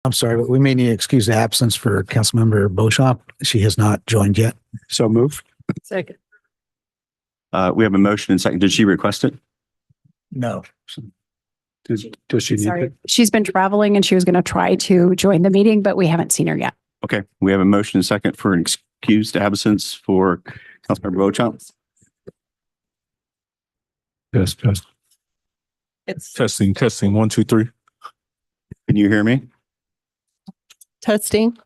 I'm sorry, but we may need to excuse the absence for Councilmember Beauchamp. She has not joined yet. So move. Second. We have a motion and second. Did she request it? No. Does she need Sorry. it? She's been traveling and she was going to try to join the meeting, but we haven't seen her yet. Okay, we have a motion and second for an excused absence for Councilmember Beauchamp. Yes, yes. It's Testing, testing. 1, 2, 3. Can you hear me? testing.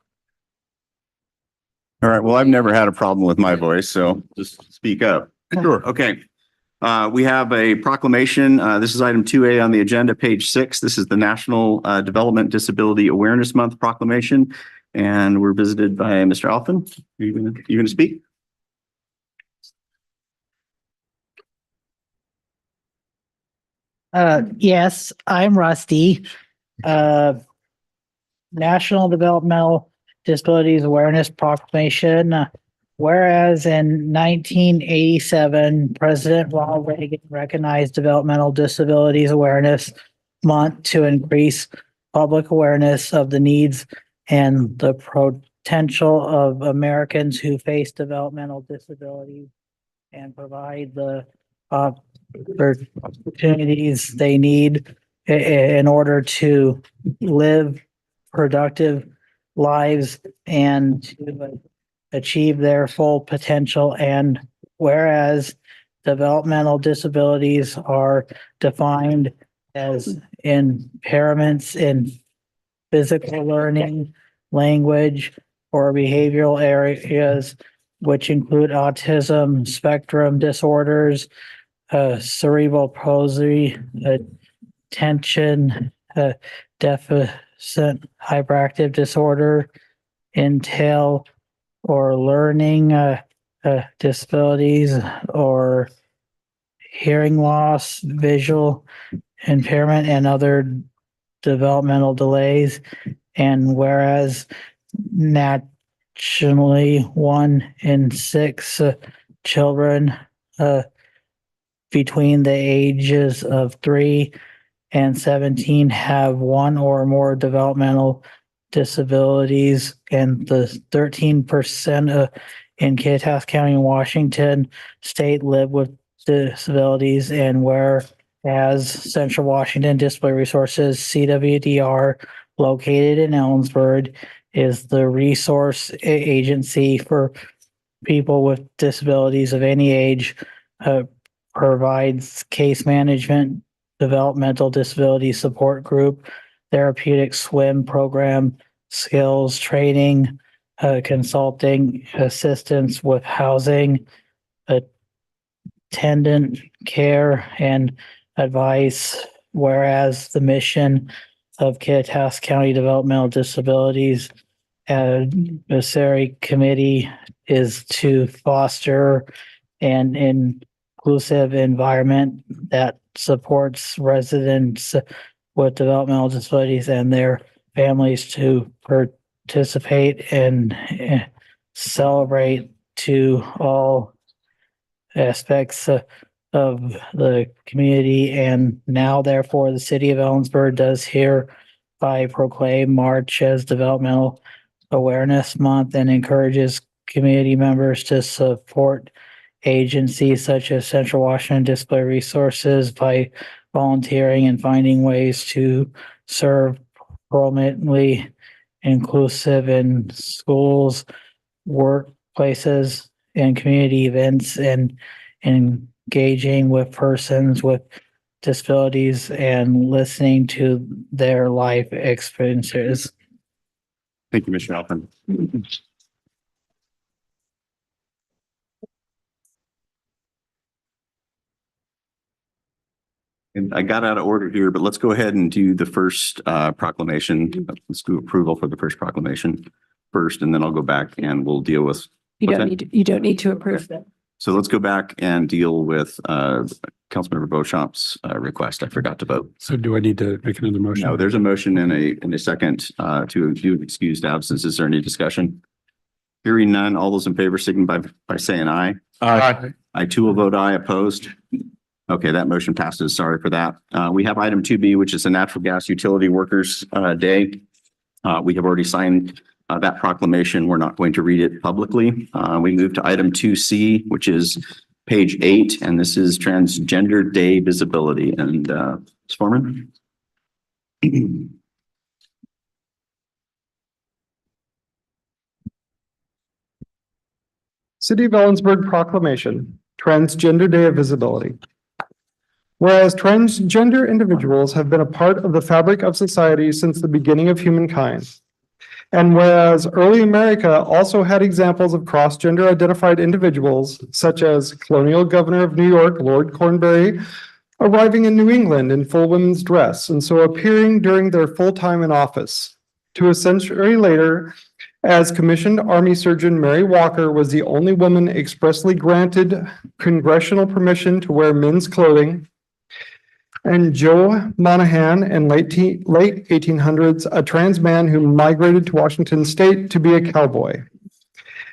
All right. Well, I've never had a problem with my voice, so just speak up. Sure. Okay. We have a proclamation. This is item 2A on the agenda, page 6. This is the National Development Disability Awareness Month proclamation. And we're visited by Mr. Alphen. Are you gonna speak? Yes, I'm Rusty. National Developmental Disabilities Awareness Proclamation. Whereas in 1987, President Ronald Reagan recognized Developmental Disabilities Awareness Month to increase public awareness of the needs and the potential of Americans who face developmental disabilities and provide the opportunities they need in order to live productive lives and to achieve their full potential. And whereas developmental disabilities are defined as impairments in physical learning, language, or behavioral areas, which include autism, spectrum disorders, cerebral palsy, attention deficit hyperactive disorder, entail or learning disabilities, or hearing loss, visual impairment, and other developmental delays. And whereas nationally 1 in 6 children between the ages of 3 and 17 have one or more developmental disabilities, and the 13% in Kittitas County, Washington State live with disabilities. And whereas Central Washington Disability Resources, CWDR, located in Ellensburg, is the resource agency for people with disabilities of any age, provides case management, developmental disability support group, therapeutic swim program, skills training, consulting, assistance with housing, attendant care, and advice. Whereas the mission of Kittitas County Developmental Disabilities Advisory Committee is to foster an inclusive environment that supports residents with developmental disabilities and their families to participate and celebrate to all aspects of the community. And now, therefore, the city of Ellensburg does hereby proclaim March as Developmental Awareness Month and encourages community members to support agencies such as Central Washington Disability Resources by volunteering and finding ways to serve permanently inclusive in schools, workplaces, and community events, and engaging with persons with disabilities and listening to their life experiences. Thank you, Mr. Alphen. And I got out of order here, but let's go ahead and do the first proclamation. Let's do approval for the first proclamation first, and then I'll go back and we'll deal with. You What's don't that? need to, you don't need to approve that. So let's go back and deal with Councilmember Beauchamp's request. I forgot to vote. So do I need to make another motion? No, there's a motion and a second to do an excused absence. Is there any discussion? Hearing none, all those in favor signify by saying aye. Aye. I too will vote aye. Opposed? Okay, that motion passes. Sorry for that. We have item 2B, which is the Natural Gas Utility Workers Day. We have already signed that proclamation. We're not going to read it publicly. We move to item 2C, which is page 8, and this is Transgender Day Visibility. And Ms. Foreman? City of Ellensburg Proclamation, Transgender Day of Visibility. Whereas transgender individuals have been a part of the fabric of society since the beginning of humankind. And whereas early America also had examples of cross-gender identified individuals, such as colonial governor of New York, Lord Cornbury, arriving in New England in full women's dress, and so appearing during their full time in office. To a century later, as commissioned Army Surgeon Mary Walker was the only woman expressly granted congressional permission to wear men's clothing, and Joe Monahan in late 1800s, a trans man who migrated to Washington State to be a cowboy.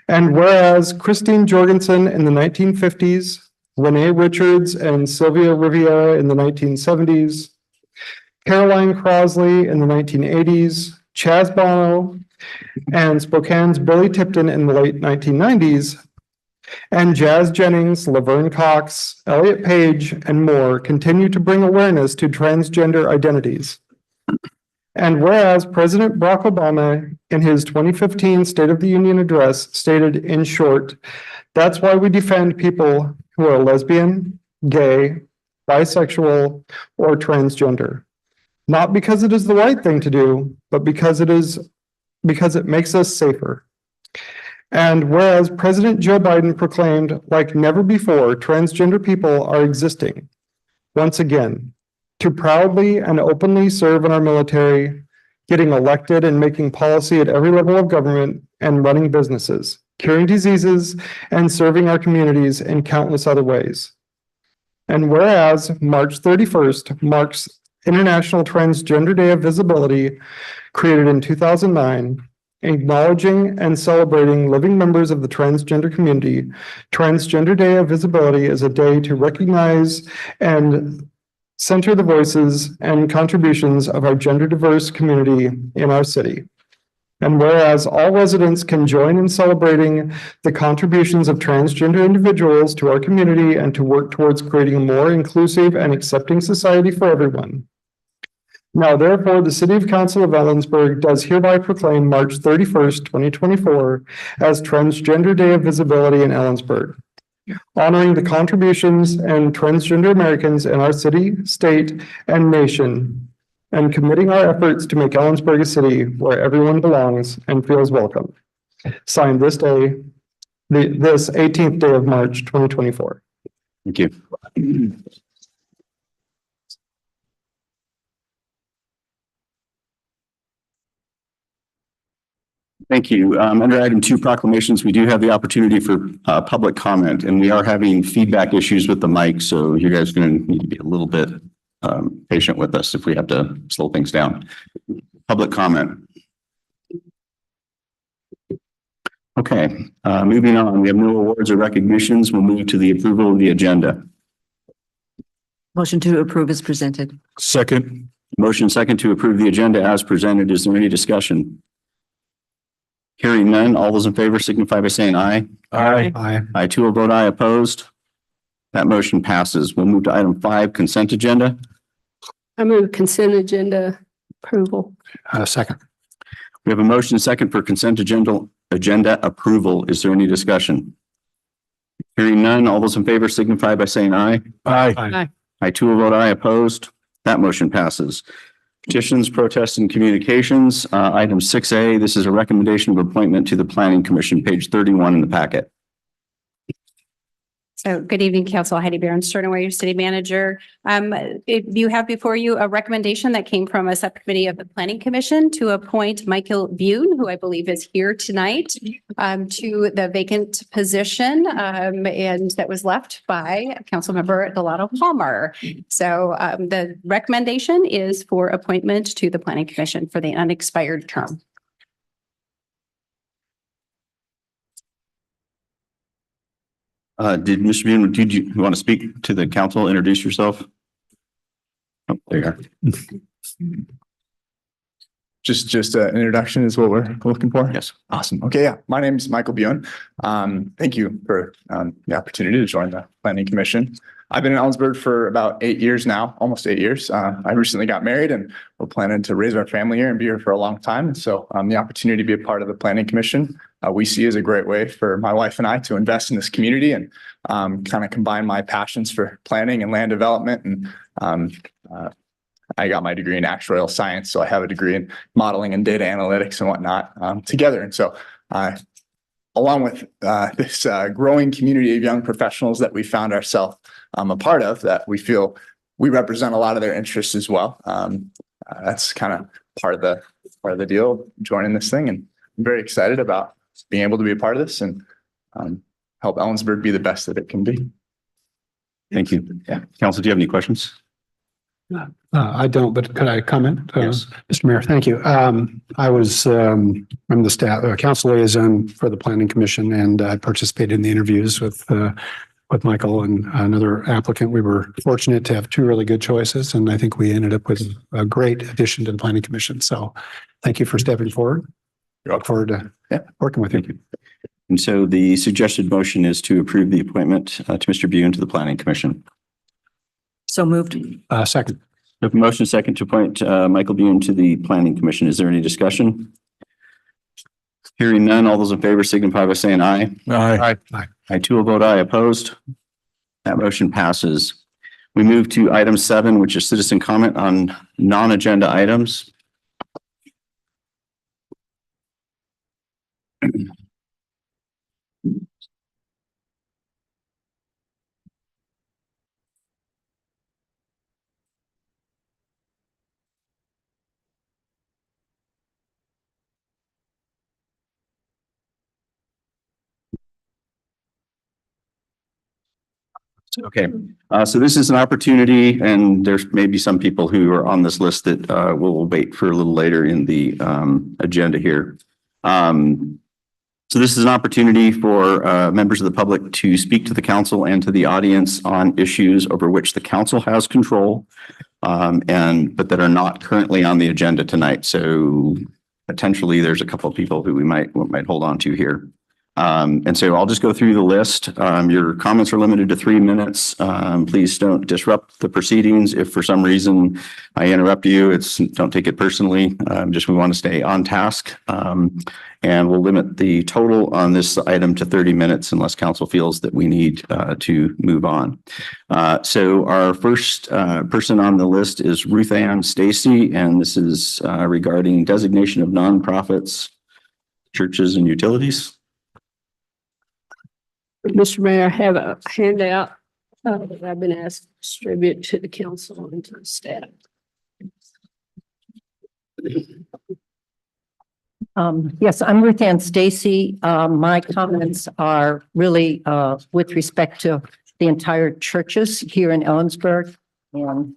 And whereas Christine Jorgensen in the 1950s, Renee Richards and Sylvia Riviera in the 1970s, Caroline Crosley in the 1980s, Chaz Bono, and Spokane's Billy Tipton in the late 1990s, and Jazz Jennings, Laverne Cox, Elliot Page, and more continue to bring awareness to transgender identities. And whereas President Barack Obama, in his 2015 State of the Union address, stated in short, "That's why we defend people who are lesbian, gay, bisexual, or transgender. Not because it is the right thing to do, but because it makes us safer." And whereas President Joe Biden proclaimed, like never before, transgender people are existing, once again, to proudly and openly serve in our military, getting elected and making policy at every level of government, and running businesses, curing diseases, and serving our communities in countless other ways. And whereas March 31st marks International Transgender Day of Visibility, created in 2009, acknowledging and celebrating living members of the transgender community, Transgender Day of Visibility is a day to recognize and center the voices and contributions of our gender diverse community in our city. And whereas all residents can join in celebrating the contributions of transgender individuals to our community and to work towards creating a more inclusive and accepting society for everyone. Now, therefore, the City Council of Ellensburg does hereby proclaim March 31st, 2024 as Transgender Day of Visibility in Ellensburg, honoring the contributions and transgender Americans in our city, state, and nation, and committing our efforts to make Ellensburg a city where everyone belongs and feels welcome. Signed this day, this 18th day of March, 2024. Thank you. Thank you. Under item 2 proclamations, we do have the opportunity for public comment, and we are having feedback issues with the mic. So you guys are going to need to be a little bit patient with us if we have to slow things down. Public comment. Okay, moving on. We have no awards or recognitions. We'll move to the approval of the agenda. Motion to approve is presented. Second. Motion second to approve the agenda as presented. Is there any discussion? Hearing none, all those in favor signify by saying aye. Aye. Aye. I too will vote aye. Opposed? That motion passes. We'll move to item 5, consent agenda. I move consent agenda approval. Second. We have a motion second for consent agenda approval. Is there any discussion? Hearing none, all those in favor signify by saying aye. Aye. I too will vote aye. Opposed? That motion passes. Petitions, protests, and communications. Item 6A, this is a recommendation of appointment to the Planning Commission, page 31 in the packet. So good evening, Council. Heidi Barron, Sternaway, your city manager. You have before you a recommendation that came from a subcommittee of the Planning Commission to appoint Michael Bune, who I believe is here tonight, to the vacant position, and that was left by Councilmember Delano Palmer. So the recommendation is for appointment to the Planning Commission for the unexpired term. Did Mr. Bune, did you want to speak to the council, introduce yourself? Oh, there you are. Just an introduction is what we're looking for? Yes. Awesome. Okay, yeah. My name is Michael Bune. Thank you for the opportunity to join the Planning Commission. I've been in Ellensburg for about 8 years now, almost 8 years. I recently got married and we're planning to raise our family here and be here for a long time. And so the opportunity to be a part of the Planning Commission, we see as a great way for my wife and I to invest in this community and kind of combine my passions for planning and land development. And I got my degree in actuarial science, so I have a degree in modeling and data analytics and whatnot together. And so along with this growing community of young professionals that we found ourselves a part of, that we feel we represent a lot of their interests as well. That's kind of part of the deal, joining this thing. And I'm very excited about being able to be a part of this and help Ellensburg be the best that it can be. Thank you. Yeah. Council, do you have any questions? I don't, but could I comment? Yes. Mr. Mayor, thank you. I'm the staff, council liaison for the Planning Commission, and I participated in the interviews with Michael and another applicant. We were fortunate to have two really good choices, and I think we ended up with a great addition to the Planning Commission. So thank you for stepping forward. Look forward to working with you. And so the suggested motion is to approve the appointment to Mr. Bune to the Planning Commission. So moved. Second. We have a motion second to appoint Michael Bune to the Planning Commission. Is there any discussion? Hearing none, all those in favor signify by saying aye. Aye. I too will vote aye. Opposed? That motion passes. We move to item 7, which is citizen comment on non-agenda items. Okay, so this is an opportunity, and there's maybe some people who are on this list that will wait for a little later in the agenda here. So this is an opportunity for members of the public to speak to the council and to the audience on issues over which the council has control, but that are not currently on the agenda tonight. So potentially there's a couple of people who we might hold on to here. And so I'll just go through the list. Your comments are limited to 3 minutes. Please don't disrupt the proceedings. If for some reason I interrupt you, don't take it personally. We want to stay on task. And we'll limit the total on this item to 30 minutes unless council feels that we need to move on. So our first person on the list is Ruth Ann Stacy, and this is regarding designation of nonprofits, churches, and utilities. Mr. Mayor, I have a handout that I've been asked to distribute to the council and to the staff. Yes, I'm Ruth Ann Stacy. My comments are really with respect to the entire churches here in Ellensburg. And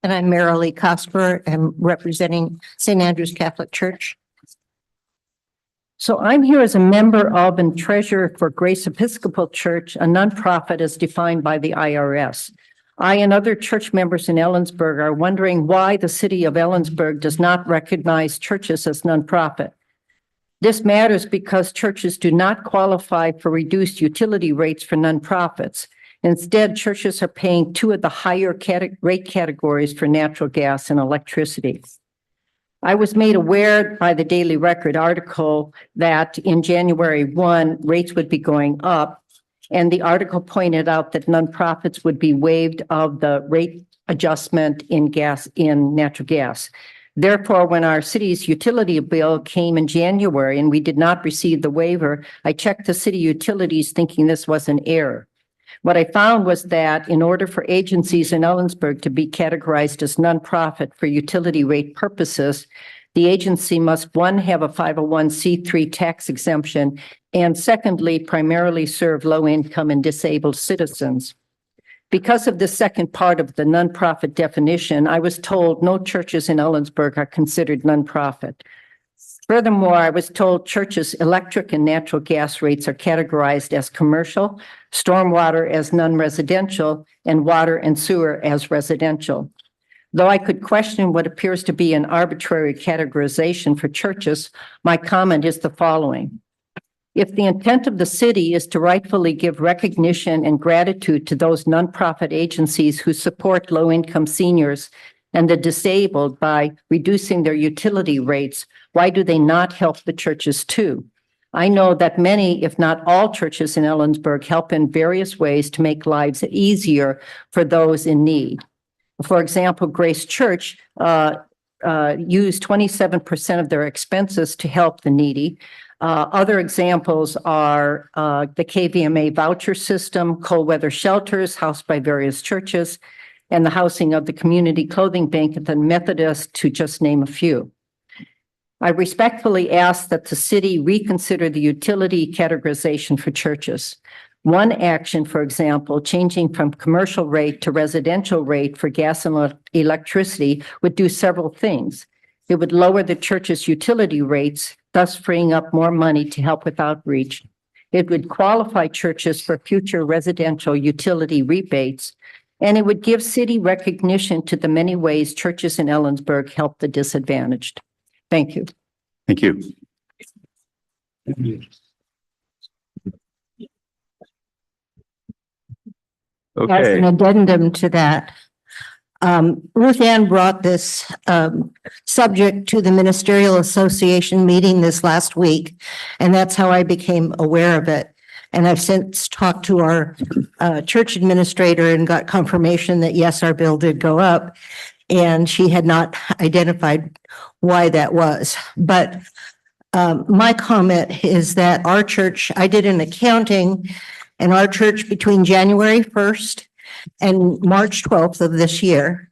I'm Marilee Cosper. I'm representing St. Andrew's Catholic Church. So I'm here as a member of and treasurer for Grace Episcopal Church, a nonprofit as defined by the IRS. I and other church members in Ellensburg are wondering why the city of Ellensburg does not recognize churches as nonprofit. This matters because churches do not qualify for reduced utility rates for nonprofits. Instead, churches are paying 2 of the higher rate categories for natural gas and electricity. I was made aware by the Daily Record article that in January 1, rates would be going up. And the article pointed out that nonprofits would be waived of the rate adjustment in natural gas. Therefore, when our city's utility bill came in January and we did not receive the waiver, I checked the city utilities thinking this was an error. What I found was that in order for agencies in Ellensburg to be categorized as nonprofit for utility rate purposes, the agency must, 1, have a 501c3 tax exemption, and secondly, primarily serve low-income and disabled citizens. Because of the second part of the nonprofit definition, I was told no churches in Ellensburg are considered nonprofit. Furthermore, I was told churches' electric and natural gas rates are categorized as commercial, stormwater as non-residential, and water and sewer as residential. Though I could question what appears to be an arbitrary categorization for churches, my comment is the following. If the intent of the city is to rightfully give recognition and gratitude to those nonprofit agencies who support low-income seniors and the disabled by reducing their utility rates, why do they not help the churches too? I know that many, if not all churches in Ellensburg help in various ways to make lives easier for those in need. For example, Grace Church used 27% of their expenses to help the needy. Other examples are the KVMA voucher system, cold weather shelters housed by various churches, and the housing of the community clothing bank at the Methodist, to just name a few. I respectfully ask that the city reconsider the utility categorization for churches. One action, for example, changing from commercial rate to residential rate for gas and electricity would do several things. It would lower the church's utility rates, thus freeing up more money to help with outreach. It would qualify churches for future residential utility rebates, and it would give city recognition to the many ways churches in Ellensburg help the disadvantaged. Thank you. Thank you. As Okay. an addendum to that, Ruth Ann brought this subject to the Ministerial Association meeting this last week, and that's how I became aware of it. And I've since talked to our church administrator and got confirmation that yes, our bill did go up, and she had not identified why that was. But my comment is that our church, I did an accounting, and our church between January 1st and March 12th of this year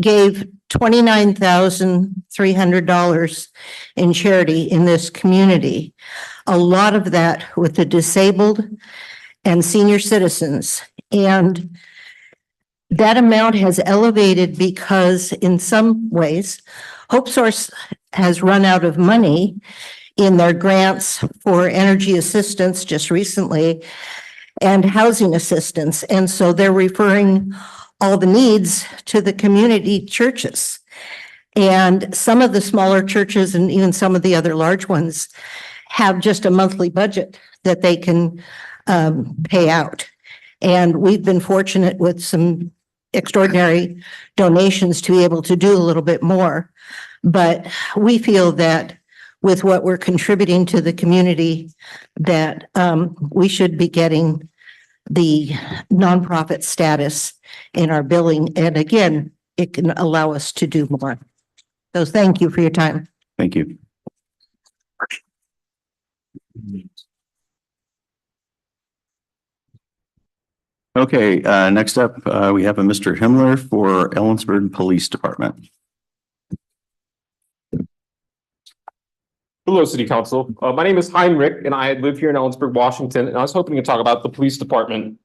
gave $29,300 in charity in this community. A lot of that with the disabled and senior citizens. And that amount has elevated because in some ways, Hope Source has run out of money in their grants for energy assistance just recently and housing assistance. And so they're referring all the needs to the community churches. And some of the smaller churches and even some of the other large ones have just a monthly budget that they can pay out. And we've been fortunate with some extraordinary donations to be able to do a little bit more. But we feel that with what we're contributing to the community, that we should be getting the nonprofit status in our billing. And again, it can allow us to do more. So thank you for your time. Thank you. Okay, next up, we have a Mr. Himmler for Ellensburg Police Department. Hello, City Council. My name is Heinrich, and I live here in Ellensburg, Washington, and I was hoping to talk about the police department.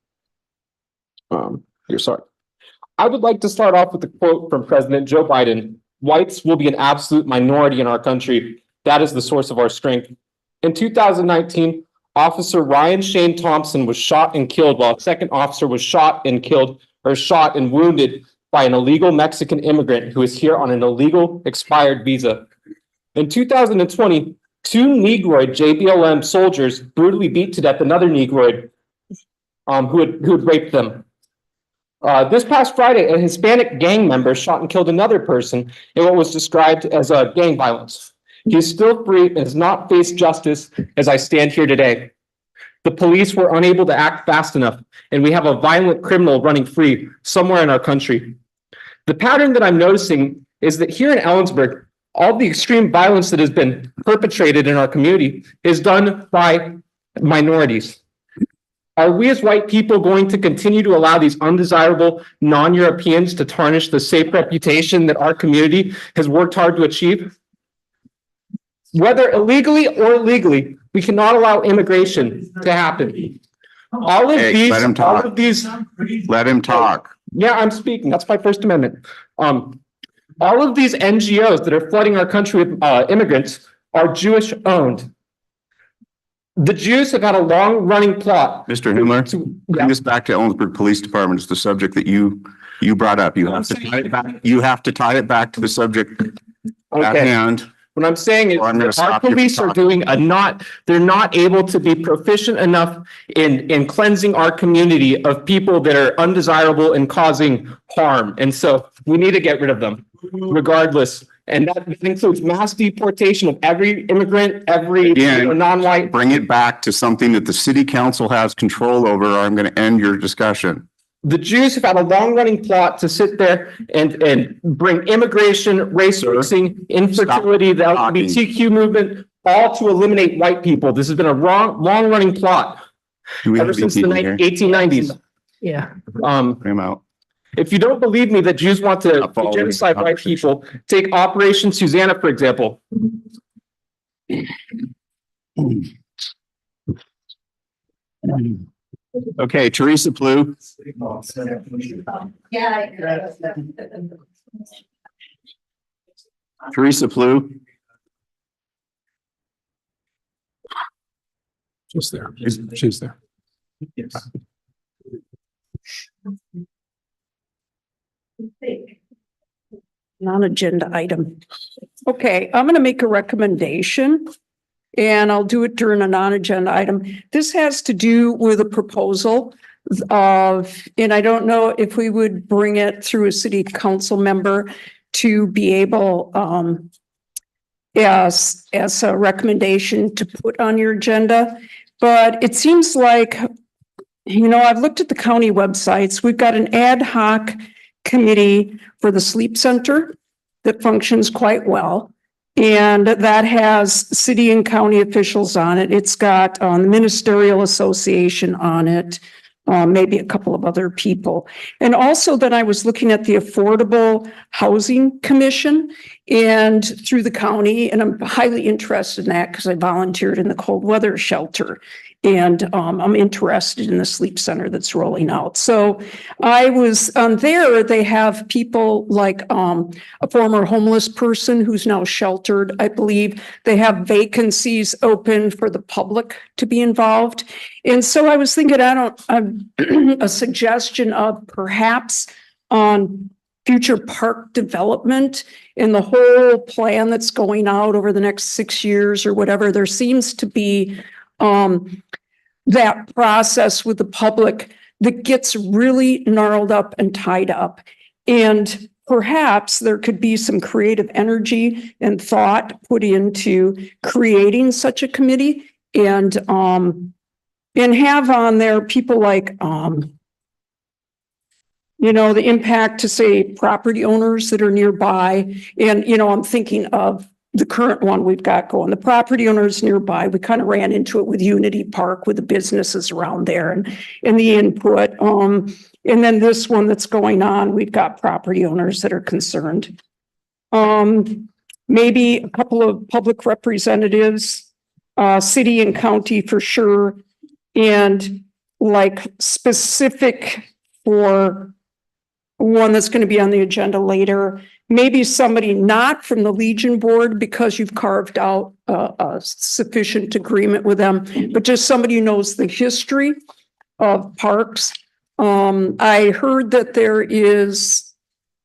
Sorry. I would like to start off with a quote from President Joe Biden. Whites will be an absolute minority in our country. That is the source of our strength. In 2019, Officer Ryan Shane Thompson was shot and killed while a second officer was shot and wounded by an illegal Mexican immigrant who is here on an illegal expired visa. In 2020, two Negroid JBLM soldiers brutally beat to death another Negroid who had raped them. This past Friday, a Hispanic gang member shot and killed another person in what was described as gang violence. He is still free and has not faced justice as I stand here today. The police were unable to act fast enough, and we have a violent criminal running free somewhere in our country. The pattern that I'm noticing is that here in Ellensburg, all the extreme violence that has been perpetrated in our community is done by minorities. Are we as white people going to continue to allow these undesirable non-Europeans to tarnish the safe reputation that our community has worked hard to achieve? Whether illegally or legally, we cannot allow immigration to happen. All of these, let him talk. Let him talk. Yeah, I'm speaking. That's my First Amendment. All of these NGOs that are flooding our country with immigrants are Jewish owned. The Jews have had a long running plot. Mr. Himmler, bring this back to Ellensburg Police Department. It's the subject that you you brought up. You have to tie it back. You have to tie it back to the subject at Okay. hand. What I'm saying is Or I'm gonna that our stop you from police are doing they're not able to be proficient enough in cleansing our community of people that are undesirable and causing harm. And so we need to get rid of them regardless. And that includes mass deportation of every immigrant, every Again, non-white. Bring it back to something that the city council has control over, or I'm going to end your discussion. The Jews have had a long-running plot to sit there and bring immigration, race mixing, infertility, the LGBTQ movement, all to eliminate white people. This has been a long-running plot Do we have ever any since the people here? 1890s. Yeah. Um, Bring 'em out. if you don't believe me that Jews want to Not following genocide the white people, take Operation Susanna, for example. Okay, Teresa Plough. Teresa Plough. Just there. She's there. Yes. Non-agenda item. Okay, I'm going to make a recommendation and I'll do it during a non-agenda item. This has to do with a proposal of, and I don't know if we would bring it through a city council member to be able, as a recommendation to put on your agenda. But it seems like, I've looked at the county websites. We've got an ad hoc committee for the sleep center that functions quite well. And that has city and county officials on it. It's got the ministerial association on it, maybe a couple of other people. And also then I was looking at the Affordable Housing Commission and through the county, and I'm highly interested in that because I volunteered in the cold weather shelter. And I'm interested in the sleep center that's rolling out. So I was there. They have people like a former homeless person who's now sheltered. I believe they have vacancies open for the public to be involved. And so I was thinking, a suggestion of perhaps on future park development in the whole plan that's going out over the next 6 years or whatever. There seems to be that process with the public that gets really gnarled up and tied up. And perhaps there could be some creative energy and thought put into creating such a committee and have on there people like, the impact to say property owners that are nearby. And, I'm thinking of the current one we've got going, the property owners nearby. We kind of ran into it with Unity Park with the businesses around there and the input. And then this one that's going on, we've got property owners that are concerned. Maybe a couple of public representatives, city and county for sure. And like specific for one that's going to be on the agenda later. Maybe somebody not from the Legion Board because you've carved out a sufficient agreement with them, but just somebody who knows the history of parks. I heard that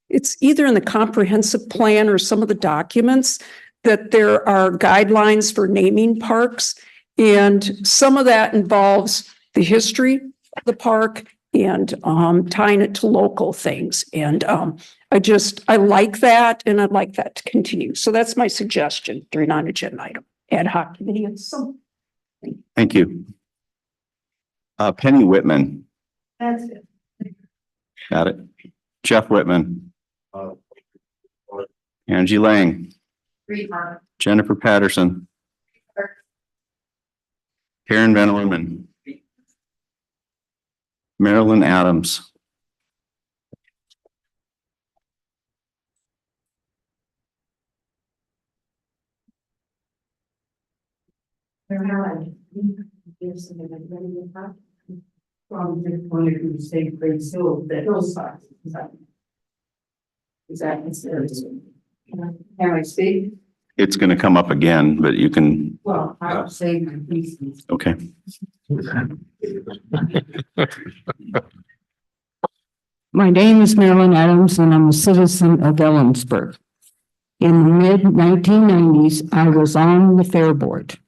it's either in the comprehensive plan or some of the documents that there are guidelines for naming parks. And some of that involves the history of the park and tying it to local things. And I like that, and I'd like that to continue. So that's my suggestion during non-agenda item, ad hoc committee. Thank you. Penny Whitman. That's it. Got it. Jeff Whitman. Angie Lang. Jennifer Patterson. Karen Van Orman. Marilyn Adams. From the point of view, say, Great Hill, the hillside. Is that considered? Can I speak? It's going to come up again, but you can. Well, I'll say my pieces. Okay. My name is Marilyn Adams and I'm a citizen of Ellensburg. In the mid-1990s, I was on the Fair Board.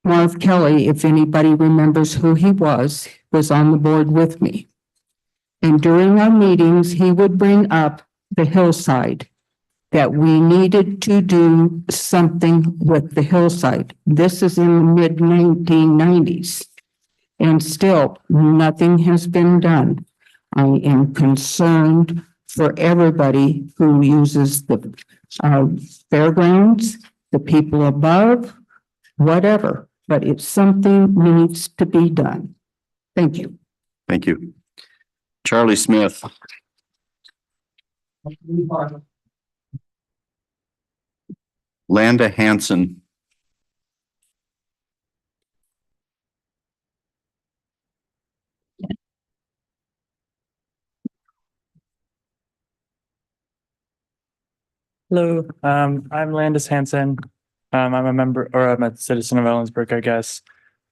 Marv Kelly, if anybody remembers who he was on the board with me. And during our meetings, he would bring up the hillside, that we needed to do something with the hillside. This is in the mid-1990s. And still, nothing has been done. I am concerned for everybody who uses the fairgrounds, the people above, whatever, but if something needs to be done. Thank you. Thank you. Charlie Smith. Landa Hanson. Hello, I'm Landis Hansen. I'm a member, or I'm a citizen of Ellensburg, I guess.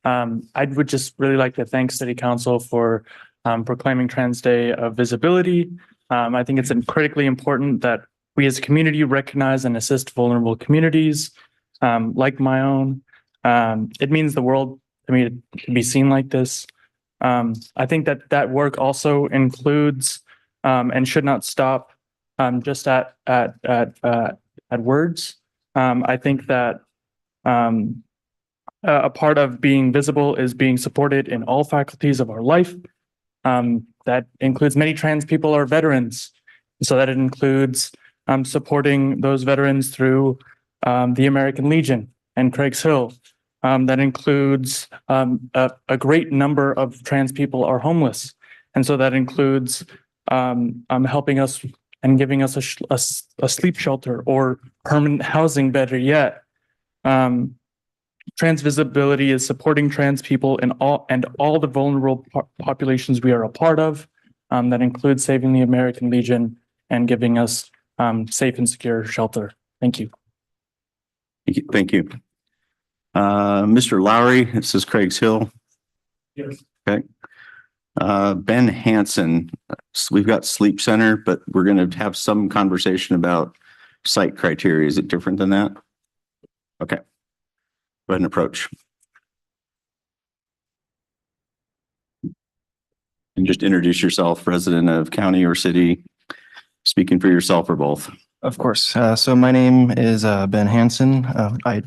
I would just really like to thank City Council for proclaiming Trans Day of Visibility. I think it's critically important that we as a community recognize and assist vulnerable communities like my own. It means the world to me to be seen like this. I think that work also includes and should not stop just at words. I think that a part of being visible is being supported in all faculties of our life. That includes many trans people are veterans, so that it includes supporting those veterans through the American Legion and Craig's Hill. That includes a great number of trans people are homeless, and so that includes helping us and giving us a sleep shelter or permanent housing, better yet. Trans visibility is supporting trans people in all the vulnerable populations we are a part of. That includes saving the American Legion and giving us safe and secure shelter. Thank you. Thank you. Mr. Lowry, this is Craig's Hill. Yes. Okay. Ben Hansen, we've got Sleep Center, but we're going to have some conversation about site criteria. Is it different than that? Okay. Go ahead and approach. And just introduce yourself, resident of county or city, speaking for yourself or both. Of course. So my name is Ben Hansen. I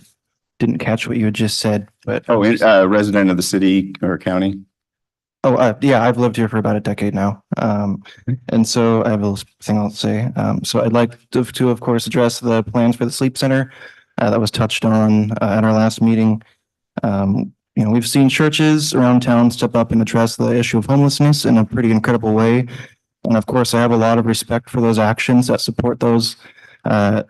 didn't catch what you had just said, but resident of the city or county. Yeah, I've lived here for about a decade now. And so I have a thing I'll say. So I'd like to, of course, address the plans for the sleep center that was touched on at our last meeting. We've seen churches around town step up and address the issue of homelessness in a pretty incredible way. And of course, I have a lot of respect for those actions that support those, or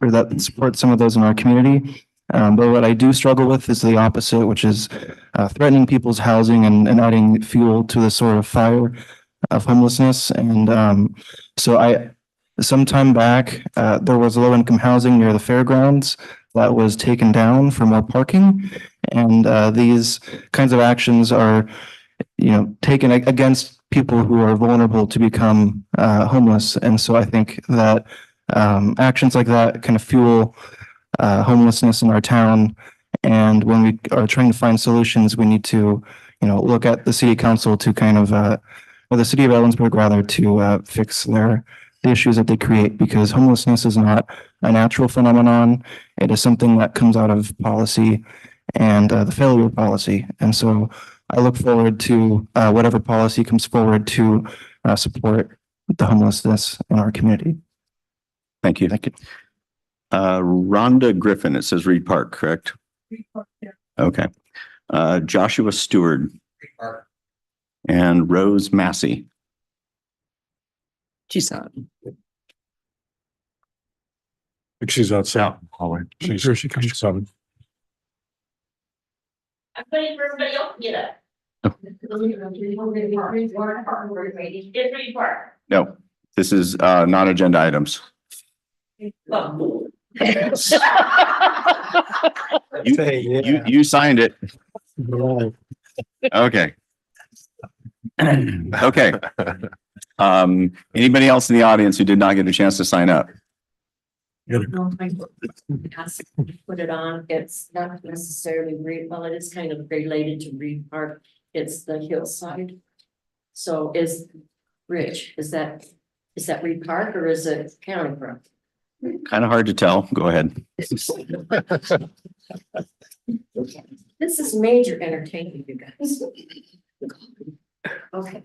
that support some of those in our community. But what I do struggle with is the opposite, which is threatening people's housing and adding fuel to the sort of fire of homelessness. And so some time back, there was low-income housing near the fairgrounds that was taken down for more parking. And these kinds of actions are, taken against people who are vulnerable to become homeless. And so I think that actions like that kind of fuel homelessness in our town. And when we are trying to find solutions, we need to, look at the city council to kind of, or the city of Ellensburg rather, to fix the issues that they create, because homelessness is not a natural phenomenon. It is something that comes out of policy and the failure of policy. And so I look forward to whatever policy comes forward to support the homelessness in our community. Thank you. Thank you. Rhonda Griffin, it says Reed Park, correct? Reed Park, yeah. Okay. Joshua Stewart. And Rose Massey. She's on. I think she's outside. Here she comes. She's on. I'm waiting for everybody else to get up. It's Reed Park. No, this is non-agenda items. You signed it. Okay. Okay. Anybody else in the audience who did not get a chance to sign up? Put it on, it's not necessarily well, it is kind of related to Reed Park, it's the hillside. So Rich, is that Reed Park or is it County Park? Kind of hard to tell. Go ahead. This is major entertainment, you guys. Okay.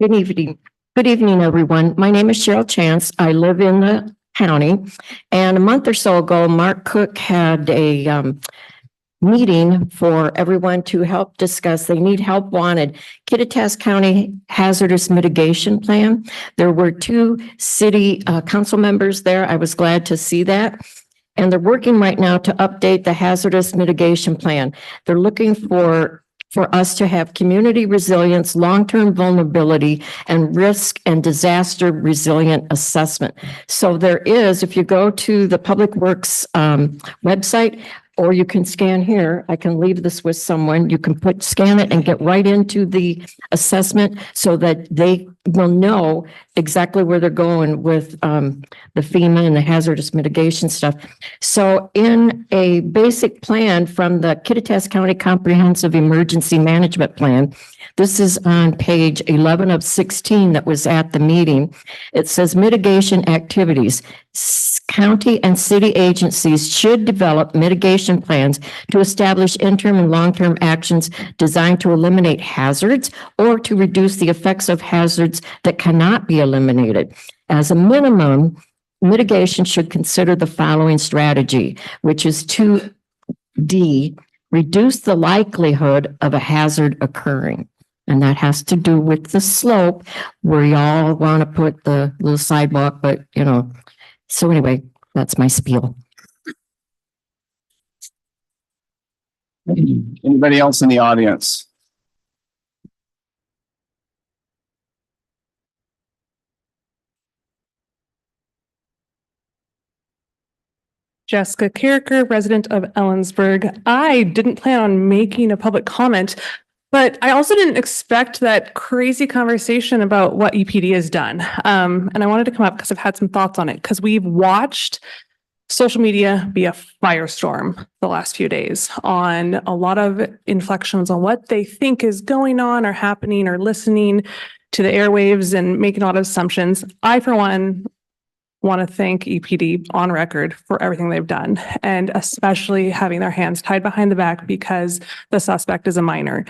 Good evening. Good evening, everyone. My name is Cheryl Chance. I live in the county. And a month or so ago, Mark Cook had a meeting for everyone to help discuss. They need help wanted. Kittitas County Hazardous Mitigation Plan. There were 2 city council members there. I was glad to see that. And they're working right now to update the hazardous mitigation plan. They're looking for us to have community resilience, long-term vulnerability, and risk and disaster resilient assessment. So there is, if you go to the Public Works website, or you can scan here, I can leave this with someone, you can scan it and get right into the assessment so that they will know exactly where they're going with the FEMA and the hazardous mitigation stuff. So in a basic plan from the Kittitas County Comprehensive Emergency Management Plan, this is on page 11 of 16 that was at the meeting. It says mitigation activities. County and city agencies should develop mitigation plans to establish interim and long-term actions designed to eliminate hazards or to reduce the effects of hazards that cannot be eliminated. As a minimum, mitigation should consider the following strategy, which is 2D, reduce the likelihood of a hazard occurring. And that has to do with the slope where y'all want to put the little sidewalk, but so anyway, that's my spiel. Anybody else in the audience? Jessica Carricker, resident of Ellensburg. I didn't plan on making a public comment, but I also didn't expect that crazy conversation about what EPD has done. And I wanted to come up because I've had some thoughts on it, because we've watched social media be a firestorm the last few days on a lot of inflections on what they think is going on or happening, or listening to the airwaves and making a lot of assumptions. I, for one, want to thank EPD on record for everything they've done, and especially having their hands tied behind the back because the suspect is a minor.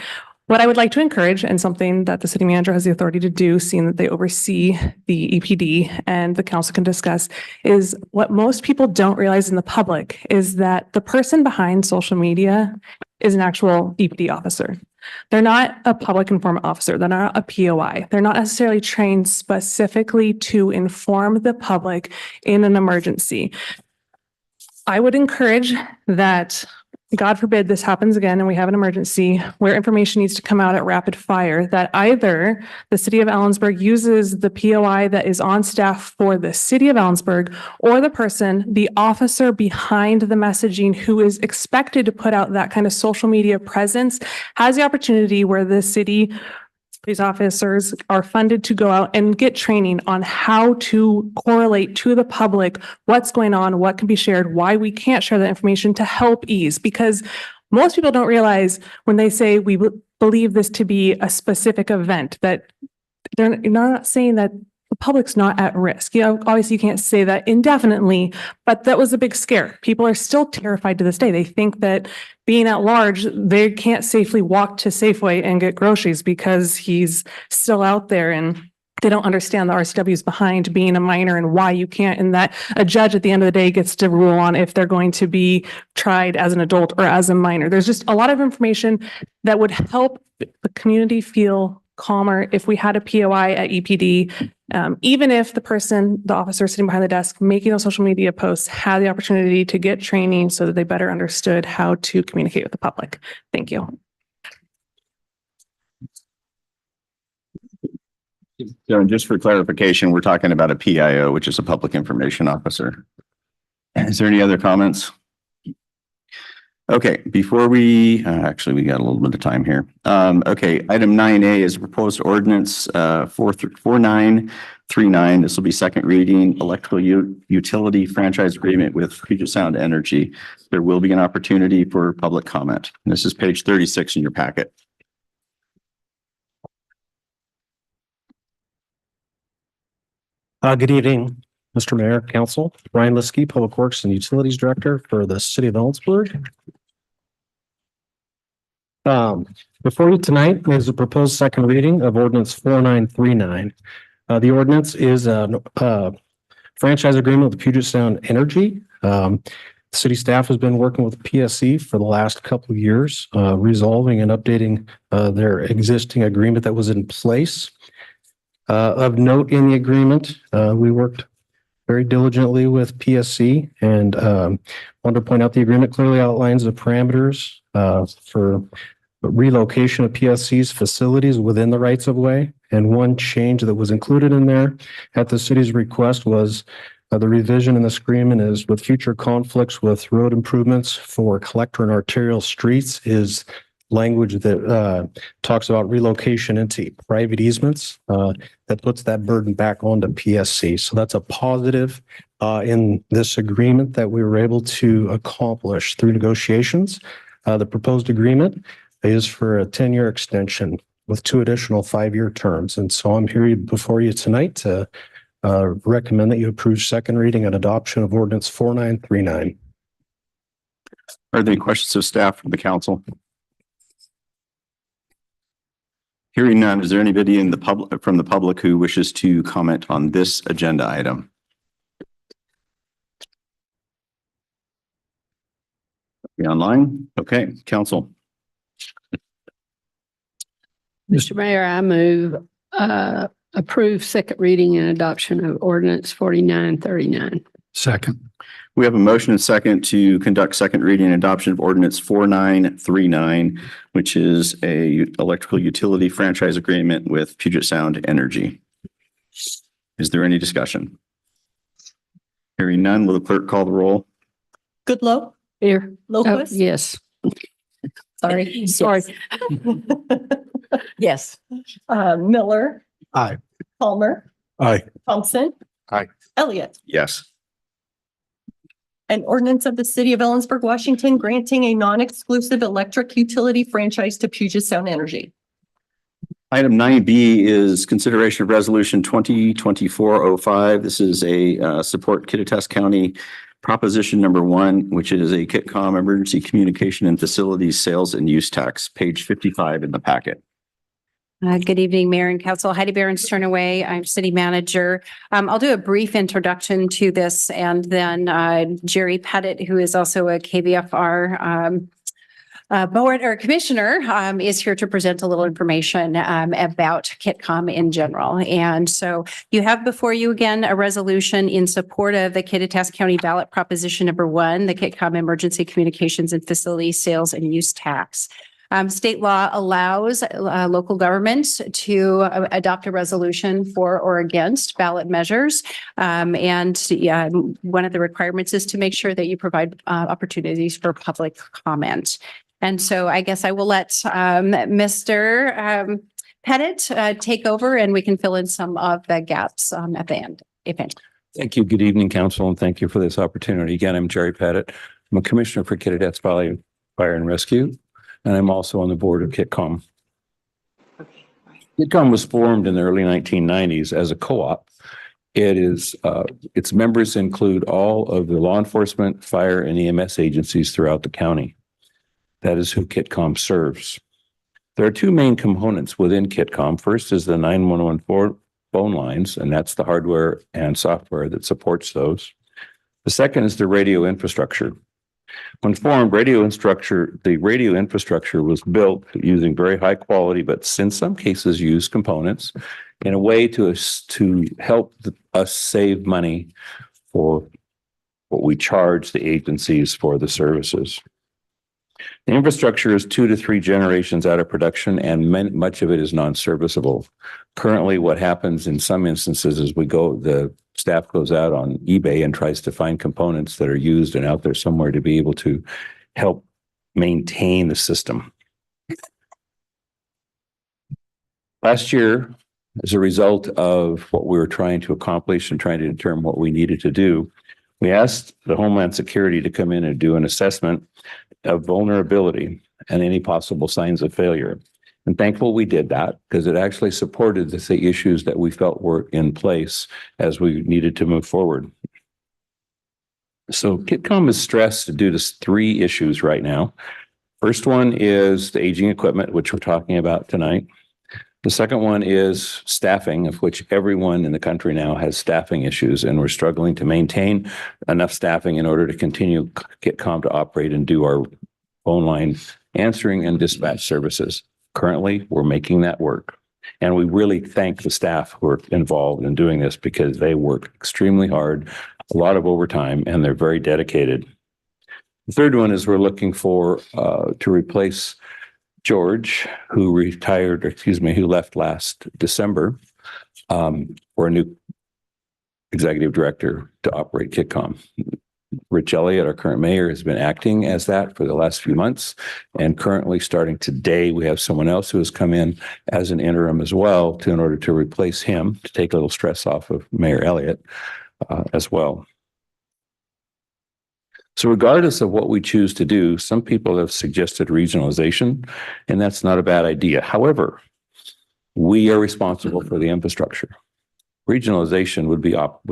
What I would like to encourage, and something that the city manager has the authority to do, seeing that they oversee the EPD and the council can discuss, is what most people don't realize in the public is that the person behind social media is an actual EPD officer. They're not a public informant officer. They're not a POI. They're not necessarily trained specifically to inform the public in an emergency. I would encourage that, God forbid this happens again and we have an emergency where information needs to come out at rapid fire, that either the city of Ellensburg uses the POI that is on staff for the city of Ellensburg, or the person, the officer behind the messaging who is expected to put out that kind of social media presence, has the opportunity where the city police officers are funded to go out and get training on how to correlate to the public what's going on, what can be shared, why we can't share that information to help ease. Because most people don't realize when they say we believe this to be a specific event, that they're not saying that the public's not at risk. Obviously you can't say that indefinitely, but that was a big scare. People are still terrified to this day. They think that being at large, they can't safely walk to Safeway and get groceries because he's still out there, and they don't understand the RCWs behind being a minor and why you can't, and that a judge at the end of the day gets to rule on if they're going to be tried as an adult or as a minor. There's just a lot of information that would help the community feel calmer if we had a POI at EPD, even if the officer sitting behind the desk making those social media posts had the opportunity to get training so that they better understood how to communicate with the public. Thank you. So just for clarification, we're talking about a PIO, which is a public information officer. Is there any other comments? Okay, before we, actually, we got a little bit of time here. Okay, item 9A is proposed ordinance 4939. This will be second reading, electrical utility franchise agreement with Puget Sound Energy. There will be an opportunity for public comment. This is page 36 in your packet. Good evening, Mr. Mayor, Council. Ryan Liskey, Public Works and Utilities Director for the City of Ellensburg. Before you tonight is a proposed second reading of ordinance 4939. The ordinance is a franchise agreement with Puget Sound Energy. City staff has been working with PSC for the last couple of years, resolving and updating their existing agreement that was in place. Of note in the agreement, we worked very diligently with PSC and wanted to point out the agreement clearly outlines the parameters for relocation of PSC's facilities within the rights of way. And one change that was included in there at the city's request was the revision in this agreement is with future conflicts with road improvements for collector and arterial streets is language that talks about relocation into private easements that puts that burden back onto PSC. So that's a positive in this agreement that we were able to accomplish through negotiations. The proposed agreement is for a 10-year extension with 2 additional 5-year terms. And so I'm here before you tonight to recommend that you approve second reading and adoption of ordinance 4939. Are there any questions of staff from the council? Hearing none, is there anybody in the public from the public who wishes to comment on this agenda item? Be online? Okay, council. Mr. Mayor, I move approve second reading and adoption of ordinance 4939. Second. We have a motion and second to conduct second reading and adoption of ordinance 4939, which is a electrical utility franchise agreement with Puget Sound Energy. Is there any discussion? Hearing none, will the clerk call the roll? Goodloe? Here. Locust? Yes. Sorry. Sorry. Yes. Miller? Aye. Palmer? Aye. Thompson? Aye. Elliott? Yes. An ordinance of the City of Ellensburg, Washington, granting a non-exclusive electric utility franchise to Puget Sound Energy. Item 9B is consideration of resolution 2024-05. This is a support Kittitas County proposition number 1, which is a KITCOM emergency communication and facilities sales and use tax, page 55 in the packet. Good evening, Mayor and Council. Heidi Behrens-Turnaway. I'm City Manager. I'll do a brief introduction to this, and then Jerry Pettit, who is also a KVFR board or commissioner, is here to present a little information about KITCOM in general. And so you have before you again a resolution in support of the Kittitas County ballot proposition number 1, the KITCOM emergency communications and facilities sales and use tax. State law allows local governments to adopt a resolution for or against ballot measures. And one of the requirements is to make sure that you provide opportunities for public comment. And so I guess I will let Mr. Pettit take over and we can fill in some of the gaps at the end, if any. Thank you. Good evening, council, and thank you for this opportunity. Again, I'm Jerry Pettit. I'm a commissioner for Kittitas Valley Fire and Rescue, and I'm also on the board of KITCOM. KITCOM was formed in the early 1990s as a co-op. It is, its members include all of the law enforcement, fire, and EMS agencies throughout the county. That is who KITCOM serves. There are 2 main components within KITCOM. First is the 911 phone lines, and that's the hardware and software that supports those. The second is the radio infrastructure. When formed, the radio infrastructure was built using very high quality, but in some cases used components in a way to help us save money for what we charge the agencies for the services. The infrastructure is 2 to 3 generations out of production, and much of it is non-serviceable. Currently, what happens in some instances is the staff goes out on eBay and tries to find components that are used and out there somewhere to be able to help maintain the system. Last year, as a result of what we were trying to accomplish and trying to determine what we needed to do, we asked the Homeland Security to come in and do an assessment of vulnerability and any possible signs of failure. And thankful we did that because it actually supported the issues that we felt were in place as we needed to move forward. So KITCOM is stressed due to 3 issues right now. First one is the aging equipment, which we're talking about tonight. The second one is staffing, of which everyone in the country now has staffing issues, and we're struggling to maintain enough staffing in order to continue KITCOM to operate and do our phone line answering and dispatch services. Currently, we're making that work. And we really thank the staff who are involved in doing this because they work extremely hard, a lot of overtime, and they're very dedicated. The third one is we're looking for to replace George, who who left last December, for a new executive director to operate KITCOM. Rich Elliott, our current mayor, has been acting as that for the last few months. And currently, starting today, we have someone else who has come in as an interim as well in order to replace him, to take a little stress off of Mayor Elliott as well. So regardless of what we choose to do, some people have suggested regionalization, and that's not a bad idea. However, we are responsible for the infrastructure. Regionalization would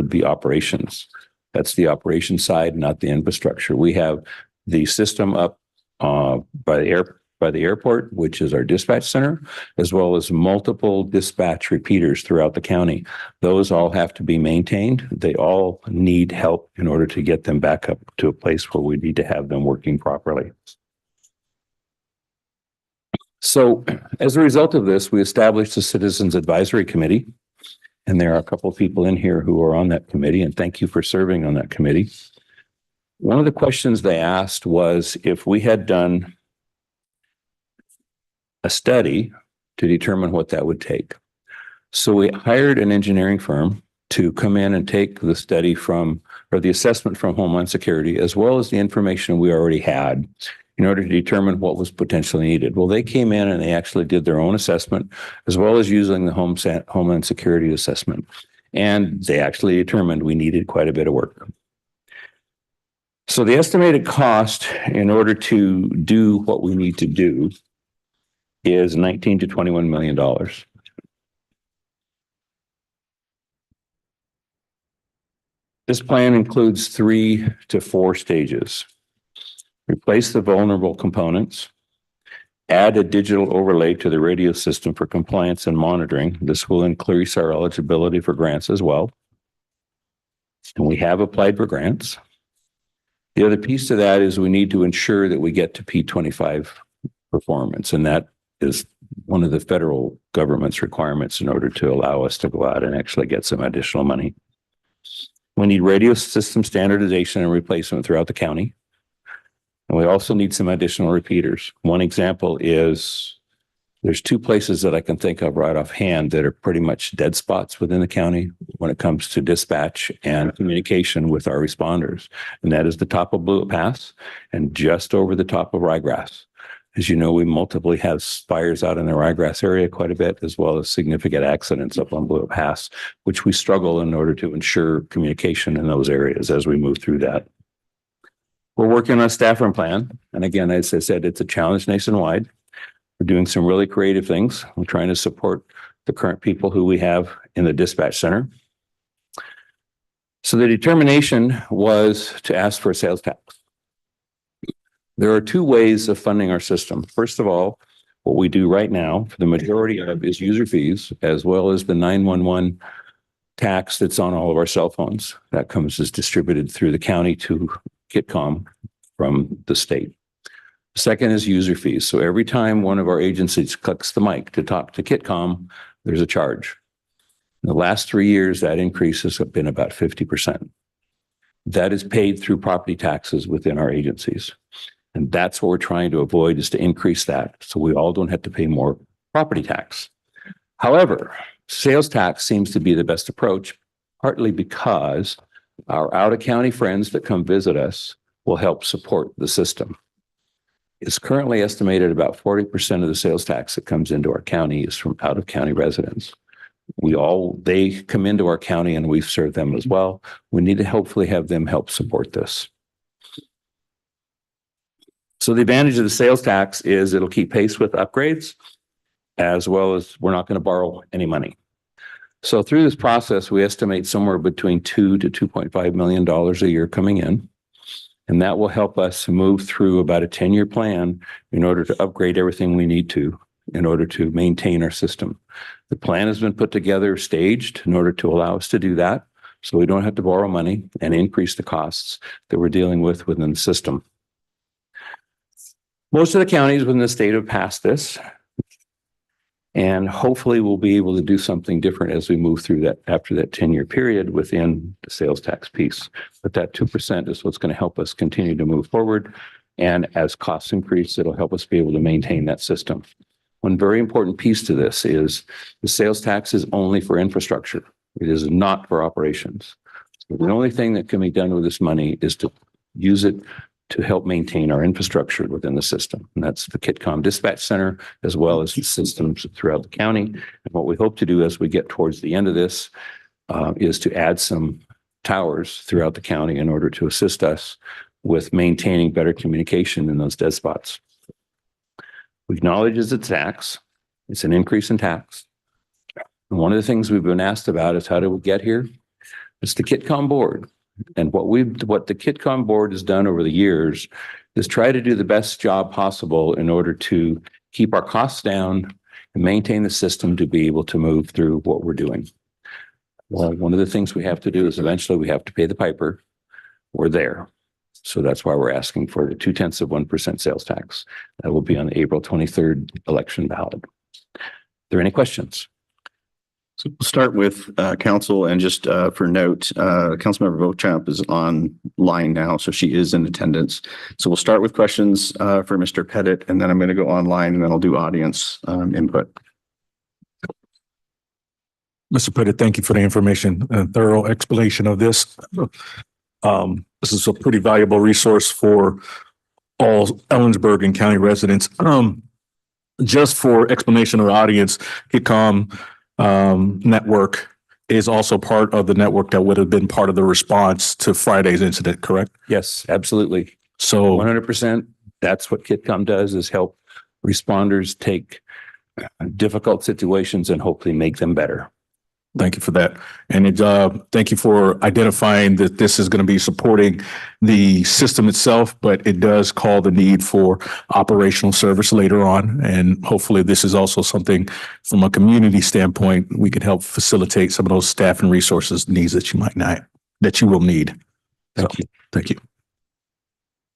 be operations. That's the operation side, not the infrastructure. We have the system up by the airport, which is our dispatch center, as well as multiple dispatch repeaters throughout the county. Those all have to be maintained. They all need help in order to get them back up to a place where we need to have them working properly. So as a result of this, we established a Citizens Advisory Committee. And there are a couple of people in here who are on that committee, and thank you for serving on that committee. One of the questions they asked was if we had done a study to determine what that would take. So we hired an engineering firm to come in and take the study or the assessment from Homeland Security, as well as the information we already had, in order to determine what was potentially needed. Well, they came in and they actually did their own assessment, as well as using the Homeland Security assessment. And they actually determined we needed quite a bit of work. So the estimated cost in order to do what we need to do is $19 to $21 million. This plan includes 3 to 4 stages. Replace the vulnerable components, add a digital overlay to the radio system for compliance and monitoring. This will increase our eligibility for grants as well. And we have applied for grants. The other piece to that is we need to ensure that we get to P25 performance. And that is one of the federal government's requirements in order to allow us to go out and actually get some additional money. We need radio system standardization and replacement throughout the county. And we also need some additional repeaters. One example is there's 2 places that I can think of right offhand that are pretty much dead spots within the county when it comes to dispatch and communication with our responders. And that is the top of Blewett Pass and just over the top of Ryegrass. As you know, we multiply have fires out in the Ryegrass area quite a bit, as well as significant accidents up on Blewett Pass, which we struggle in order to ensure communication in those areas as we move through that. We're working on a staffing plan. And again, as I said, it's a challenge nationwide. We're doing some really creative things. We're trying to support the current people who we have in the dispatch center. So the determination was to ask for a sales tax. There are 2 ways of funding our system. First of all, what we do right now for the majority of is user fees, as well as the 911 tax that's on all of our cell phones. That comes as distributed through the county to KITCOM from the state. Second is user fees. So every time one of our agencies clicks the mic to talk to KITCOM, there's a charge. In the last 3 years, that increase has been about 50%. That is paid through property taxes within our agencies. And that's what we're trying to avoid, is to increase that so we all don't have to pay more property tax. However, sales tax seems to be the best approach. partly because our out-of-county friends that come visit us will help support the system. It's currently estimated about 40% of the sales tax that comes into our county is from out-of-county residents. They come into our county and we've served them as well. We need to hopefully have them help support this. So the advantage of the sales tax is it'll keep pace with upgrades, as well as we're not going to borrow any money. So through this process, we estimate somewhere between $2 to $2.5 million a year coming in. And that will help us move through about a 10-year plan in order to upgrade everything we need to in order to maintain our system. The plan has been put together, staged in order to allow us to do that. So we don't have to borrow money and increase the costs that we're dealing with within the system. Most of the counties within the state have passed this. And hopefully we'll be able to do something different as we move through that after that 10-year period within the sales tax piece. But that 2% is what's going to help us continue to move forward. And as costs increase, it'll help us be able to maintain that system. One very important piece to this is the sales tax is only for infrastructure. It is not for operations. So the only thing that can be done with this money is to use it to help maintain our infrastructure within the system. And that's the KITCOM dispatch center, as well as the systems throughout the county. And what we hope to do as we get towards the end of this is to add some towers throughout the county in order to assist us with maintaining better communication in those dead spots. We acknowledge it's a tax. It's an increase in tax. And one of the things we've been asked about is how did we get here? It's the KITCOM board. And what the KITCOM board has done over the years is try to do the best job possible in order to keep our costs down and maintain the system to be able to move through what we're doing. Well, one of the things we have to do is eventually we have to pay the piper. We're there. So that's why we're asking for the 0.2% sales tax. That will be on the April 23rd election ballot. Are there any questions? So we'll start with council, and just for note, Councilmember Beauchamp is online now, so she is in attendance. So we'll start with questions for Mr. Pettit, and then I'm going to go online, and then I'll do audience input. Mr. Pettit, thank you for the information and thorough explanation of this. This is a pretty valuable resource for all Ellensburg and county residents. Just for explanation of the audience, KITCOM network is also part of the network that would have been part of the response to Friday's incident, correct? Yes, absolutely. So 100%. That's what KITCOM does, is help responders take difficult situations and hopefully make them better. Thank you for that. And thank you for identifying that this is going to be supporting the system itself, but it does call the need for operational service later on. And hopefully this is also something from a community standpoint, we can help facilitate some of those staff and resources needs that you will need. Thank you. Thank you.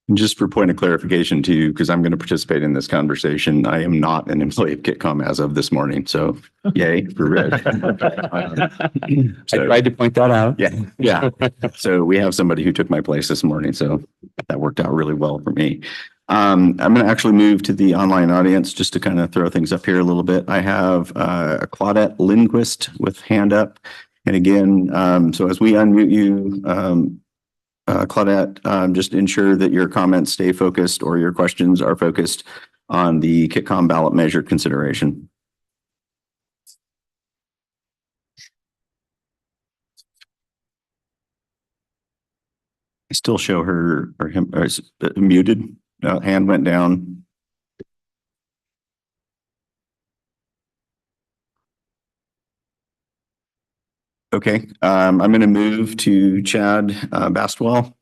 And just for point of clarification to you, because I'm going to participate in this conversation, I am not an employee of KITCOM as of this morning. So yay for Red. I tried to point that out. Yeah. So we have somebody who took my place this morning. So that worked out really well for me. I'm going to actually move to the online audience just to kind of throw things up here a little bit. I have Claudette Lindquist with hand up. And again, so as we unmute you, Claudette, just ensure that your comments stay focused or your questions are focused on the KITCOM ballot measure consideration. I still show her or him or muted. Hand went down. Okay, I'm going to move to Chad Bastwell.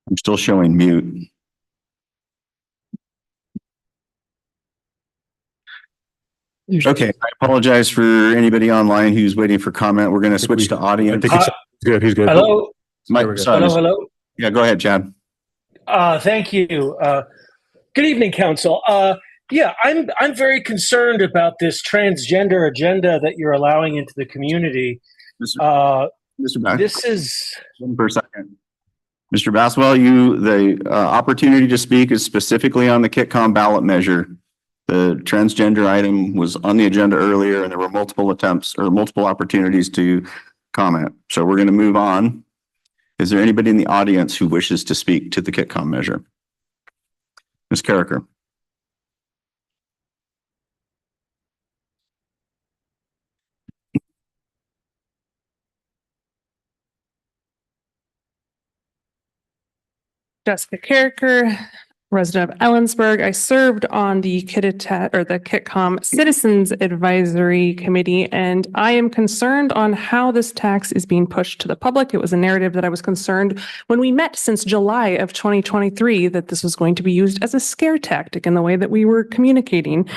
I'm still showing mute. Okay, I apologize for anybody online who's waiting for comment. We're going to switch to audience. He's good. He's good. Hello. Hello. Yeah, go ahead, Chad. Thank you. Good evening, Council. Yeah, I'm very concerned about this transgender agenda that you're allowing into the community. Mr. Bass, this is for a second. Mr. Bastwell, the opportunity to speak is specifically on the KITCOM ballot measure. The transgender item was on the agenda earlier and there were multiple attempts or multiple opportunities to comment. So we're going to move on. Is there anybody in the audience who wishes to speak to the KitCom measure? Ms. Carricker. Jessica Carricker, resident of Ellensburg. I served on the KitCom Citizens Advisory Committee, and I am concerned on how this tax is being pushed to the public. It was a narrative that I was concerned when we met since July of 2023 that this was going to be used as a scare tactic in the way that we were communicating.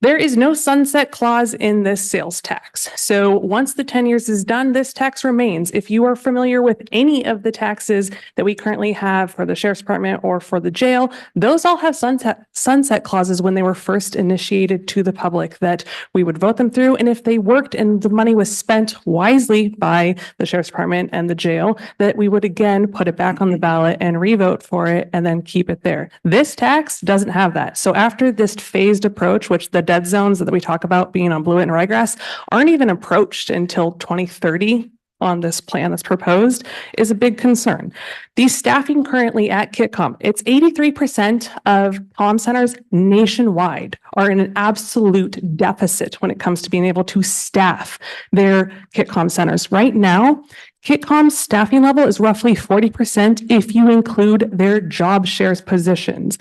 There is no sunset clause in this sales tax. So once the 10 years is done, this tax remains. If you are familiar with any of the taxes that we currently have for the sheriff's department or for the jail, those all have sunset clauses when they were first initiated to the public that we would vote them through. And if they worked and the money was spent wisely by the sheriff's department and the jail, that we would again put it back on the ballot and revote for it and then keep it there. This tax doesn't have that. So after this phased approach, which the dead zones that we talk about being on Blewett and Ryegrass aren't even approached until 2030 on this plan that's proposed, is a big concern. The staffing currently at KitCom, it's 83% of comm centers nationwide are in an absolute deficit when it comes to being able to staff their KitCom centers. Right now, KitCom's staffing level is roughly 40% if you include their job shares positions.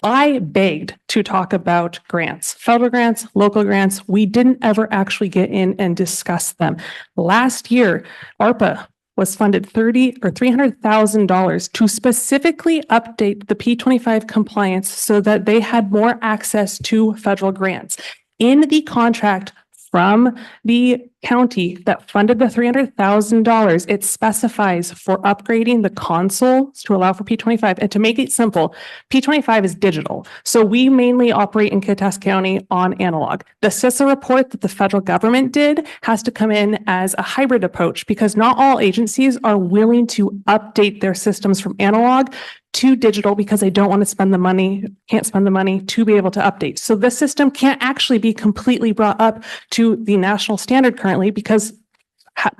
I begged to talk about grants, federal grants, local grants. We didn't ever actually get in and discuss them. Last year, ARPA was funded $300,000 to specifically update the P25 compliance so that they had more access to federal grants. In the contract from the county that funded the $300,000, it specifies for upgrading the consoles to allow for P25. And to make it simple, P25 is digital. So we mainly operate in Kittitas County on analog. The CISA report that the federal government did has to come in as a hybrid approach because not all agencies are willing to update their systems from analog to digital because they don't want to spend the money, can't spend the money to be able to update. So this system can't actually be completely brought up to the national standard currently because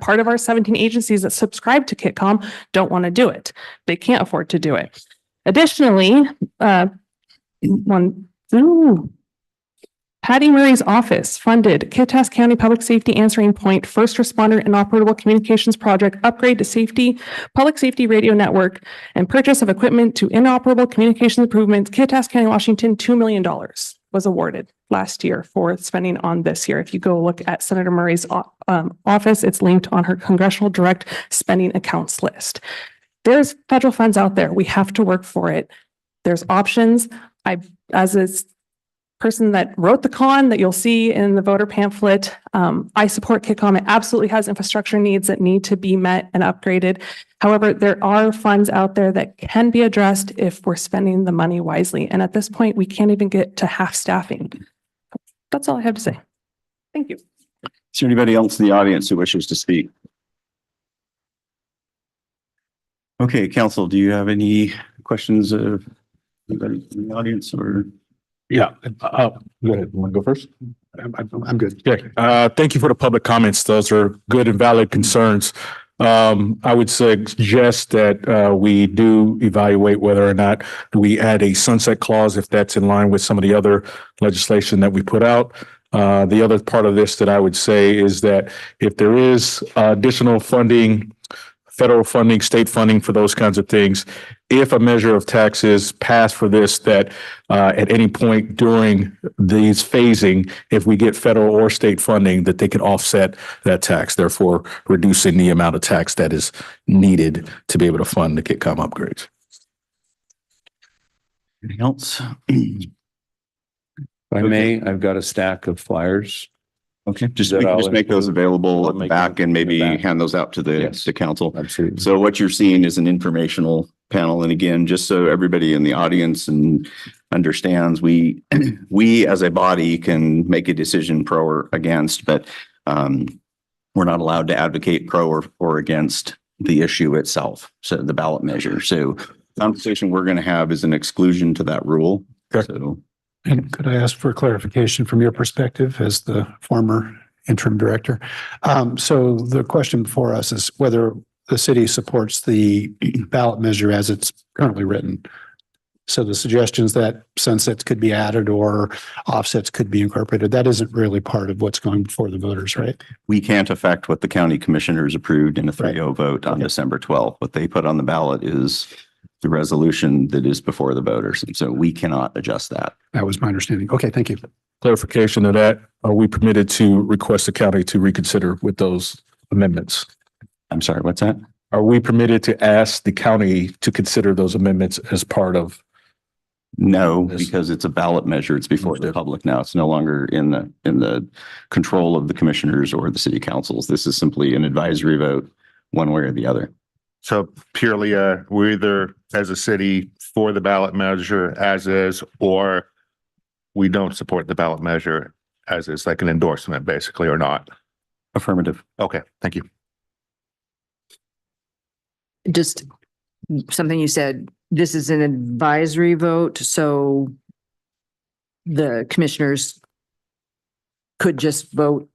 part of our 17 agencies that subscribe to KitCom don't want to do it. They can't afford to do it. Additionally, Patty Murray's office funded Kittitas County Public Safety Answering Point First Responder Inoperable Communications Project upgrade to public safety radio network and purchase of equipment to inoperable communications improvements. Kittitas County, Washington, $2 million was awarded last year for spending on this year. If you go look at Senator Murray's office, it's linked on her congressional direct spending accounts list. There's federal funds out there. We have to work for it. There's options. As a person that wrote the con that you'll see in the voter pamphlet, I support KitCom. It absolutely has infrastructure needs that need to be met and upgraded. However, there are funds out there that can be addressed if we're spending the money wisely. And at this point, we can't even get to half staffing. That's all I have to say. Thank you. Is there anybody else in the audience who wishes to speak? Okay, council, do you have any questions of anybody in the audience or? Yeah, go ahead. You want to go first? I'm good. Okay. Thank you for the public comments. Those are good and valid concerns. I would suggest that we do evaluate whether or not we add a sunset clause if that's in line with some of the other legislation that we put out. The other part of this that I would say is that if there is additional funding, federal funding, state funding for those kinds of things, if a measure of tax is passed for this, that at any point during these phasing, if we get federal or state funding, that they can offset that tax, therefore reducing the amount of tax that is needed to be able to fund the KitCom upgrades. Anything else? If I may, I've got a stack of flyers. Okay, we can just make those available at the back and maybe hand those out to the council. Absolutely. So what you're seeing is an informational panel. And again, just so everybody in the audience and understands, we as a body can make a decision pro or against, but we're not allowed to advocate pro or against the issue itself. So the ballot measure. So the conversation we're going to have is an exclusion to that rule. Okay. So And could I ask for clarification from your perspective as the former interim director? So the question before us is whether the city supports the ballot measure as it's currently written. So the suggestions that sunsets could be added or offsets could be incorporated, that isn't really part of what's going before the voters, right? We can't affect what the county commissioners approved in a 3-0 vote on December 12th. What they put on the ballot is the resolution that is before the voters. And so we cannot adjust that. That was my understanding. Okay, thank you. Clarification of that, are we permitted to request the county to reconsider with those amendments? I'm sorry, what's that? Are we permitted to ask the county to consider those amendments as part of? No, because it's a ballot measure. It's before the public now. It's no longer in the control of the commissioners or the city councils. This is simply an advisory vote, one way or the other. So purely, we're either as a city for the ballot measure as is, or we don't support the ballot measure as is, like an endorsement basically, or not. Affirmative. Okay, thank you. Just something you said, this is an advisory vote, so the commissioners could just vote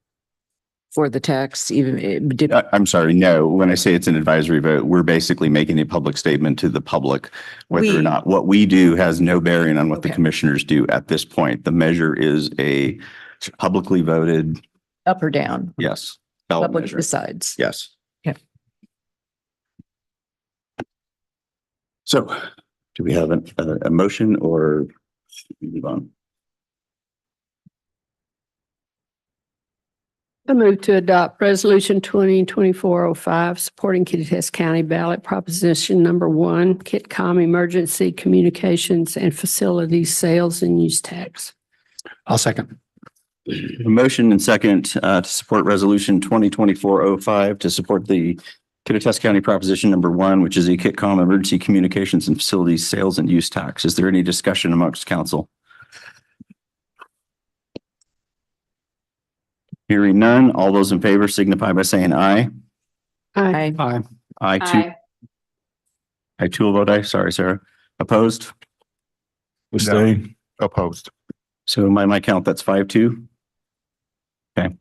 for the text even. I'm sorry, no. When I say it's an advisory vote, we're basically making a public statement to the public, whether or not what we do has no bearing on what the commissioners do at this point. The measure is a publicly voted. Up or down? Yes. Ballot Public measure. decides. Yes. Yeah. So do we have a motion or should we move on? I move to adopt resolution 2024-05, supporting Kittitas County ballot proposition number 1, KitCom emergency communications and facilities sales and use tax. I'll second. A motion and second to support resolution 2024-05 to support the Kittitas County proposition number 1, which is a KitCom emergency communications and facilities sales and use tax. Is there any discussion amongst council? Hearing none, all those in favor signify by saying aye. Aye. Aye. Aye too. I too will vote aye. Sorry, Sarah. Opposed? Abstain. Opposed. So my count, that's 5-2. Okay.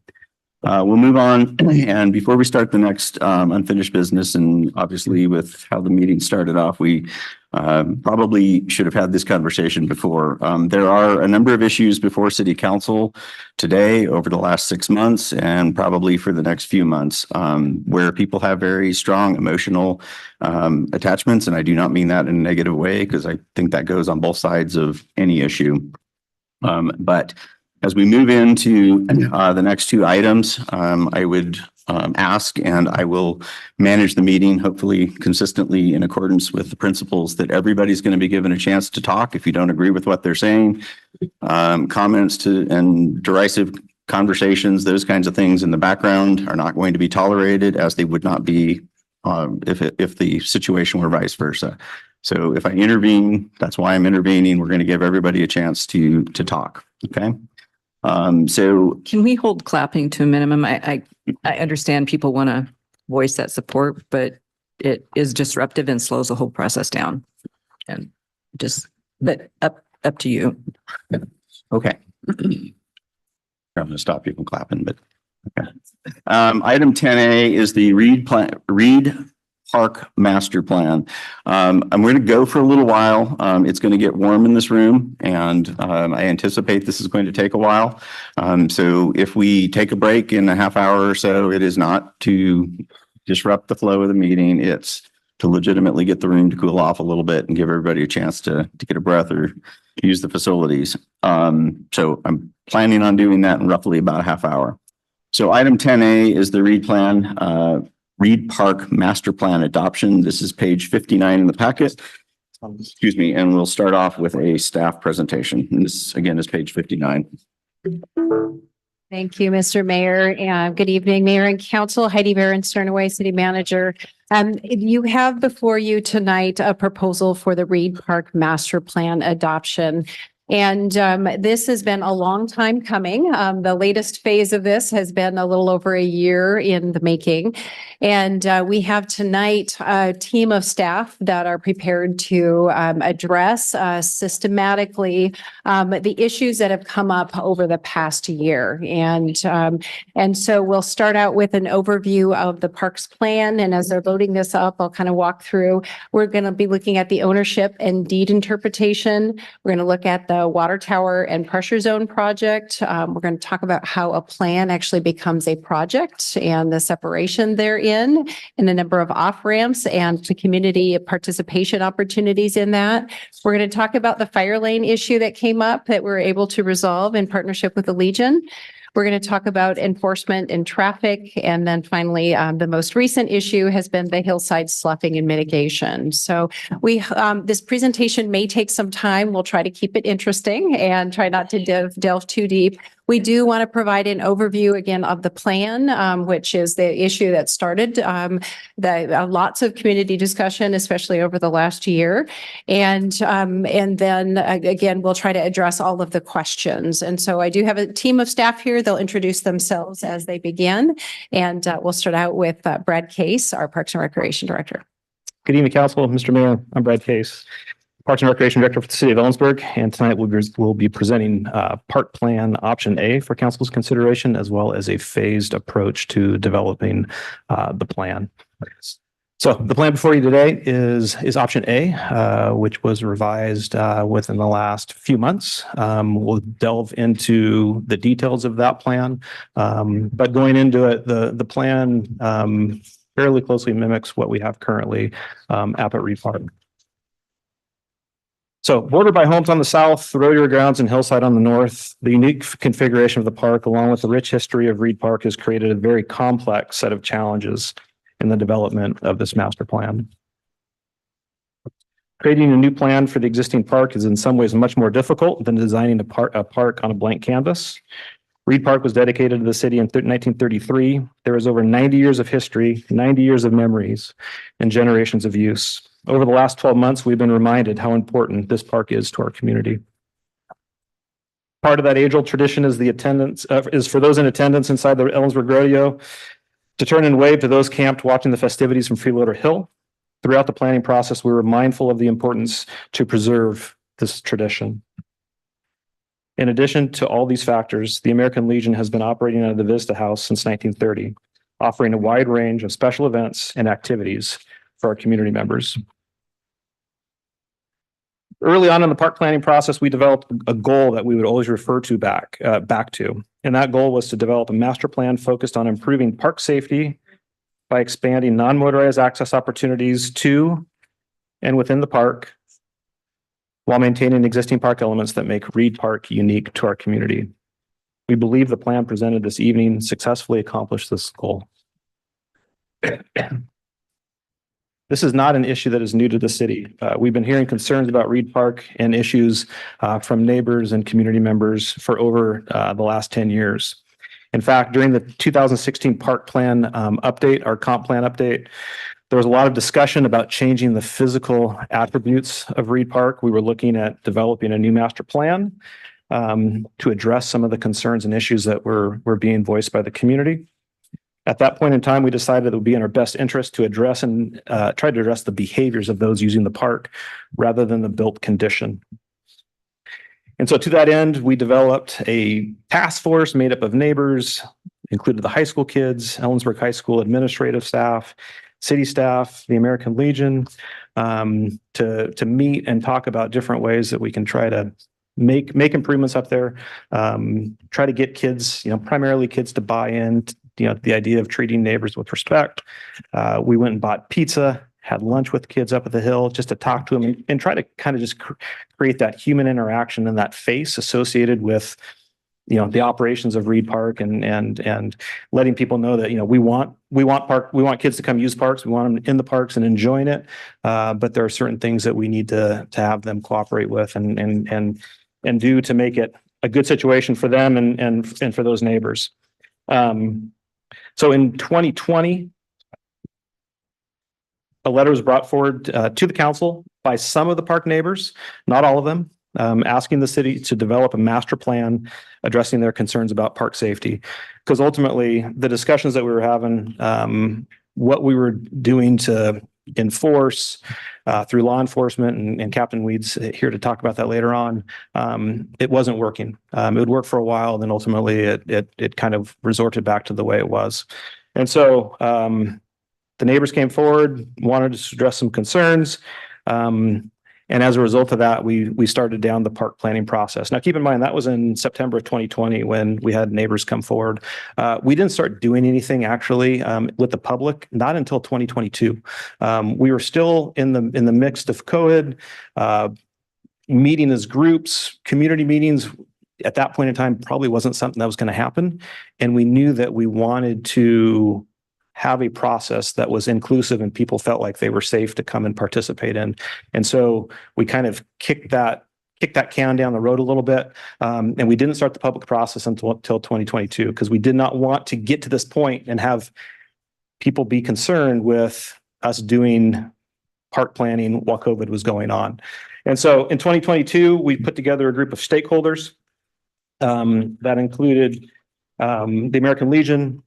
We'll move on. And before we start the next unfinished business, and obviously with how the meeting started off, we probably should have had this conversation before. There are a number of issues before City Council today over the last 6 months and probably for the next few months where people have very strong emotional attachments. And I do not mean that in a negative way, because I think that goes on both sides of any issue. But as we move into the next 2 items, I would ask, and I will manage the meeting, hopefully consistently in accordance with the principles that everybody's going to be given a chance to talk. If you don't agree with what they're saying, comments and derisive conversations, those kinds of things in the background are not going to be tolerated, as they would not be if the situation were vice versa. So if I intervene, that's why I'm intervening. We're going to give everybody a chance to talk. Okay. So can we hold clapping to a minimum? I understand people want to voice that support, but it is disruptive and slows the whole process down. And but up to you. Okay. I'm going to stop you from clapping, but okay. Item 10A is the Reed Park Master Plan. I'm going to go for a little while. It's going to get warm in this room, and I anticipate this is going to take a while. So if we take a break in a half hour or so, it is not to disrupt the flow of the meeting. It's to legitimately get the room to cool off a little bit and give everybody a chance to get a breath or use the facilities. So I'm planning on doing that in roughly about a half hour. So item 10A is the Reed Park Master Plan Adoption. This is page 59 in the packet. Excuse me, and we'll start off with a staff presentation. And this again is page 59. Thank you, Mr. Mayor. Good evening, Mayor and Council. Heidi Barron, Sternaway City Manager. You have before you tonight a proposal for the Reed Park Master Plan Adoption. And this has been a long time coming. The latest phase of this has been a little over a year in the making. And we have tonight a team of staff that are prepared to address systematically the issues that have come up over the past year. And so we'll start out with an overview of the parks plan. And as they're loading this up, I'll kind of walk through. We're going to be looking at the ownership and deed interpretation. We're going to look at the water tower and pressure zone project. We're going to talk about how a plan actually becomes a project and the separation therein, and a number of off-ramps and the community participation opportunities in that. We're going to talk about the fire lane issue that came up that we're able to resolve in partnership with the Legion. We're going to talk about enforcement and traffic. And then finally, the most recent issue has been the hillside sloughing and mitigation. So this presentation may take some time. We'll try to keep it interesting and try not to delve too deep. We do want to provide an overview again of the plan, which is the issue that started lots of community discussion, especially over the last year. And then again, we'll try to address all of the questions. And so I do have a team of staff here. They'll introduce themselves as they begin. And we'll start out with Brad Case, our Parks and Recreation Director. Good evening, Council. Mr. Mayor, I'm Brad Case, Parks and Recreation Director for the City of Ellensburg. And tonight we'll be presenting Park Plan Option A for Council's consideration, as well as a phased approach to developing the plan. So the plan before you today is Option A, which was revised within the last few months. We'll delve into the details of that plan, but going into it, the plan fairly closely mimics what we have currently up at Reed Park. So bordered by homes on the south, rodeo grounds and hillside on the north, the unique configuration of the park, along with the rich history of Reed Park, has created a very complex set of challenges in the development of this master plan. Creating a new plan for the existing park is in some ways much more difficult than designing a park on a blank canvas. Reed Park was dedicated to the city in 1933. There is over 90 years of history, 90 years of memories, and generations of use. Over the last 12 months, we've been reminded how important this park is to our community. Part of that age-old tradition is the attendance is for those in attendance inside the Ellensburg Rodeo to turn and wave to those camped watching the festivities from Freeloader Hill. Throughout the planning process, we were mindful of the importance to preserve this tradition. In addition to all these factors, the American Legion has been operating out of the Vista House since 1930, offering a wide range of special events and activities for our community members. Early on in the park planning process, we developed a goal that we would always refer to back to. And that goal was to develop a master plan focused on improving park safety by expanding non-motorized access opportunities to and within the park, while maintaining existing park elements that make Reed Park unique to our community. We believe the plan presented this evening successfully accomplished this goal. This is not an issue that is new to the city. We've been hearing concerns about Reed Park and issues from neighbors and community members for over the last 10 years. In fact, during the 2016 park plan update, our comp plan update, there was a lot of discussion about changing the physical attributes of Reed Park. We were looking at developing a new master plan to address some of the concerns and issues that were being voiced by the community. At that point in time, we decided it would be in our best interest to address and try to address the behaviors of those using the park rather than the built condition. And so to that end, we developed a task force made up of neighbors, included the high school kids, Ellensburg High School administrative staff, city staff, the American Legion, to meet and talk about different ways that we can try to make improvements up there, try to get kids, primarily kids, to buy in, the idea of treating neighbors with respect. We went and bought pizza, had lunch with kids up at the hill just to talk to them and try to kind of just create that human interaction and that face associated with, the operations of Reed Park and letting people know that, we want kids to come use parks. We want them in the parks and enjoying it. But there are certain things that we need to have them cooperate with and do to make it a good situation for them and for those neighbors. So in 2020, a letter was brought forward to the council by some of the park neighbors, not all of them, asking the city to develop a master plan addressing their concerns about park safety. Because ultimately, the discussions that we were having, what we were doing to enforce through law enforcement, and Captain Weed's here to talk about that later on, it wasn't working. It would work for a while, then ultimately it kind of resorted back to the way it was. And so the neighbors came forward, wanted to address some concerns. And as a result of that, we started down the park planning process. Now, keep in mind, that was in September of 2020 when we had neighbors come forward. We didn't start doing anything actually with the public, not until 2022. We were still in the midst of COVID, meeting as groups, community meetings. At that point in time, probably wasn't something that was going to happen. And we knew that we wanted to have a process that was inclusive and people felt like they were safe to come and participate in. And so we kind of kicked that can down the road a little bit. And we didn't start the public process until 2022, because we did not want to get to this point and have people be concerned with us doing park planning while COVID was going on. And so in 2022, we put together a group of stakeholders that included the American Legion,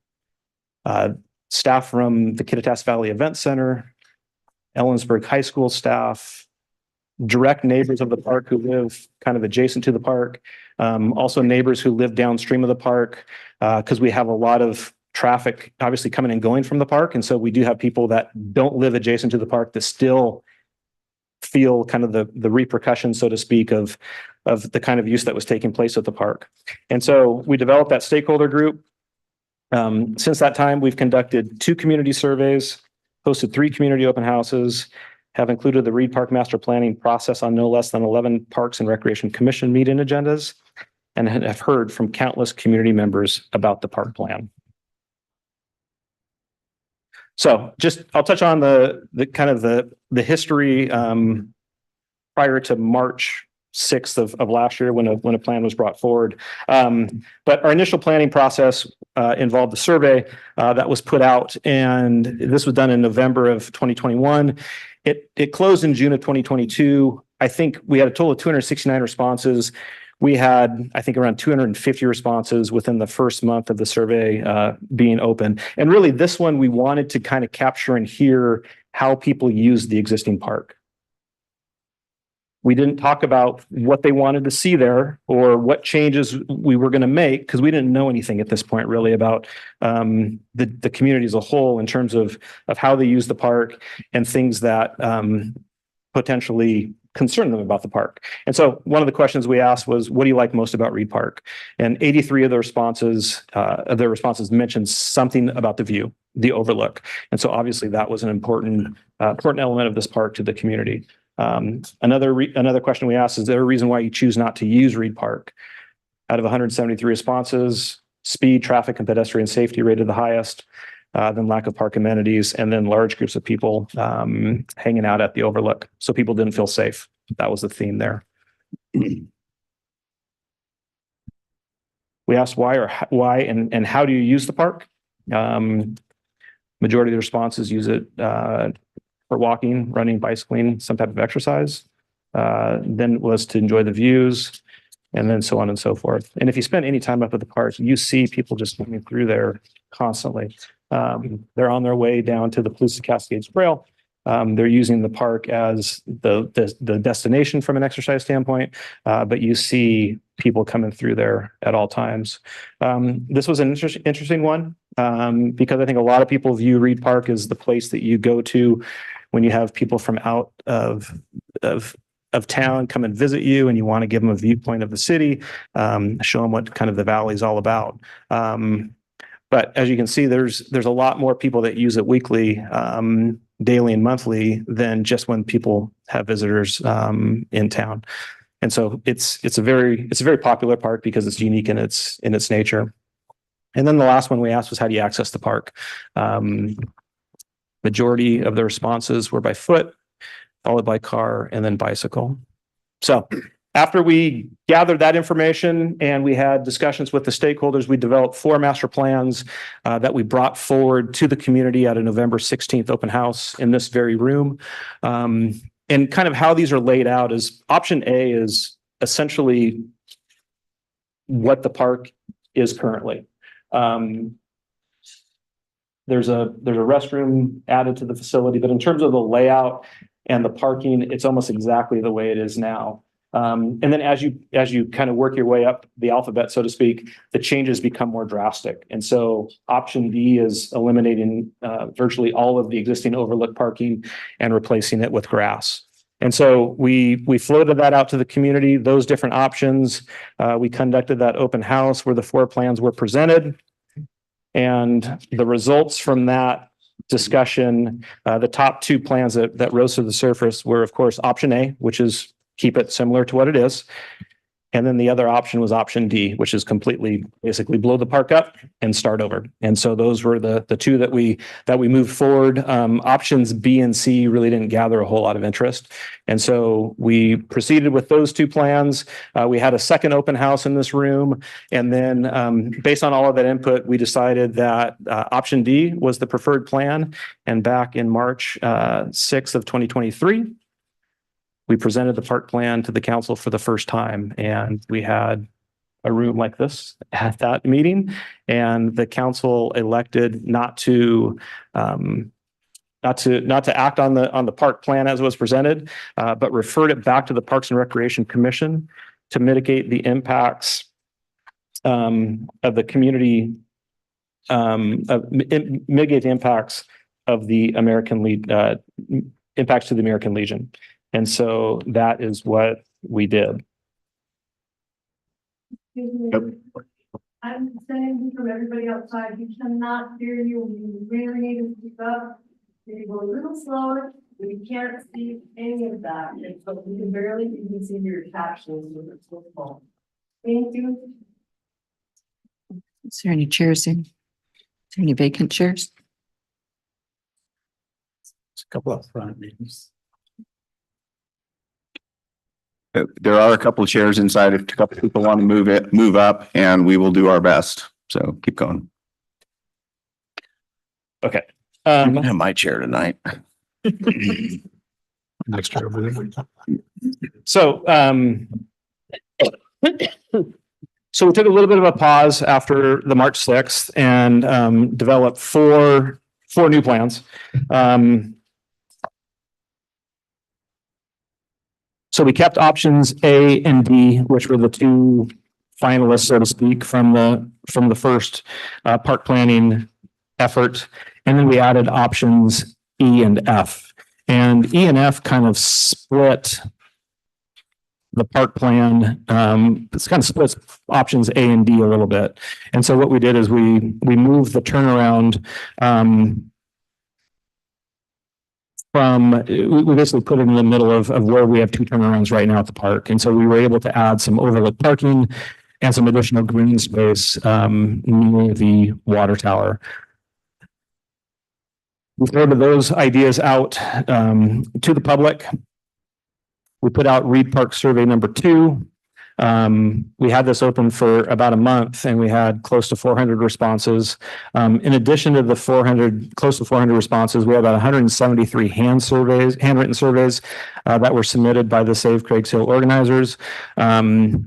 staff from the Kittitas Valley Event Center, Ellensburg High School staff, direct neighbors of the park who live kind of adjacent to the park, also neighbors who live downstream of the park, because we have a lot of traffic obviously coming and going from the park. And so we do have people that don't live adjacent to the park that still feel kind of the repercussions, so to speak, of the kind of use that was taking place at the park. And so we developed that stakeholder group. Since that time, we've conducted 2 community surveys, hosted 3 community open houses, have included the Reed Park Master Planning process on no less than 11 Parks and Recreation Commission meeting agendas, and have heard from countless community members about the park plan. So I'll touch on the kind of the history prior to March 6th of last year when a plan was brought forward. But our initial planning process involved the survey that was put out, and this was done in November of 2021. It closed in June of 2022. I think we had a total of 269 responses. We had, I think, around 250 responses within the first month of the survey being open. And really, this one, we wanted to kind of capture and hear how people use the existing park. We didn't talk about what they wanted to see there or what changes we were going to make, because we didn't know anything at this point really about the community as a whole in terms of how they use the park and things that potentially concern them about the park. And so one of the questions we asked was, what do you like most about Reed Park? And 83 of the responses, mentioned something about the view, the overlook. And so obviously that was an important element of this park to the community. Another question we asked, is there a reason why you choose not to use Reed Park? Out of 173 responses, speed, traffic, and pedestrian safety rated the highest, then lack of park amenities, and then large groups of people hanging out at the overlook. So people didn't feel safe. That was the theme there. We asked why and how do you use the park? Majority of the responses use it for walking, running, bicycling, some type of exercise. Then it was to enjoy the views, and then so on and so forth. And if you spend any time up at the park, you see people just moving through there constantly. They're on their way down to the Palouse Cascades Trail. They're using the park as the destination from an exercise standpoint, but you see people coming through there at all times. This was an interesting one because I think a lot of people view Reed Park as the place that you go to when you have people from out of town come and visit you, and you want to give them a viewpoint of the city, show them what kind of the valley is all about. But as you can see, there's a lot more people that use it weekly, daily and monthly than just when people have visitors in town. And so it's a very popular park because it's unique in its nature. And then the last one we asked was, how do you access the park? Majority of the responses were by foot, followed by car, and then bicycle. So after we gathered that information and we had discussions with the stakeholders, we developed 4 master plans that we brought forward to the community at a November 16th open house in this very room. And kind of how these are laid out is option A is essentially what the park is currently. There's a restroom added to the facility, but in terms of the layout and the parking, it's almost exactly the way it is now. And then as you kind of work your way up the alphabet, so to speak, the changes become more drastic. And so option B is eliminating virtually all of the existing overlook parking and replacing it with grass. And so we floated that out to the community, those different options. We conducted that open house where the floor plans were presented. And the results from that discussion, the top two plans that rose to the surface were, of course, option A, which is keep it similar to what it is. And then the other option was option D, which is completely basically blow the park up and start over. And so those were the two that we moved forward. Options B and C really didn't gather a whole lot of interest. And so we proceeded with those two plans. We had a second open house in this room. And then based on all of that input, we decided that option D was the preferred plan. And back in March 6th of 2023, we presented the park plan to the council for the first time, and we had a room like this at that meeting, and the council elected not to act on the park plan as it was presented, but referred it back to the Parks and Recreation Commission to mitigate the impacts of the community, mitigate the impacts of the impacts to the American Legion. And so that is what we did. I'm saying from everybody outside, we cannot hear you. We really need to speak up. Maybe go a little slower. We can't see any of that. And so we can barely even see your captions with the phone. Thank you. Is there any chairs in? Is there any vacant chairs? It's a couple of front meetings. There are a couple of chairs inside if a couple of people want to move up, and we will do our best. So keep going. Okay. I'm gonna have my chair tonight. Next chair over there. So, so we took a little bit of a pause after the March 6th and developed four new plans. So we kept options A and D, which were the two finalists, so to speak, from the first park planning effort. And then we added options E and F. And E and F kind of split the park plan. It's kind of splits options A and D a little bit. And so what we did is we moved the turnaround we basically put it in the middle of where we have two turnarounds right now at the park. And so we were able to add some overlook parking and some additional green space near the water tower. We floated those ideas out to the public. We put out Reed Park Survey number 2. We had this open for about a month and we had close to 400 responses. In addition to the close to 400 responses, we had about 173 handwritten surveys that were submitted by the Save Craigs Hill organizers. All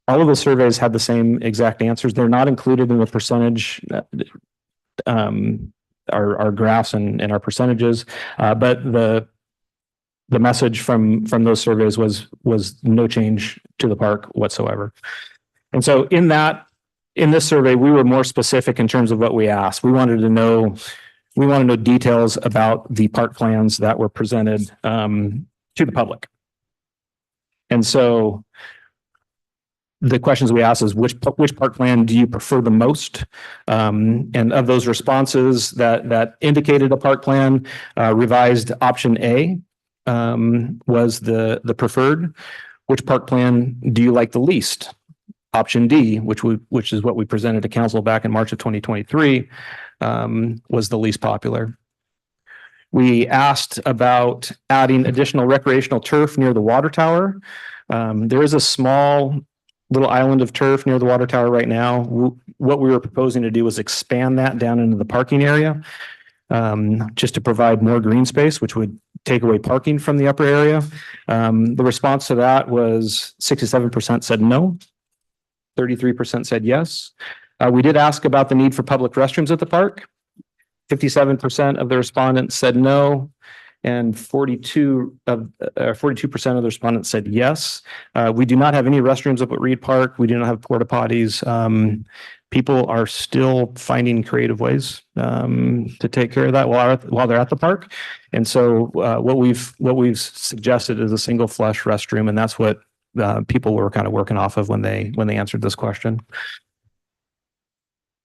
of the surveys had the same exact answers. They're not included in the percentage, our graphs and our percentages, but the message from those surveys was no change to the park whatsoever. And so in this survey, we were more specific in terms of what we asked. We wanted to know details about the park plans that were presented to the public. And so the questions we asked is which park plan do you prefer the most? And of those responses that indicated a park plan, revised option A was the preferred. Which park plan do you like the least? Option D, which is what we presented to council back in March of 2023, was the least popular. We asked about adding additional recreational turf near the water tower. There is a small little island of turf near the water tower right now. What we were proposing to do was expand that down into the parking area, just to provide more green space, which would take away parking from the upper area. The response to that was 67% said no. 33% said yes. We did ask about the need for public restrooms at the park. 57% of the respondents said no, and 42% of the respondents said yes. We do not have any restrooms up at Reed Park. We do not have porta potties. People are still finding creative ways to take care of that while they're at the park. And so what we've suggested is a single flush restroom, and that's what people were kind of working off of when they answered this question.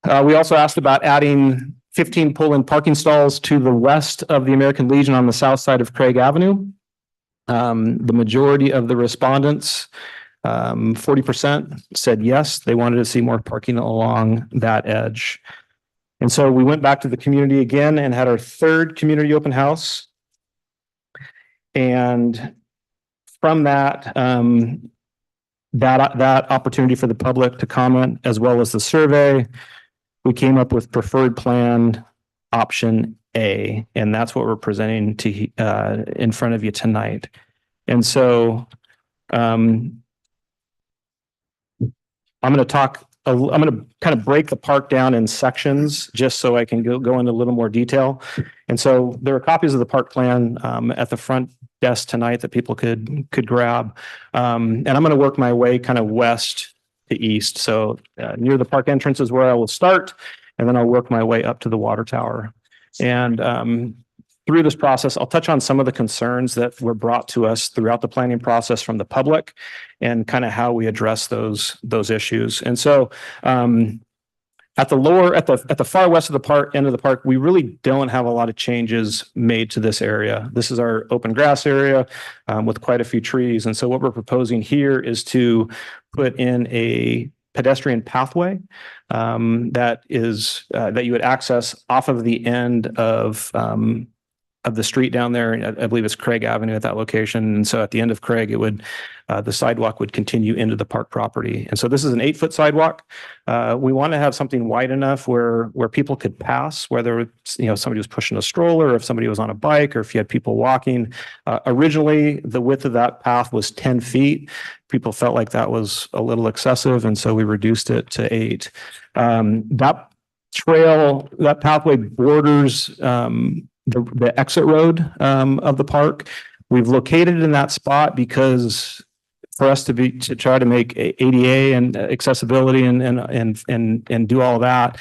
We also asked about adding 15 pull-in parking stalls to the west of the American Legion on the south side of Craig Avenue. The majority of the respondents, 40%, said yes, they wanted to see more parking along that edge. And so we went back to the community again and had our third community open house. And from that, that opportunity for the public to comment, as well as the survey, we came up with preferred plan option A, and that's what we're presenting to in front of you tonight. And so I'm going to kind of break the park down in sections just so I can go into a little more detail. And so there are copies of the park plan at the front desk tonight that people could grab. And I'm going to work my way kind of west to east. So near the park entrance is where I will start, and then I'll work my way up to the water tower. And through this process, I'll touch on some of the concerns that were brought to us throughout the planning process from the public and kind of how we address those issues. And so at the far west of the park, end of the park, we really don't have a lot of changes made to this area. This is our open grass area with quite a few trees. And so what we're proposing here is to put in a pedestrian pathway that you would access off of the end of the street down there. I believe it's Craig Avenue at that location. And so at the end of Craig, the sidewalk would continue into the park property. And so this is an 8-foot sidewalk. We want to have something wide enough where people could pass, whether somebody was pushing a stroller, or if somebody was on a bike, or if you had people walking. Originally, the width of that path was 10 feet. People felt like that was a little excessive, and so we reduced it to 8. That pathway borders the exit road of the park. We've located it in that spot because for us to try to make ADA and accessibility and do all that,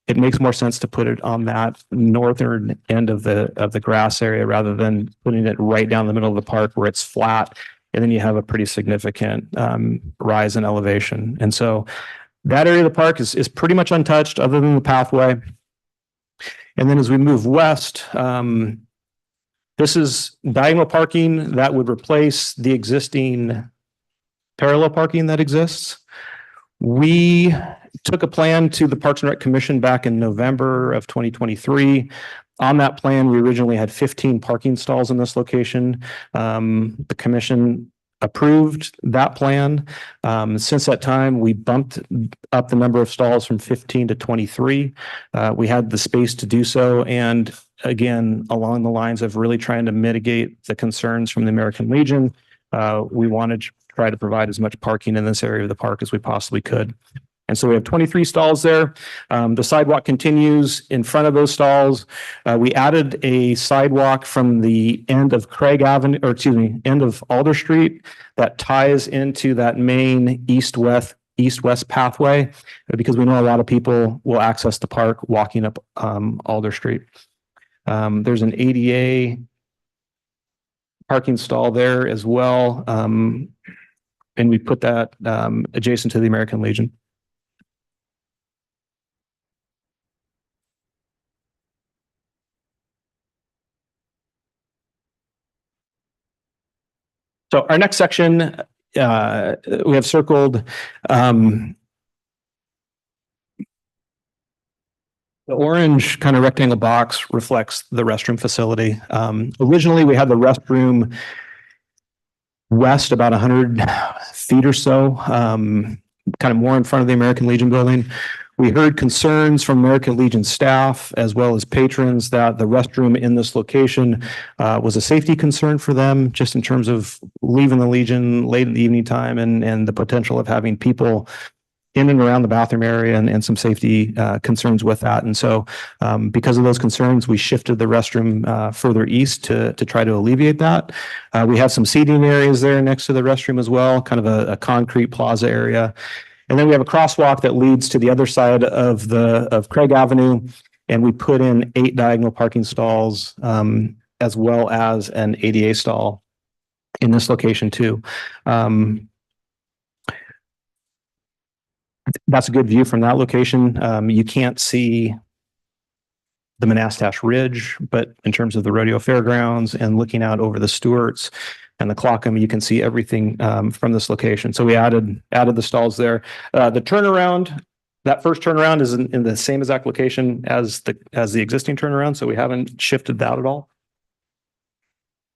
it makes more sense to put it on that northern end of the grass area rather than putting it right down the middle of the park where it's flat, and then you have a pretty significant rise in elevation. And so that area of the park is pretty much untouched other than the pathway. And then as we move west, this is diagonal parking that would replace the existing parallel parking that exists. We took a plan to the Parks and Rec Commission back in November of 2023. On that plan, we originally had 15 parking stalls in this location. The commission approved that plan. Since that time, we bumped up the number of stalls from 15 to 23. We had the space to do so. And again, along the lines of really trying to mitigate the concerns from the American Legion, we wanted to try to provide as much parking in this area of the park as we possibly could. And so we have 23 stalls there. The sidewalk continues in front of those stalls. We added a sidewalk from the end of Craig Avenue, or excuse me, end of Alder Street that ties into that main east-west pathway, because we know a lot of people will access the park walking up Alder Street. There's an ADA parking stall there as well. And we put that adjacent to the American Legion. So our next section, we have circled the orange kind of rectangle box reflects the restroom facility. Originally, we had the restroom west about 100 feet or so, kind of more in front of the American Legion building. We heard concerns from American Legion staff as well as patrons that the restroom in this location was a safety concern for them, just in terms of leaving the Legion late in the evening time and the potential of having people in and around the bathroom area and some safety concerns with that. And so because of those concerns, we shifted the restroom further east to try to alleviate that. We have some seating areas there next to the restroom as well, kind of a concrete plaza area. And then we have a crosswalk that leads to the other side of Craig Avenue. And we put in 8 diagonal parking stalls as well as an ADA stall in this location too. That's a good view from that location. You can't see the Monastash Ridge, but in terms of the rodeo fairgrounds and looking out over the Stewarts and the Clockham, you can see everything from this location. So we added the stalls there. The turnaround, that first turnaround is in the same exact location as the existing turnaround, so we haven't shifted that at all.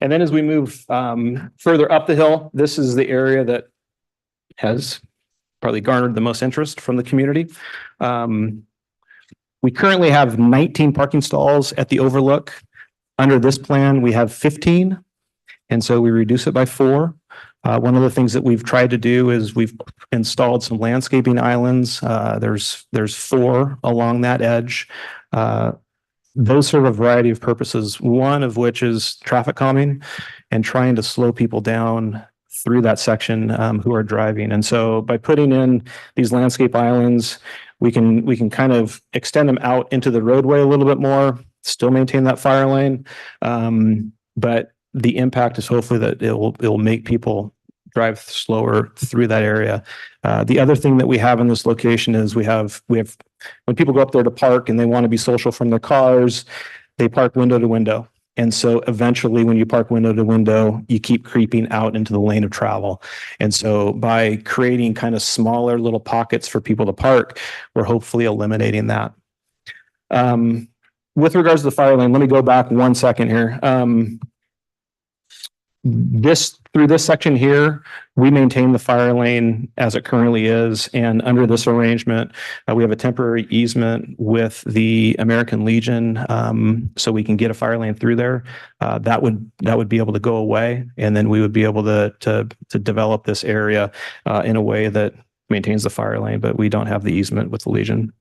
And then as we move further up the hill, this is the area that has probably garnered the most interest from the community. We currently have 19 parking stalls at the overlook. Under this plan, we have 15. And so we reduce it by 4. One of the things that we've tried to do is we've installed some landscaping islands. There's 4 along that edge. Those serve a variety of purposes, one of which is traffic calming and trying to slow people down through that section who are driving. And so by putting in these landscape islands, we can kind of extend them out into the roadway a little bit more, still maintain that fire lane. But the impact is hopefully that it will make people drive slower through that area. The other thing that we have in this location is we have when people go up there to park and they want to be social from their cars, they park window to window. And so eventually when you park window to window, you keep creeping out into the lane of travel. And so by creating kind of smaller little pockets for people to park, we're hopefully eliminating that. With regards to the fire lane, let me go back 1 second here. Through this section here, we maintain the fire lane as it currently is. And under this arrangement, we have a temporary easement with the American Legion, so we can get a fire lane through there. That would be able to go away, and then we would be able to develop this area in a way that maintains the fire lane, but we don't have the easement with the Legion.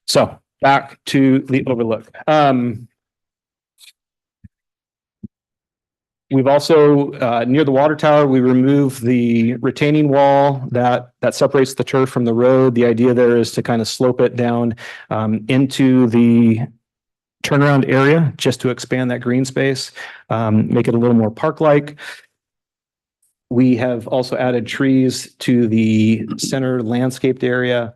So back to the overlook. We've also, near the water tower, we removed the retaining wall that separates the turf from the road. The idea there is to kind of slope it down into the turnaround area just to expand that green space, make it a little more park-like. We have also added trees to the center landscaped area.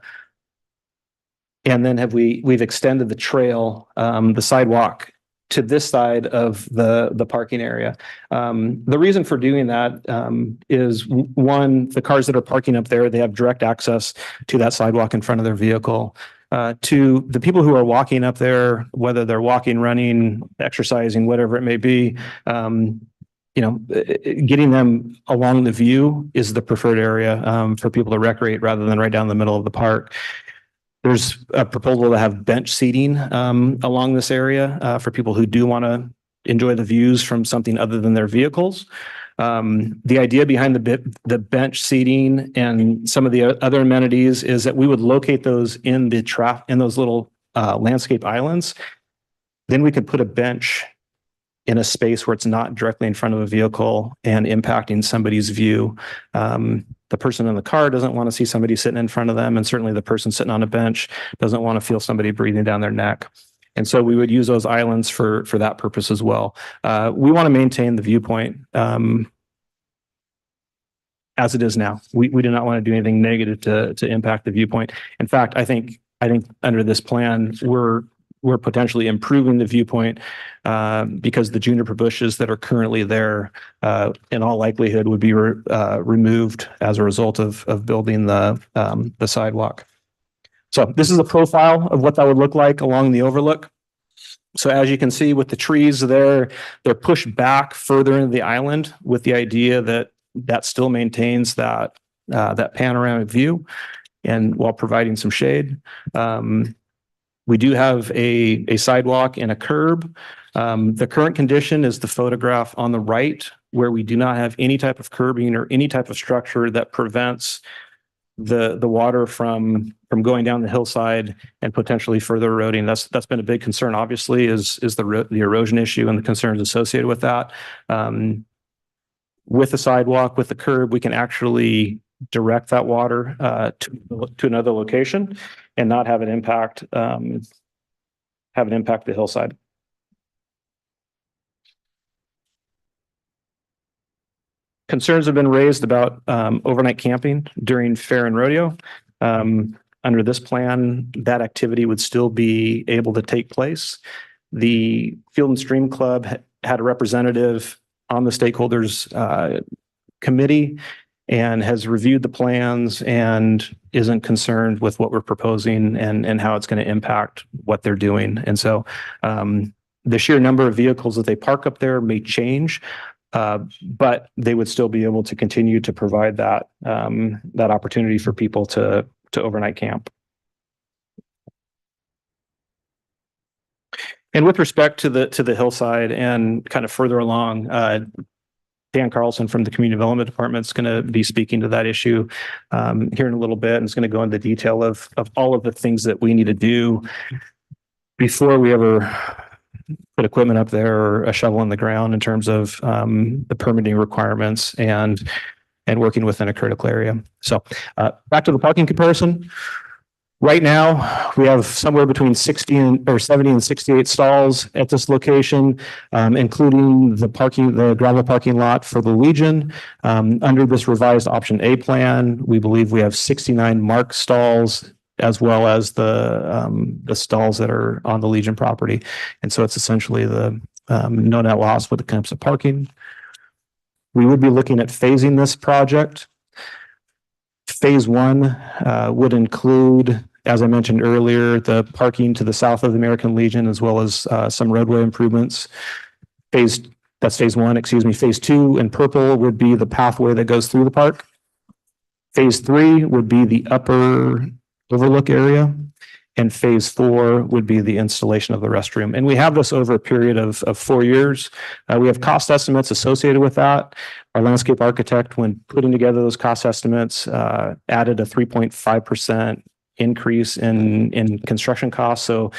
And then we've extended the trail, the sidewalk to this side of the parking area. The reason for doing that is one, the cars that are parking up there, they have direct access to that sidewalk in front of their vehicle. Two, the people who are walking up there, whether they're walking, running, exercising, whatever it may be, getting them along the view is the preferred area for people to recreate rather than right down the middle of the park. There's a proposal to have bench seating along this area for people who do want to enjoy the views from something other than their vehicles. The idea behind the bench seating and some of the other amenities is that we would locate those in those little landscape islands. Then we could put a bench in a space where it's not directly in front of a vehicle and impacting somebody's view. The person in the car doesn't want to see somebody sitting in front of them, and certainly the person sitting on a bench doesn't want to feel somebody breathing down their neck. And so we would use those islands for that purpose as well. We want to maintain the viewpoint as it is now. We do not want to do anything negative to impact the viewpoint. In fact, I think under this plan, we're potentially improving the viewpoint because the juniper bushes that are currently there, in all likelihood, would be removed as a result of building the sidewalk. So this is a profile of what that would look like along the overlook. So as you can see with the trees there, they're pushed back further into the island with the idea that still maintains that panoramic view. and while providing some shade. We do have a sidewalk and a curb. The current condition is the photograph on the right, where we do not have any type of curbing or any type of structure that prevents the water from going down the hillside and potentially further eroding. That's been a big concern, obviously, is the erosion issue and the concerns associated with that. With the sidewalk, with the curb, we can actually direct that water to another location and not have it impact the hillside. Concerns have been raised about overnight camping during fair and rodeo. Under this plan, that activity would still be able to take place. The Field and Stream Club had a representative on the stakeholders committee and has reviewed the plans and isn't concerned with what we're proposing and how it's going to impact what they're doing. And so the sheer number of vehicles that they park up there may change, but they would still be able to continue to provide that opportunity for people to overnight camp. And with respect to the hillside and kind of further along, Dan Carlson from the Community Development Department is going to be speaking to that issue here in a little bit, and is going to go into detail of all of the things that we need to do before we ever put equipment up there or a shovel in the ground in terms of the permitting requirements and working within a critical area. So back to the parking comparison. Right now, we have somewhere between 70 and 68 stalls at this location, including the gravel parking lot for the Legion. Under this revised option A plan, we believe we have 69 marked stalls, as well as the stalls that are on the Legion property. And so it's essentially the no net loss when it comes to parking. We would be looking at phasing this project. Phase one would include, as I mentioned earlier, the parking to the south of the American Legion, as well as some roadway improvements. That's phase one, excuse me. Phase two in purple would be the pathway that goes through the park. Phase three would be the upper overlook area. And phase four would be the installation of the restroom. And we have this over a period of 4 years. We have cost estimates associated with that. Our landscape architect, when putting together those cost estimates, added a 3.5% increase in construction costs. So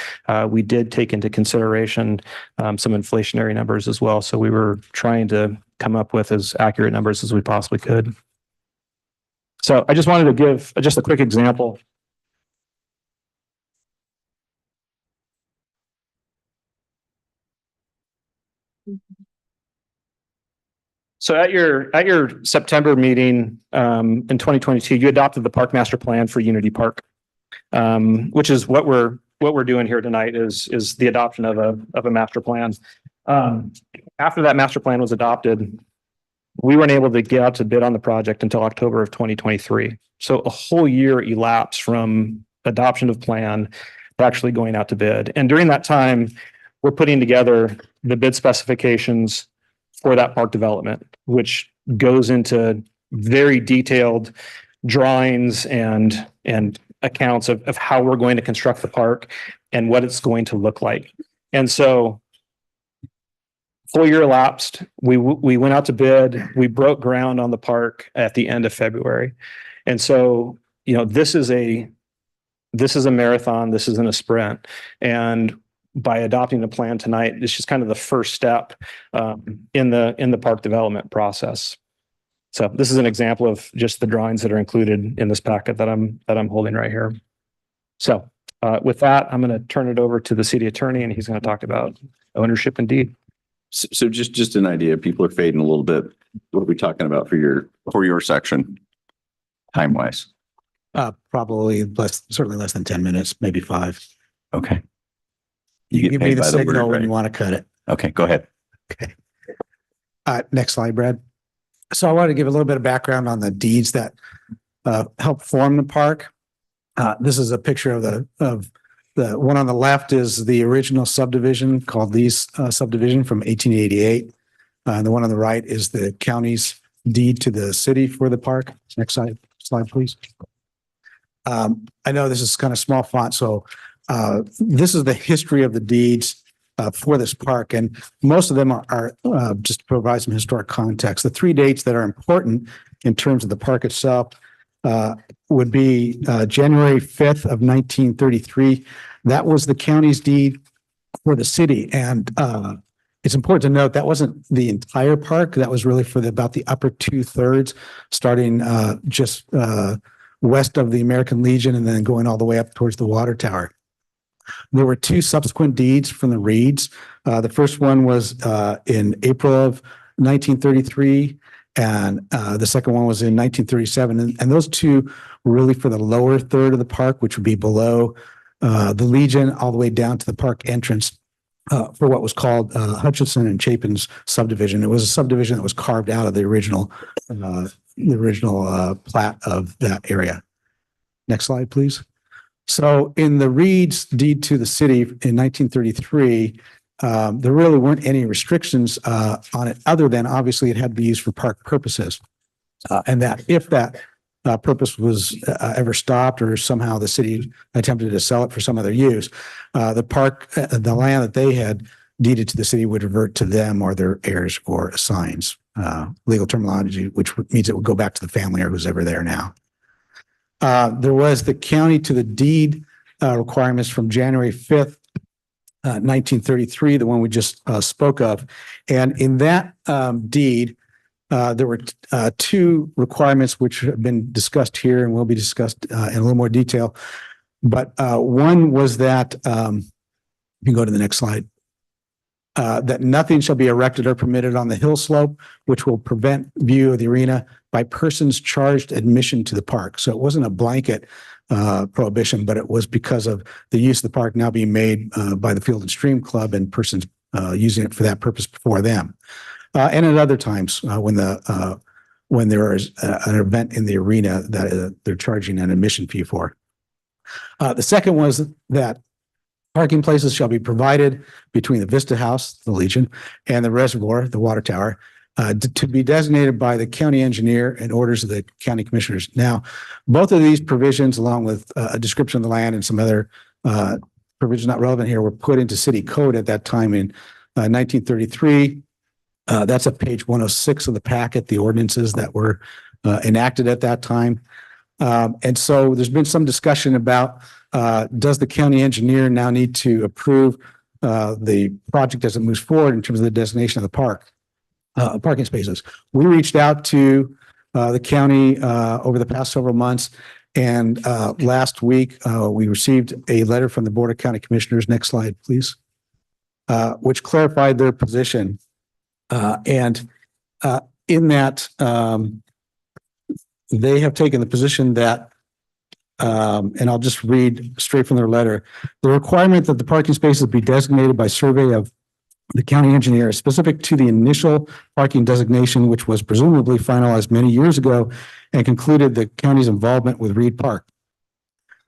we did take into consideration some inflationary numbers as well. So we were trying to come up with as accurate numbers as we possibly could. So I just wanted to give just a quick example. So at your September meeting in 2022, you adopted the Park Master Plan for Unity Park, which is what we're doing here tonight is the adoption of a master plan. After that master plan was adopted, we weren't able to get out to bid on the project until October of 2023. So a whole year elapsed from adoption of plan to actually going out to bid. And during that time, we're putting together the bid specifications for that park development, which goes into very detailed drawings and accounts of how we're going to construct the park and what it's going to look like. And so full year elapsed. We went out to bid. We broke ground on the park at the end of February. And so, this is a marathon. This isn't a sprint. And by adopting the plan tonight, it's just kind of the first step in the park development process. So this is an example of just the drawings that are included in this packet that I'm holding right here. So with that, I'm going to turn it over to the city attorney, and he's going to talk about ownership and deed. So just an idea. People are fading a little bit. What are we talking about for your section, time wise? Probably certainly less than 10 minutes, maybe 5. Okay. You give me the signal when you want to cut it. Okay, go ahead. Okay. Next slide, Brad. So I wanted to give a little bit of background on the deeds that help form the park. This is a picture of the one on the left is the original subdivision called Lee's subdivision from 1888. The one on the right is the county's deed to the city for the park. Next slide, please. I know this is kind of small font, so this is the history of the deeds for this park, and most of them are just to provide some historic context. The three dates that are important in terms of the park itself would be January 5th of 1933. That was the county's deed for the city, and it's important to note that wasn't the entire park. That was really for about the upper 2/3, starting just west of the American Legion and then going all the way up towards the water tower. There were two subsequent deeds from the Reeds. The first one was in April of 1933, and the second one was in 1937. And those two were really for the lower third of the park, which would be below the Legion all the way down to the park entrance for what was called Hutchinson and Chapin's subdivision. It was a subdivision that was carved out of the original plat of that area. Next slide, please. So in the Reed's deed to the city in 1933, there really weren't any restrictions on it other than obviously it had to be used for park purposes. And that if that purpose was ever stopped or somehow the city attempted to sell it for some other use, the land that they had deeded to the city would revert to them or their heirs or assigns. Legal terminology, which means it would go back to the family or who's ever there now. There was the county to the deed requirements from January 5th, 1933, the one we just spoke of. And in that deed, there were two requirements which have been discussed here and will be discussed in a little more detail. But one was that, you can go to the next slide, that nothing shall be erected or permitted on the hill slope, which will prevent view of the arena by persons charged admission to the park. So it wasn't a blanket prohibition, but it was because of the use of the park now being made by the Field and Stream Club and persons using it for that purpose before them. And at other times when there is an event in the arena that they're charging an admission fee for. The second was that parking places shall be provided between the Vista House, the Legion, and the reservoir, the water tower, to be designated by the county engineer and orders of the county commissioners. Now, both of these provisions, along with a description of the land and some other provisions not relevant here, were put into city code at that time in 1933. That's at page 106 of the packet, the ordinances that were enacted at that time. And so there's been some discussion about does the county engineer now need to approve the project as it moves forward in terms of the designation of the park, parking spaces. We reached out to the county over the past several months, and last week we received a letter from the Board of County Commissioners. Next slide, please, which clarified their position. And in that, they have taken the position that, and I'll just read straight from their letter, the requirement that the parking spaces be designated by survey of the county engineer is specific to the initial parking designation, which was presumably finalized many years ago and concluded the county's involvement with Reed Park.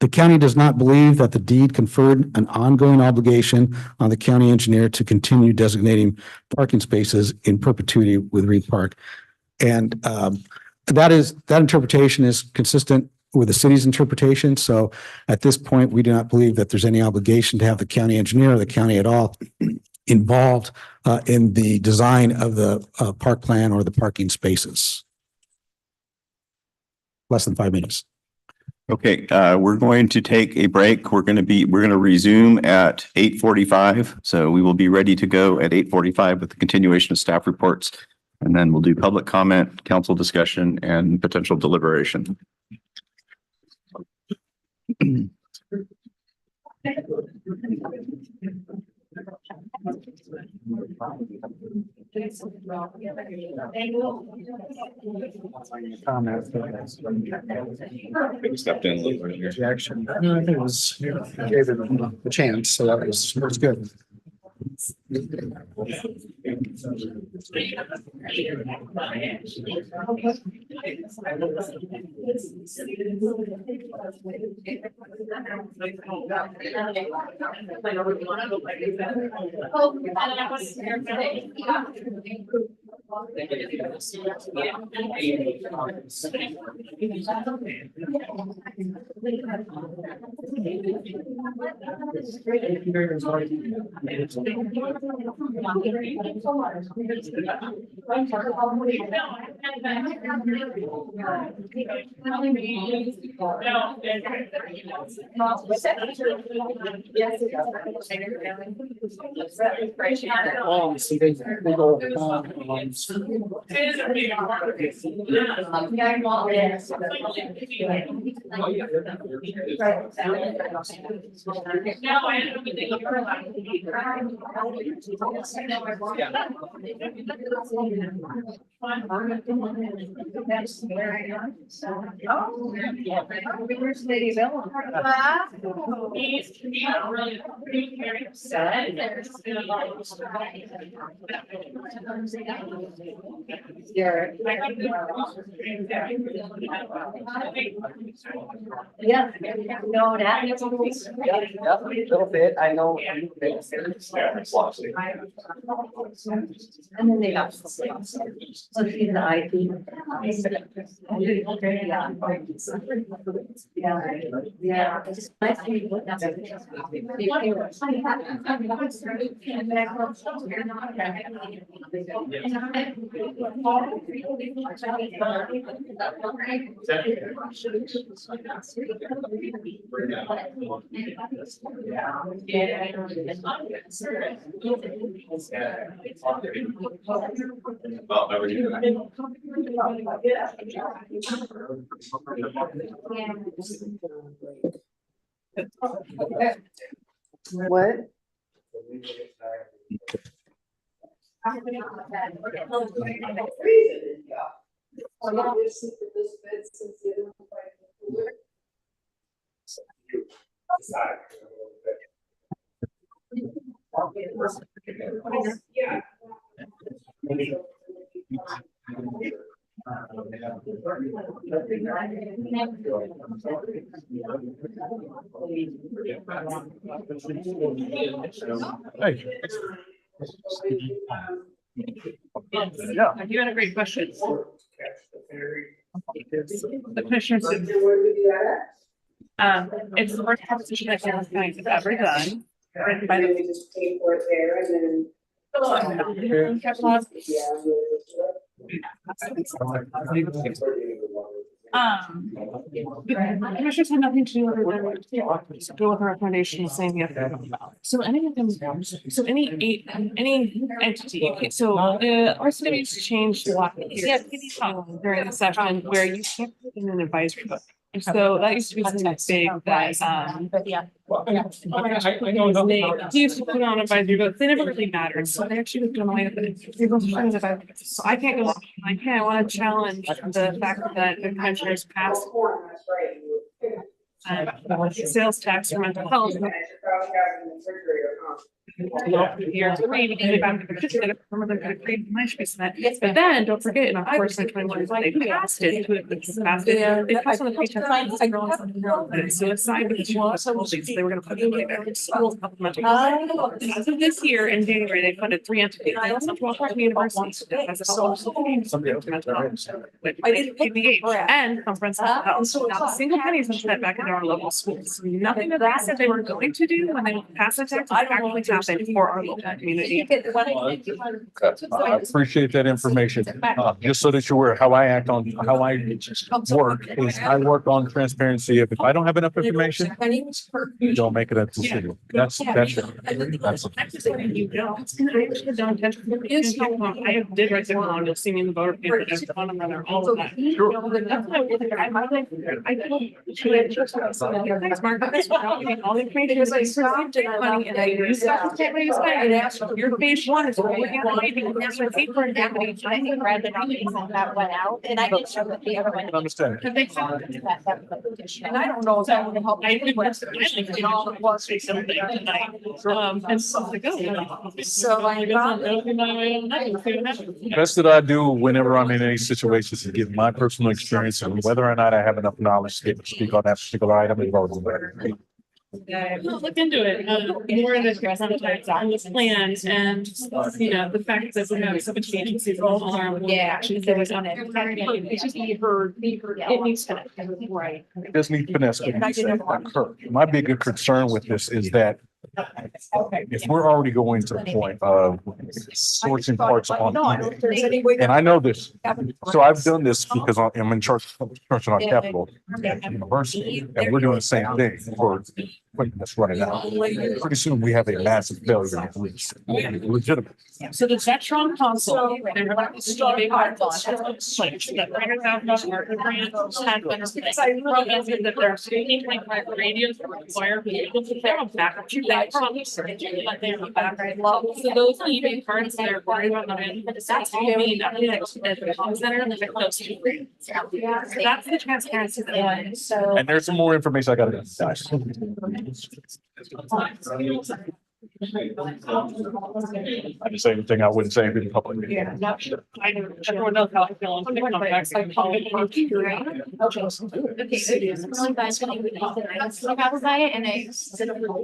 The county does not believe that the deed conferred an ongoing obligation on the county engineer to continue designating parking spaces in perpetuity with Reed Park. And that interpretation is consistent with the city's interpretation. So at this point, we do not believe that there's any obligation to have the county engineer or the county at all involved in the design of the park plan or the parking spaces. Less than 5 minutes. Okay, we're going to take a break. We're going to resume at 8:45. So we will be ready to go at 8:45 with the continuation of staff reports. And then we'll do public comment, council discussion, and potential deliberation. Stepped in a little bit here. Reaction. I think it was, gave it a chance, so that was good. Yeah, no, that. Little bit, I know. And then they got. So she's an IT. Yeah. What? Yeah, you had a great question. The commissioners, it's the first proposition that Dallas County has ever done. Written by the. The commissioners had nothing to do other than go with the recommendation saying we have to talk about. So any of them, so any entity, okay, so the RCW's changed a lot here during the session where you can't put in an advisory book. And so that used to be something big that, they used to put on advisory votes. They never really mattered. So they actually done away with it. So I can't go, I want to challenge the fact that the commissioners passed sales tax for mental health. But then don't forget, in October 2021, they passed it. They passed on the suicide. They were going to put it in schools. So this year in January, they funded 3 entities. University and Conference of Health. Not a single penny is spent back into our local schools. Nothing that they said they were going to do when they passed the tax actually happened for our local community. I appreciate that information. Just so that you're aware, how I act on, how I work is I work on transparency. If I don't have enough information, you don't make it a decision. That's it. I did write them on, you'll see me in the voter paper, all of that. Thanks, Mark. All the information is like money and I use that. Your phase 1 is looking at maybe there's a paper and I think read the documents that went out and I didn't show that the other one. Understand. And I don't know if that would help. I think all the was something tonight. And so like, so like. Best that I do whenever I'm in any situations is give my personal experience and whether or not I have enough knowledge to speak on that particular item involved in that. We'll look into it. More in this on this plan and, you know, the fact that we have so much agencies all around. Actions that was on it. It should be heard, it needs to. Right. It does need finesse. But you say occur. My bigger concern with this is that if we're already going to the point of sourcing parts on eBay, and I know this, so I've done this because I'm in charge of construction on Capitol University, and we're doing the same thing for equipment that's running out. Pretty soon we have a massive failure in police. Legitimate. So the Zetron console, they're like the starting hard launch, that $300,000 grant had been programs that they're speaking like radios that require vehicles to have backup to that promise, but they have a backup. So those EV cards that are worried about them, that's what we mean, at the call center and the close to. So that's the transparency that I want. So. And there's some more information I gotta get. I just say anything I wouldn't say in public. Yeah, not sure. I know, everyone knows how I feel. I'm gonna come back. I call it.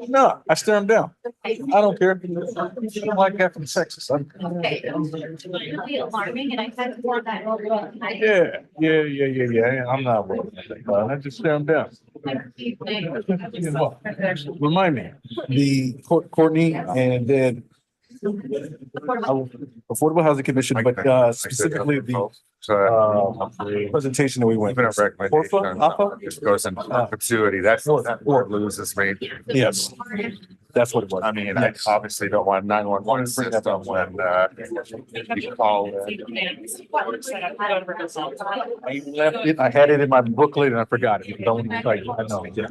No, I stare them down. I don't care. I don't like that from Texas. Alarming, and I said before that. Yeah. I'm not worried. I just stare them down. Remind me, the Courtney and then Affordable Housing Commission, but specifically the presentation that we went. Just goes in perpetuity. That's that board loses me. Yes, that's what it was. I mean, I obviously don't want 911 system when you call. I left it, I had it in my booklet and I forgot it. Don't like, I know. Yeah.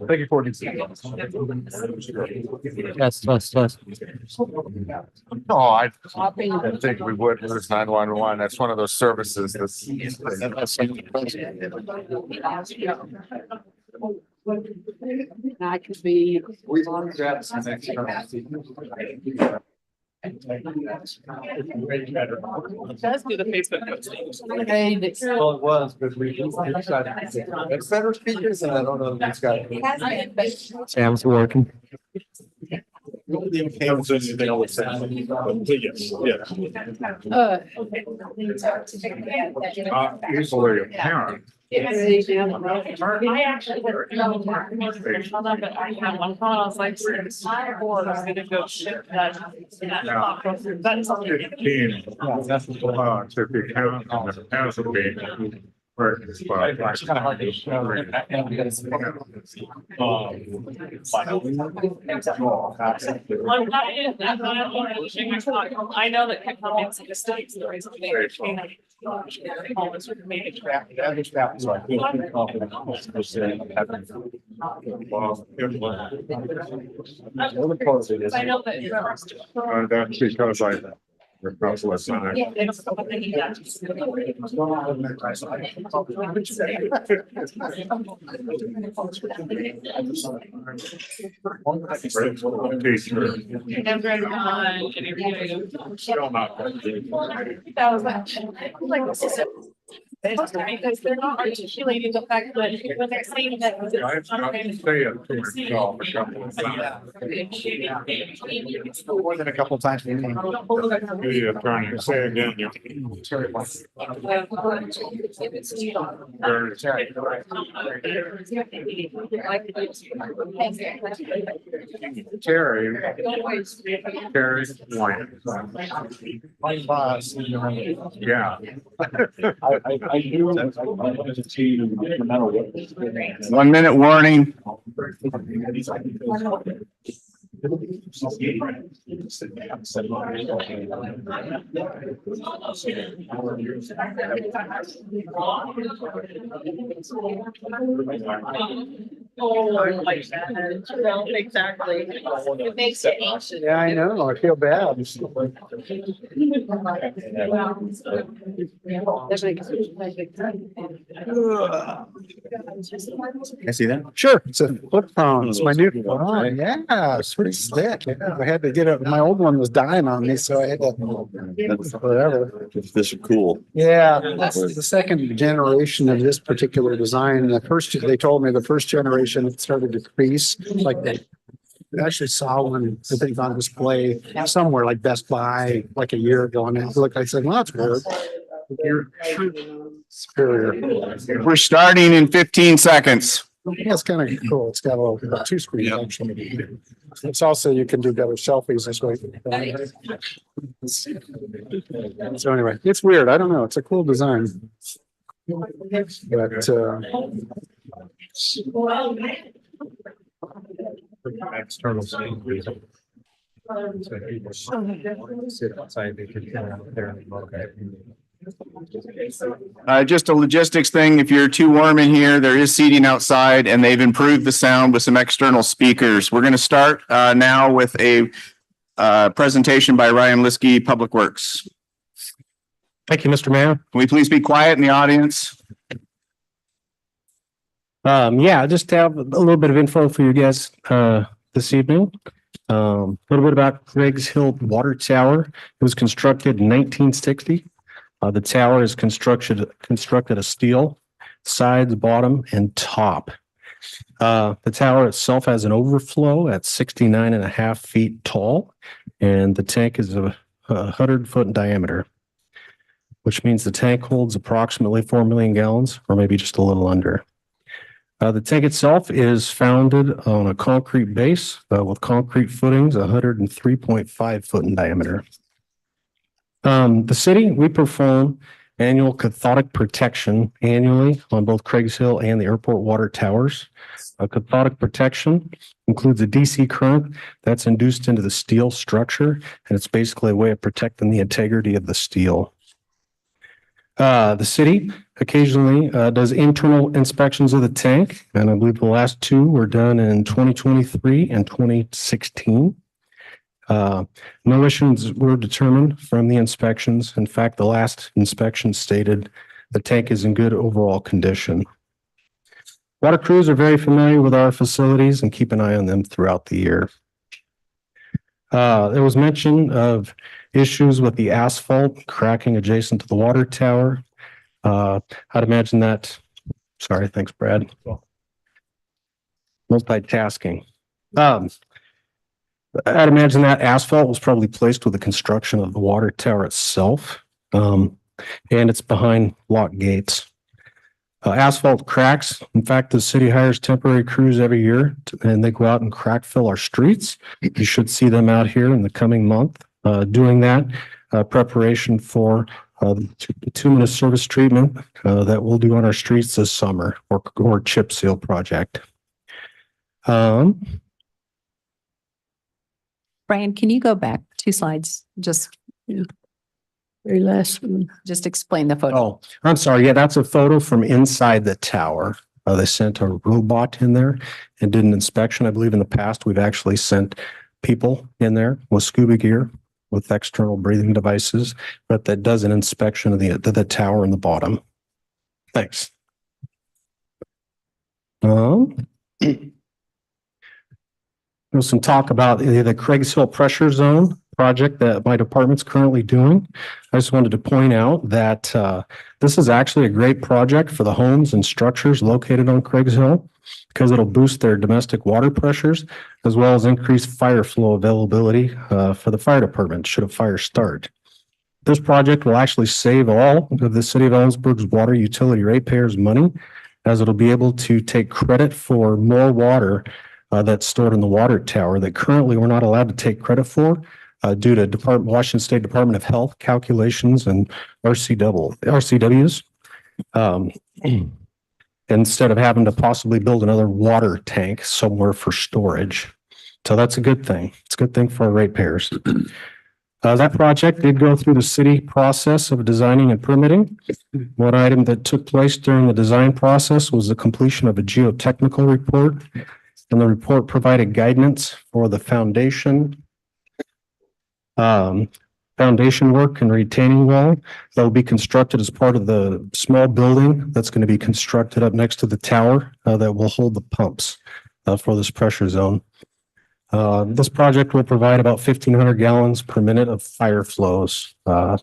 Thank you, Courtney. Yes. No, I didn't think we would lose 911. That's one of those services that's. I could be. Does do the Facebook posting. Well, it was, but we decided. It's better speakers and I don't know if it's got. Sam's working. Haven't said anything I would say. Yes, Usually a parent. I actually worked on that, but I had one call, I was like, board, I'm gonna go ship that. That's something. 15. That's if you count on the parents will be. It's kind of hard to show. I know that components of the states, the reason they. I know that. That's because I. Regardless. Because they're not articulating the fact that when they're saying that. More than a couple of times. The attorney, say again. Terry My boss. Yeah. I do. 1 minute warning. Exactly. It makes it anxious. Yeah, I know. I feel bad. I see that. Sure. It's a flip phone. It's my new phone. Yeah, it's pretty slick. I had to get it. My old one was dying on me, so I had to, whatever. This is cool. Yeah, that's the second generation of this particular design. The first, they told me the first generation administration, it started to decrease, like they I actually saw one, I think on display somewhere like Best Buy, like a year ago, and it looked, I said, well, that's weird. You're superior. We're starting in 15 seconds. Yeah, it's kind of cool. It's got a little two screen actually. It's also, you can do better selfies this way. So anyway, it's weird. I don't know. It's a cool design. But External. So people sit outside, they could come out there and look at it. Just a logistics thing. If you're too warm in here, there is seating outside and they've improved the sound with some external speakers. We're going to start now with a presentation by Ryan Liskey, Public Works. Thank you, Mr. Mayor. Can we please be quiet in the audience? Yeah, just to have a little bit of info for you guys this evening. A little bit about Craig's Hill Water Tower. It was constructed in 1960. The tower is constructed of steel, sides, bottom, and top. The tower itself has an overflow at 69.5 feet tall, and the tank is 100 foot in diameter, which means the tank holds approximately 4 million gallons, or maybe just a little under. The tank itself is founded on a concrete base with concrete footings, 103.5 foot in diameter. The city, we perform annual cathodic protection annually on both Craig's Hill and the airport water towers. Cathodic protection includes a DC current that's induced into the steel structure, and it's basically a way of protecting the integrity of the steel. The city occasionally does internal inspections of the tank, and I believe the last two were done in 2023 and 2016. No issues were determined from the inspections. In fact, the last inspection stated the tank is in good overall condition. Water crews are very familiar with our facilities and keep an eye on them throughout the year. There was mention of issues with the asphalt cracking adjacent to the water tower. I'd imagine that, sorry, thanks, Brad. Multitasking. I'd imagine that asphalt was probably placed with the construction of the water tower itself. And it's behind locked gates. Asphalt cracks. In fact, the city hires temporary crews every year and they go out and crack fill our streets. You should see them out here in the coming month doing that. Preparation for the bituminous service treatment that we'll do on our streets this summer or chip seal project. Brian, can you go back 2 slides? Just very last one. Just explain the photo. Oh, I'm sorry. Yeah, that's a photo from inside the tower. They sent a robot in there and did an inspection. I believe in the past, we've actually sent people in there with scuba gear, with external breathing devices, but that does an inspection of the tower in the bottom. Thanks. There's some talk about the Craig's Hill Pressure Zone project that my department's currently doing. I just wanted to point out that this is actually a great project for the homes and structures located on Craig's Hill because it'll boost their domestic water pressures as well as increase fire flow availability for the fire department should a fire start. This project will actually save all of the city of Ellensburg's water utility ratepayers money as it'll be able to take credit for more water that's stored in the water tower that currently we're not allowed to take credit for due to Washington State Department of Health calculations and RCWs. Instead of having to possibly build another water tank somewhere for storage. So that's a good thing. It's a good thing for our ratepayers. That project did go through the city process of designing and permitting. One item that took place during the design process was the completion of a geotechnical report. And the report provided guidance for the foundation work and retaining wall that will be constructed as part of the small building that's going to be constructed up next to the tower that will hold the pumps for this pressure zone. This project will provide about 1,500 gallons per minute of fire flows through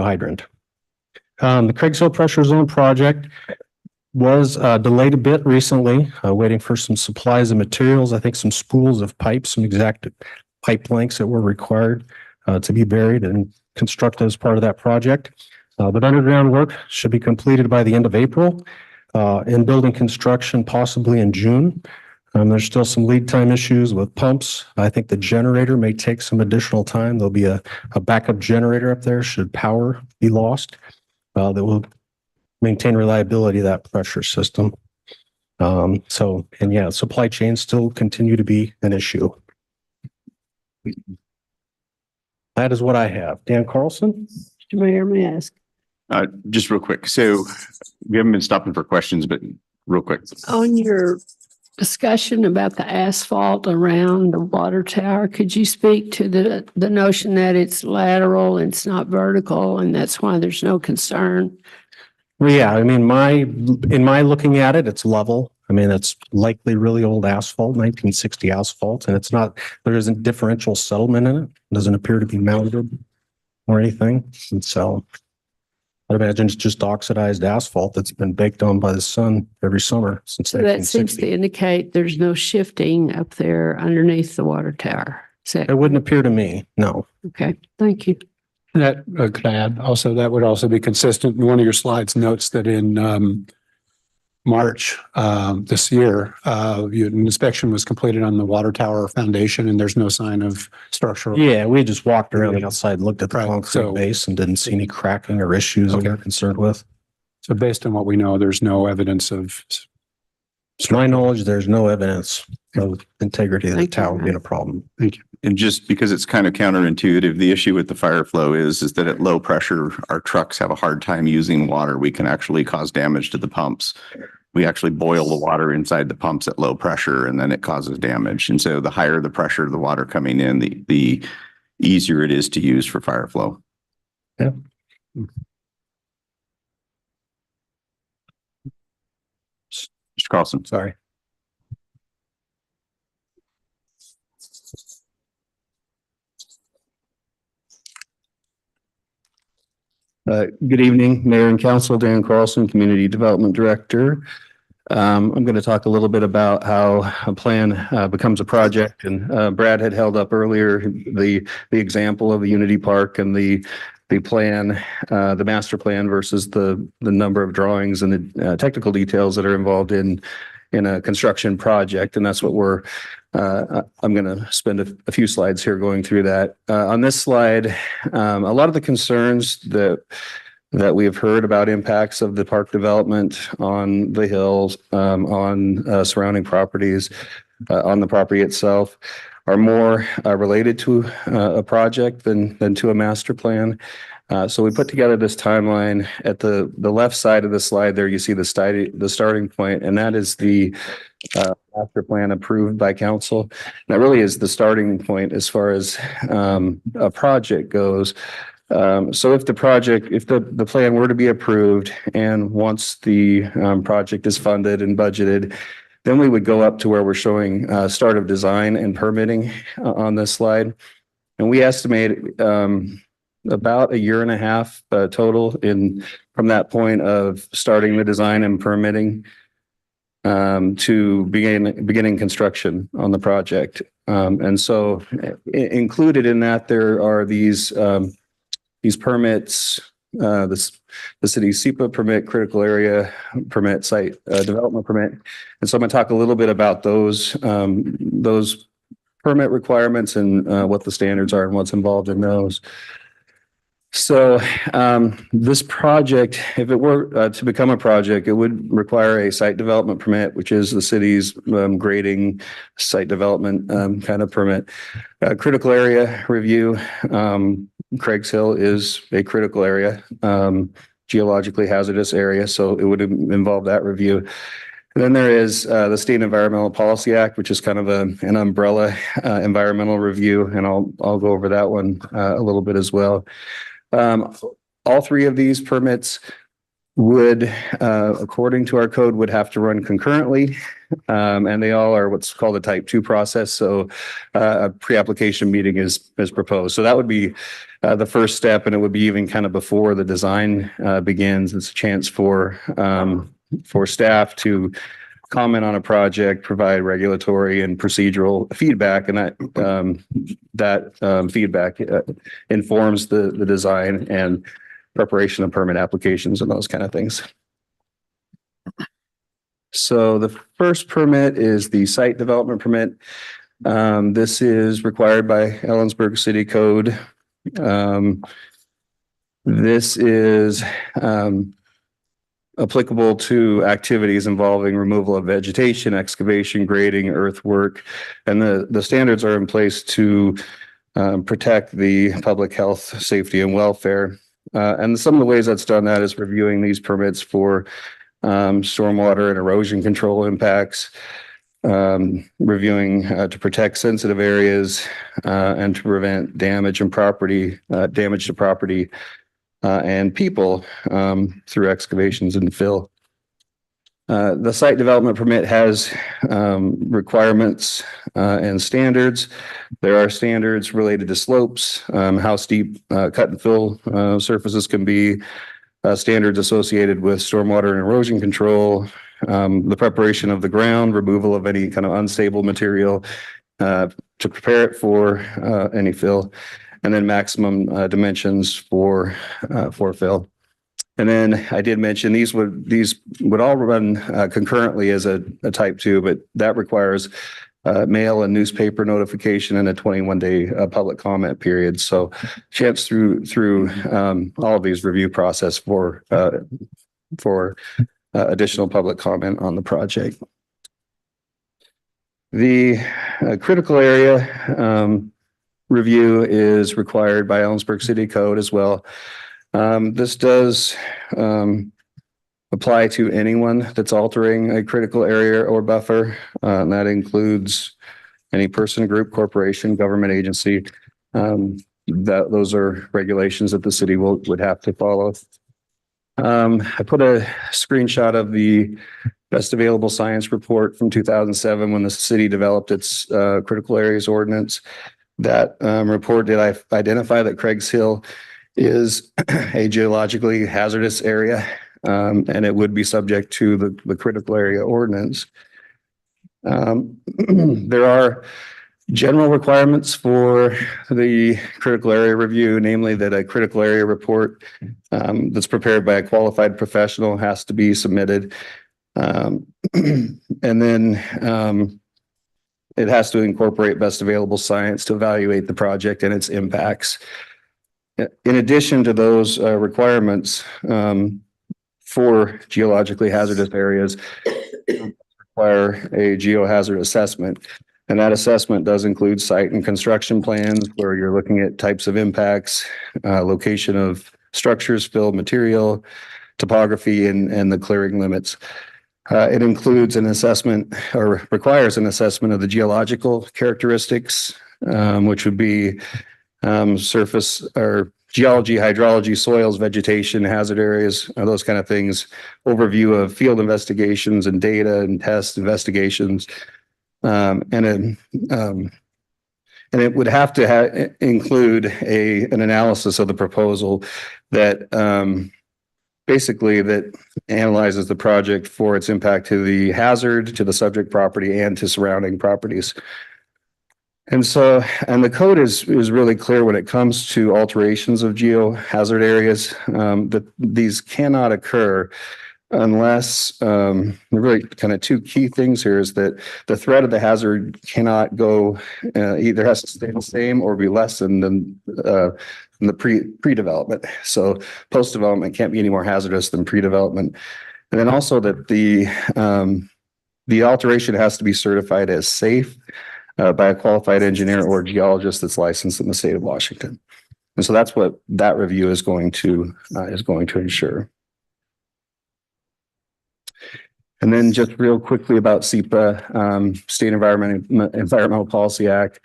a hydrant. The Craig's Hill Pressure Zone project was delayed a bit recently, waiting for some supplies and materials. I think some spools of pipe, some exact pipe lengths that were required to be buried and constructed as part of that project. But underground work should be completed by the end of April, and building construction possibly in June. There's still some lead time issues with pumps. I think the generator may take some additional time. There'll be a backup generator up there should power be lost, that will maintain reliability of that pressure system. And yeah, supply chains still continue to be an issue. That is what I have. Dan Carlson? Mr. Mayor, may I ask? Just real quick. So we haven't been stopping for questions, but real quick. On your discussion about the asphalt around the water tower, could you speak to the notion that it's lateral and it's not vertical and that's why there's no concern? Well, yeah, I mean, in my looking at it, it's level. I mean, it's likely really old asphalt, 1960 asphalt, and there isn't differential settlement in it. It doesn't appear to be mounted or anything. And so I'd imagine it's just oxidized asphalt that's been baked on by the sun every summer since So that seems to indicate there's no shifting up there underneath the water tower. It wouldn't appear to me, no. Okay, thank you. That, could I add also, that would also be consistent. One of your slides notes that in March this year, an inspection was completed on the water tower foundation and there's no sign of structural. Yeah, we just walked around the outside, looked at the concrete base and didn't see any cracking or issues that we're concerned with. So based on what we know, there's no evidence of. To my knowledge, there's no evidence of integrity of the tower being a problem. Thank you. And just because it's kind of counterintuitive, the issue with the fire flow is that at low pressure, our trucks have a hard time using water. We can actually cause damage to the pumps. We actually boil the water inside the pumps at low pressure and then it causes damage. And so the higher the pressure of the water coming in, the easier it is to use for fire flow. Yeah. Mr. Carlson. Sorry. Good evening, Mayor and Council. Dan Carlson, Community Development Director. I'm going to talk a little bit about how a plan becomes a project. And Brad had held up earlier the example of the Unity Park and the plan, the master plan versus the number of drawings and the technical details that are involved in a construction project. And that's what I'm going to spend a few slides here going through that. On this slide, a lot of the concerns that we have heard about impacts of the park development on the hills, on surrounding properties, on the property itself are more related to a project than to a master plan. So we put together this timeline. At the left side of the slide there, you see the starting point, and that is the master plan approved by council. And that really is the starting point as far as a project goes. So if the plan were to be approved and once the project is funded and budgeted, then we would go up to where we're showing start of design and permitting on this slide. And we estimate about a year and a half total from that point of starting the design and permitting to beginning construction on the project. And so included in that, there are these permits, the city's SEPA permit, critical area permit, site development permit. And so I'm going to talk a little bit about those permit requirements and what the standards are and what's involved in those. So this project, if it were to become a project, it would require a site development permit, which is the city's grading site development kind of permit. Critical area review. Craig's Hill is a critical area, geologically hazardous area, so it would involve that review. And then there is the State Environmental Policy Act, which is kind of an umbrella environmental review, and I'll go over that one a little bit as well. All three of these permits would, according to our code, would have to run concurrently, and they all are what's called a type 2 process. So a pre-application meeting is proposed. So that would be the first step, and it would be even kind of before the design begins. It's a chance for for staff to comment on a project, provide regulatory and procedural feedback, and that feedback informs the design and preparation of permit applications and those kind of things. So the first permit is the site development permit. This is required by Ellensburg City Code. This is applicable to activities involving removal of vegetation, excavation, grading, earthwork, and the standards are in place to protect the public health, safety, and welfare. And some of the ways that's done that is reviewing these permits for stormwater and erosion control impacts, reviewing to protect sensitive areas and to prevent damage to property and people through excavations and fill. The site development permit has requirements and standards. There are standards related to slopes, how steep cut and fill surfaces can be, standards associated with stormwater and erosion control, the preparation of the ground, removal of any kind of unstable material to prepare it for any fill, and then maximum dimensions for fill. And then I did mention these would all run concurrently as a type 2, but that requires mail and newspaper notification and a 21-day public comment period. So chance through all of these review process for additional public comment on the project. The critical area review is required by Ellensburg City Code as well. This does apply to anyone that's altering a critical area or buffer. And that includes any person, group, corporation, government agency. Those are regulations that the city would have to follow. I put a screenshot of the best available science report from 2007 when the city developed its critical areas ordinance. That report did identify that Craig's Hill is a geologically hazardous area, and it would be subject to the critical area ordinance. There are general requirements for the critical area review, namely that a critical area report that's prepared by a qualified professional has to be submitted. And then it has to incorporate best available science to evaluate the project and its impacts. In addition to those requirements for geologically hazardous areas, require a geohazard assessment. And that assessment does include site and construction plans where you're looking at types of impacts, location of structures, fill, material, topography, and the clearing limits. It includes an assessment or requires an assessment of the geological characteristics, which would be surface or geology, hydrology, soils, vegetation, hazard areas, those kind of things, overview of field investigations and data and test investigations. And it would have to include an analysis of the proposal that basically that analyzes the project for its impact to the hazard, to the subject property, and to surrounding properties. And the code is really clear when it comes to alterations of geohazard areas, that these cannot occur unless, really kind of two key things here is that the threat of the hazard cannot go, either has to stay the same or be less than the pre-development. So post-development can't be any more hazardous than pre-development. And then also that the alteration has to be certified as safe by a qualified engineer or geologist that's licensed in the state of Washington. And so that's what that review is going to ensure. And then just real quickly about SEPA, State Environmental Policy Act.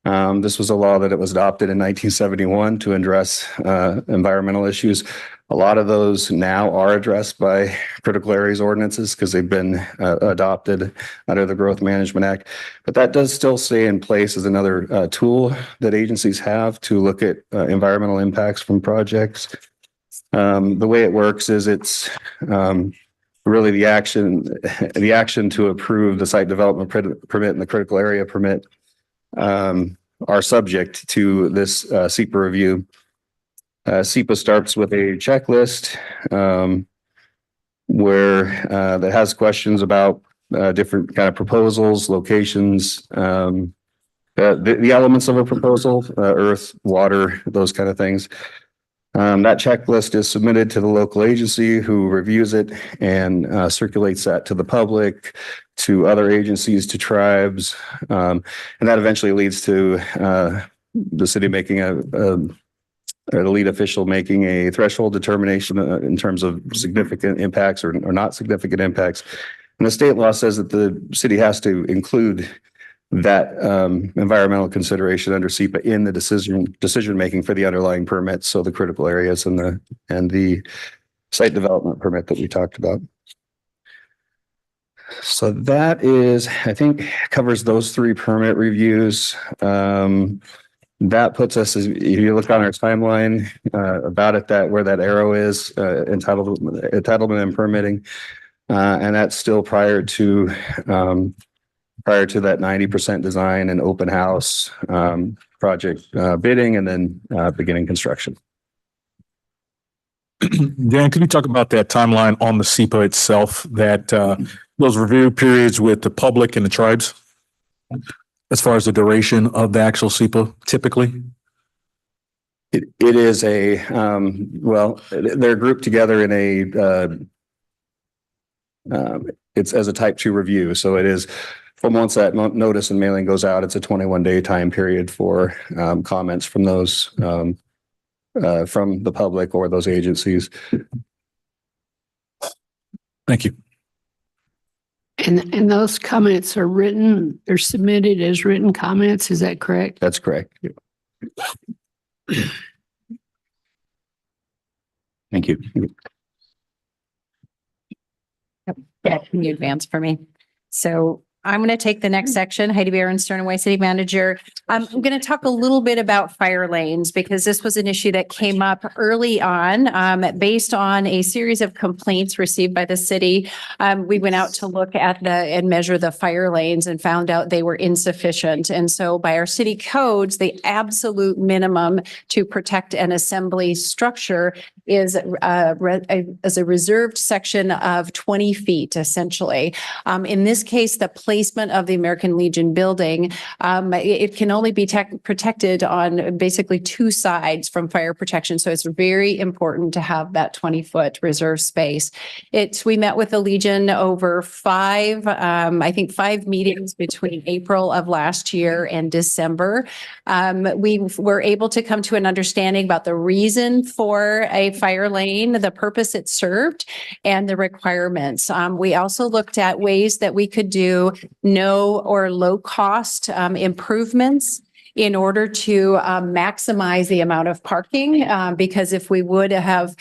This was a law that it was adopted in 1971 to address environmental issues. A lot of those now are addressed by critical areas ordinances because they've been adopted under the Growth Management Act. But that does still stay in place as another tool that agencies have to look at environmental impacts from projects. The way it works is it's really the action to approve the site development permit and the critical area permit are subject to this SEPA review. SEPA starts with a checklist where that has questions about different kind of proposals, locations, the elements of a proposal, earth, water, those kind of things. That checklist is submitted to the local agency who reviews it and circulates that to the public, to other agencies, to tribes. And that eventually leads to the city making or the lead official making a threshold determination in terms of significant impacts or not significant impacts. And the state law says that the city has to include that environmental consideration under SEPA in the decision making for the underlying permits, so the critical areas and the site development permit that we talked about. So that is, I think, covers those three permit reviews. That puts us, if you look on our timeline, about at that where that arrow is, entitlement and permitting, and that's still prior to that 90% design and open house project bidding and then beginning construction. Dan, can you talk about that timeline on the SEPA itself, that those review periods with the public and the tribes, as far as the duration of the actual SEPA typically? It is well, they're grouped together in it's as a type 2 review. So it is from once that notice and mailing goes out, it's a 21-day time period for comments from those from the public or those agencies. Thank you. And those comments are written, they're submitted as written comments, is that correct? That's correct. Thank you. Yeah, can you advance for me? So I'm going to take the next section, Heidi Barron, Sternaway City Manager. I'm going to talk a little bit about fire lanes because this was an issue that came up early on based on a series of complaints received by the city. We went out to look at and measure the fire lanes and found out they were insufficient. And so by our city codes, the absolute minimum to protect an assembly structure is a reserved section of 20 feet, essentially. In this case, the placement of the American Legion building, it can only be protected on basically two sides from fire protection. So it's very important to have that 20-foot reserve space. We met with the Legion over five meetings between April of last year and December. We were able to come to an understanding about the reason for a fire lane, the purpose it served, and the requirements. We also looked at ways that we could do no or low cost improvements in order to maximize the amount of parking, because if we would have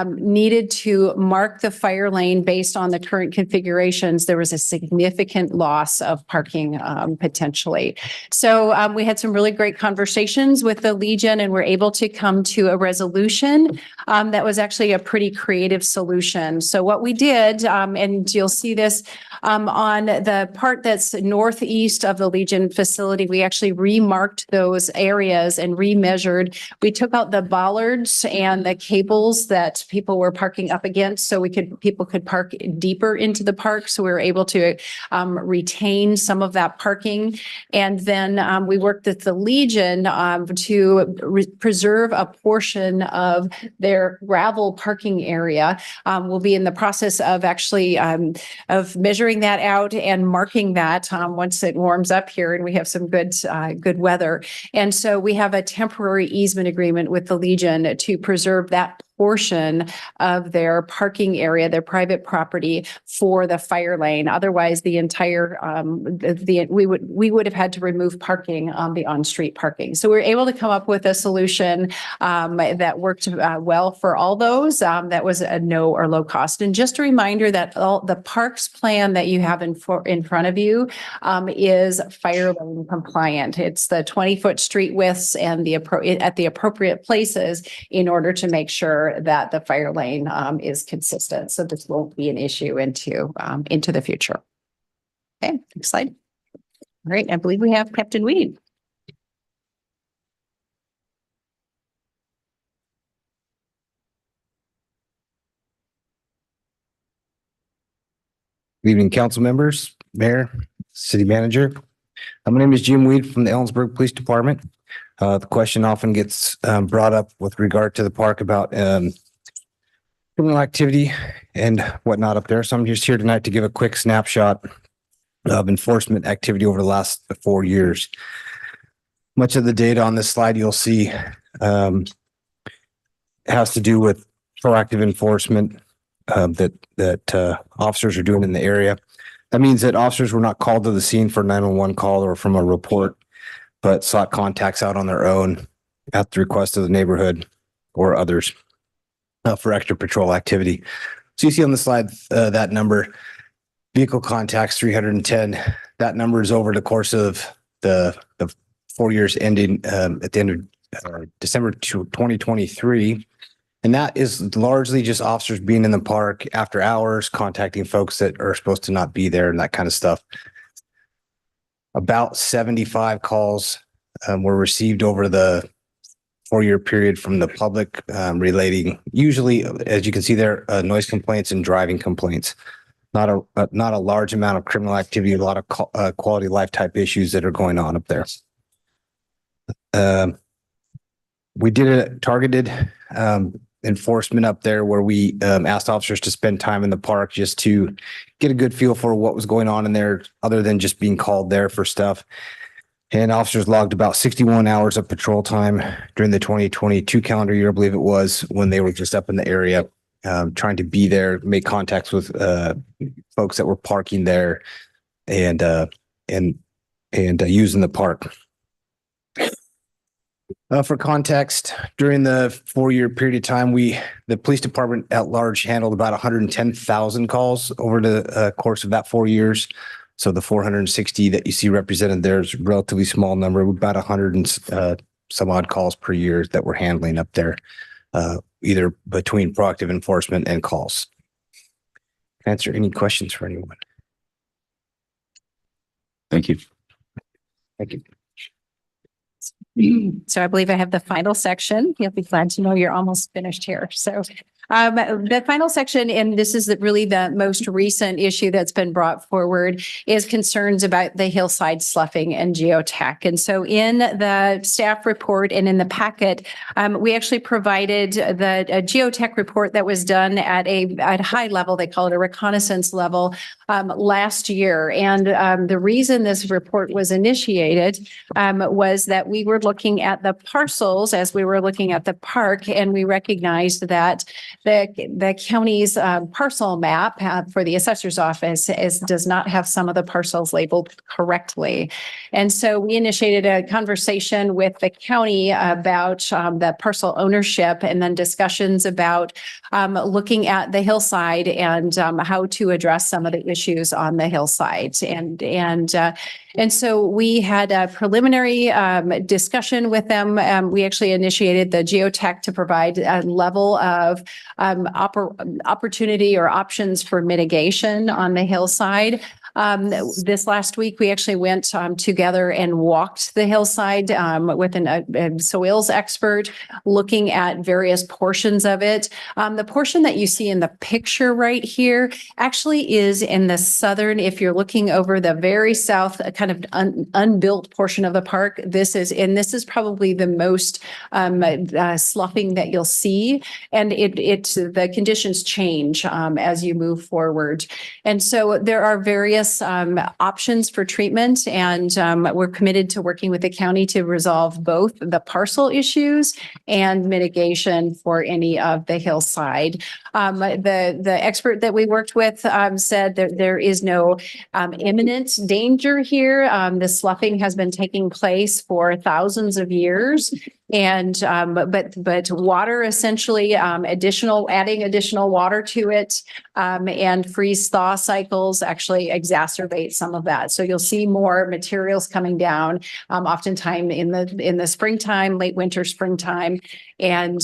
needed to mark the fire lane based on the current configurations, there was a significant loss of parking potentially. So we had some really great conversations with the Legion and were able to come to a resolution that was actually a pretty creative solution. So what we did, and you'll see this on the part that's northeast of the Legion facility, we actually remarked those areas and remeasured. We took out the bollards and the cables that people were parking up against so people could park deeper into the park. So we were able to retain some of that parking. And then we worked with the Legion to preserve a portion of their gravel parking area. We'll be in the process of actually of measuring that out and marking that once it warms up here and we have some good weather. And so we have a temporary easement agreement with the Legion to preserve that portion of their parking area, their private property for the fire lane. Otherwise, the entire we would have had to remove parking on the on-street parking. So we were able to come up with a solution that worked well for all those. That was a no or low cost. And just a reminder that all the parks plan that you have in front of you is fire lane compliant. It's the 20-foot street widths and at the appropriate places in order to make sure sure that the fire lane is consistent. So this won't be an issue into the future. Okay, next slide. All right, I believe we have Captain Weed. Good evening, council members, mayor, city manager. My name is Jim Weed from the Ellensburg Police Department. The question often gets brought up with regard to the park about criminal activity and whatnot up there. So I'm just here tonight to give a quick snapshot of enforcement activity over the last 4 years. Much of the data on this slide you'll see has to do with proactive enforcement that officers are doing in the area. That means that officers were not called to the scene for a 911 call or from a report, but sought contacts out on their own at the request of the neighborhood or others for extra patrol activity. So you see on the slide that number, vehicle contacts 310. That number is over the course of the 4 years ending at the end of December 2023. And that is largely just officers being in the park after hours, contacting folks that are supposed to not be there and that kind of stuff. About 75 calls were received over the 4-year period from the public relating, usually, as you can see there, noise complaints and driving complaints. Not a large amount of criminal activity, a lot of quality of life type issues that are going on up there. We did a targeted enforcement up there where we asked officers to spend time in the park just to get a good feel for what was going on in there other than just being called there for stuff. And officers logged about 61 hours of patrol time during the 2022 calendar year, I believe it was, when they were just up in the area trying to be there, make contacts with folks that were parking there and using the park. For context, during the 4-year period of time, the police department at large handled about 110,000 calls over the course of that 4 years. So the 460 that you see represented there is a relatively small number, about 100 and some odd calls per year that we're handling up there, either between proactive enforcement and calls. Answer any questions for anyone. Thank you. Thank you. So I believe I have the final section. You'll be glad to know you're almost finished here. So the final section, and this is really the most recent issue that's been brought forward, is concerns about the hillside sloughing and geotech. And so in the staff report and in the packet, we actually provided a geotech report that was done at a high level. They call it a reconnaissance level last year. And the reason this report was initiated was that we were looking at the parcels as we were looking at the park, and we recognized that the county's parcel map for the assessor's office does not have some of the parcels labeled correctly. And so we initiated a conversation with the county about the parcel ownership, and then discussions about looking at the hillside and how to address some of the issues on the hillside. And so we had a preliminary discussion with them. We actually initiated the geotech to provide a level of opportunity or options for mitigation on the hillside. This last week, we actually went together and walked the hillside with a soils expert, looking at various portions of it. The portion that you see in the picture right here actually is in the southern, if you're looking over the very south, kind of unbuilt portion of the park. This is probably the most sloughing that you'll see. And the conditions change as you move forward. And so there are various options for treatment, and we're committed to working with the county to resolve both the parcel issues and mitigation for any of the hillside. The expert that we worked with said that there is no imminent danger here. The sloughing has been taking place for thousands of years. And, but water essentially, adding additional water to it, and freeze thaw cycles actually exacerbate some of that. So you'll see more materials coming down, oftentimes in the springtime, late winter, springtime. And,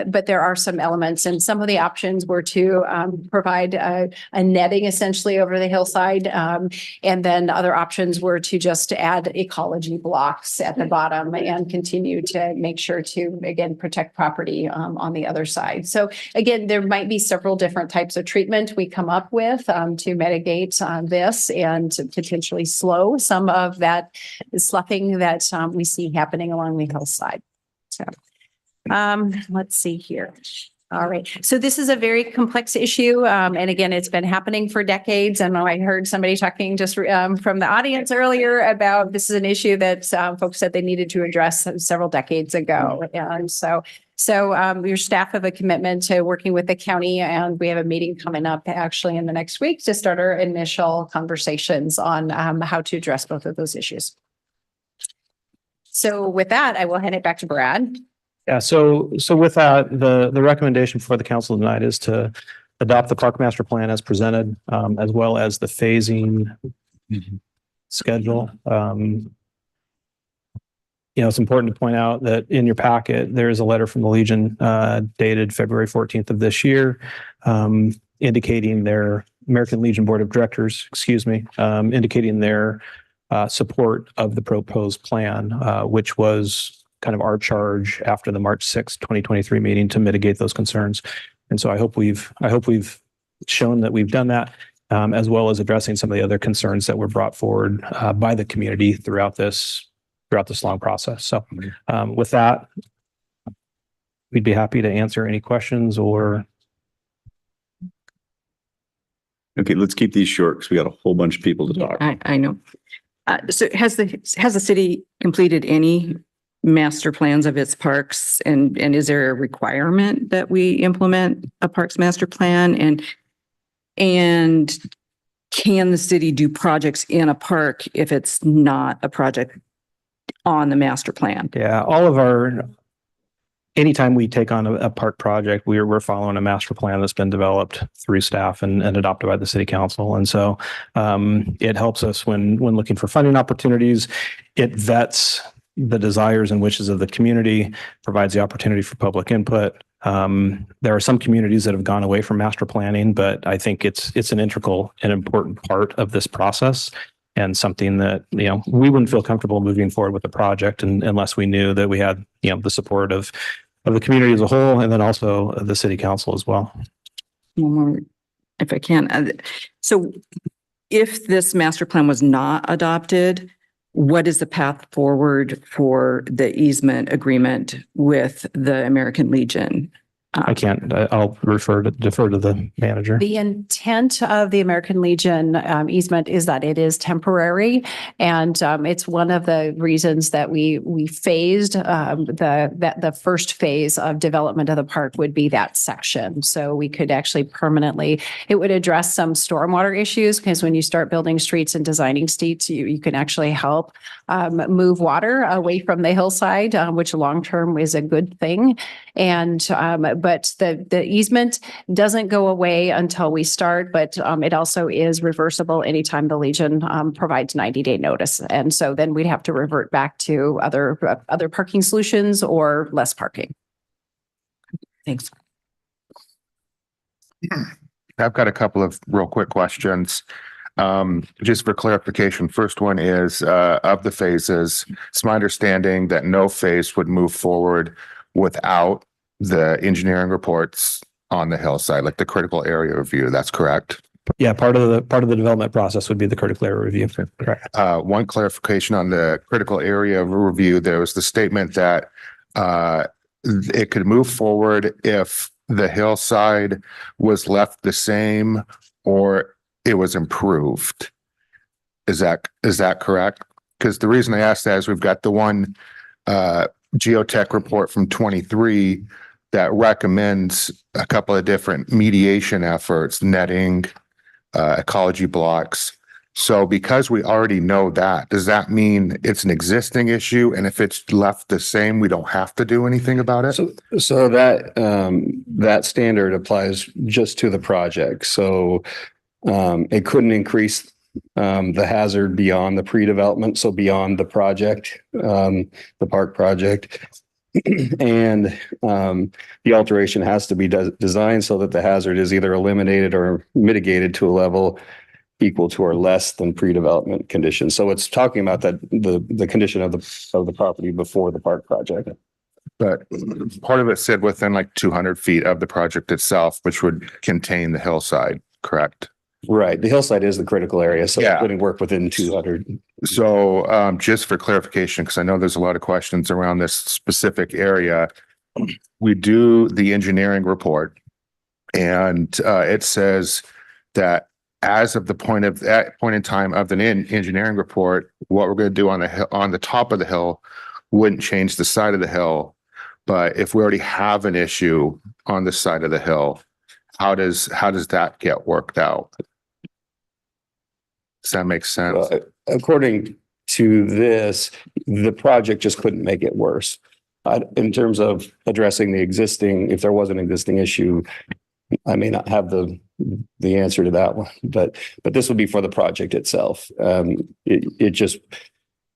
but there are some elements, and some of the options were to provide a netting essentially over the hillside. And then other options were to just add ecology blocks at the bottom and continue to make sure to, again, protect property on the other side. So again, there might be several different types of treatment we come up with to mitigate this and to potentially slow some of that sloughing that we see happening along the hillside. So let's see here. All right. So this is a very complex issue. And again, it's been happening for decades. And I heard somebody talking just from the audience earlier about this is an issue that folks said they needed to address several decades ago. And so your staff have a commitment to working with the county, and we have a meeting coming up actually in the next week to start our initial conversations on how to address both of those issues. So with that, I will hand it back to Brad. Yeah, so with that, the recommendation for the council tonight is to adopt the park master plan as presented, as well as the phasing schedule. It's important to point out that in your packet, there is a letter from the Legion dated February 14th of this year, indicating their American Legion Board of Directors, indicating their support of the proposed plan, which was kind of our charge after the March 6th, 2023 meeting to mitigate those concerns. And so I hope we've shown that we've done that, as well as addressing some of the other concerns that were brought forward by the community throughout this long process. So with that, we'd be happy to answer any questions or. Okay, let's keep these short because we got a whole bunch of people to talk. I know. So has the city completed any master plans of its parks, and is there a requirement that we implement a parks master plan, and can the city do projects in a park if it's not a project on the master plan? Yeah, anytime we take on a park project, we're following a master plan that's been developed through staff and adopted by the city council. And so it helps us when looking for funding opportunities. It vets the desires and wishes of the community, provides the opportunity for public input. There are some communities that have gone away from master planning, but I think it's an integral and important part of this process, and something that, we wouldn't feel comfortable moving forward with the project unless we knew that we had, the support of the community as a whole, and then also the city council as well. One more, if I can. So if this master plan was not adopted, what is the path forward for the easement agreement with the American Legion? I can't, I'll defer to the manager. The intent of the American Legion easement is that it is temporary. And it's one of the reasons that we phased the first phase of development of the park would be that section. So we could actually permanently, it would address some stormwater issues, because when you start building streets and designing streets, you can actually help move water away from the hillside, which long-term is a good thing. And but the easement doesn't go away until we start, but it also is reversible anytime the Legion provides 90-day notice. And so then we'd have to revert back to other parking solutions or less parking. Thanks. I've got a couple of real quick questions. Just for clarification, first one is of the phases, it's my understanding that no phase would move forward without the engineering reports on the hillside, like the critical area review. That's correct? Yeah, part of the development process would be the critical area review. Correct. One clarification on the critical area review, there was the statement that it could move forward if the hillside was left the same or it was improved. Is that correct? Because the reason I asked that is we've got the one geotech report from 23 that recommends a couple of different mediation efforts, netting, ecology blocks. So because we already know that, does that mean it's an existing issue? And if it's left the same, we don't have to do anything about it? So that, that standard applies just to the project. So, it couldn't increase, the hazard beyond the pre-development, so beyond the project, the park project. And, the alteration has to be designed so that the hazard is either eliminated or mitigated to a level equal to or less than pre-development conditions. So it's talking about that, the condition of the property before the park project. But part of it said within like 200 feet of the project itself, which would contain the hillside, correct? Right. The hillside is the critical area, so Yeah. including work within 200. So just for clarification, because I know there's a lot of questions around this specific area, we do the engineering report, and it says that as of the point in time of the engineering report, what we're going to do on the hill, on the top of the hill, wouldn't change the side of the hill. But if we already have an issue on the side of the hill, how does that get worked out? Does that make sense? According to this, the project just couldn't make it worse. In terms of addressing the existing, if there was an existing issue, I may not have the answer to that one, but this would be for the project itself. It just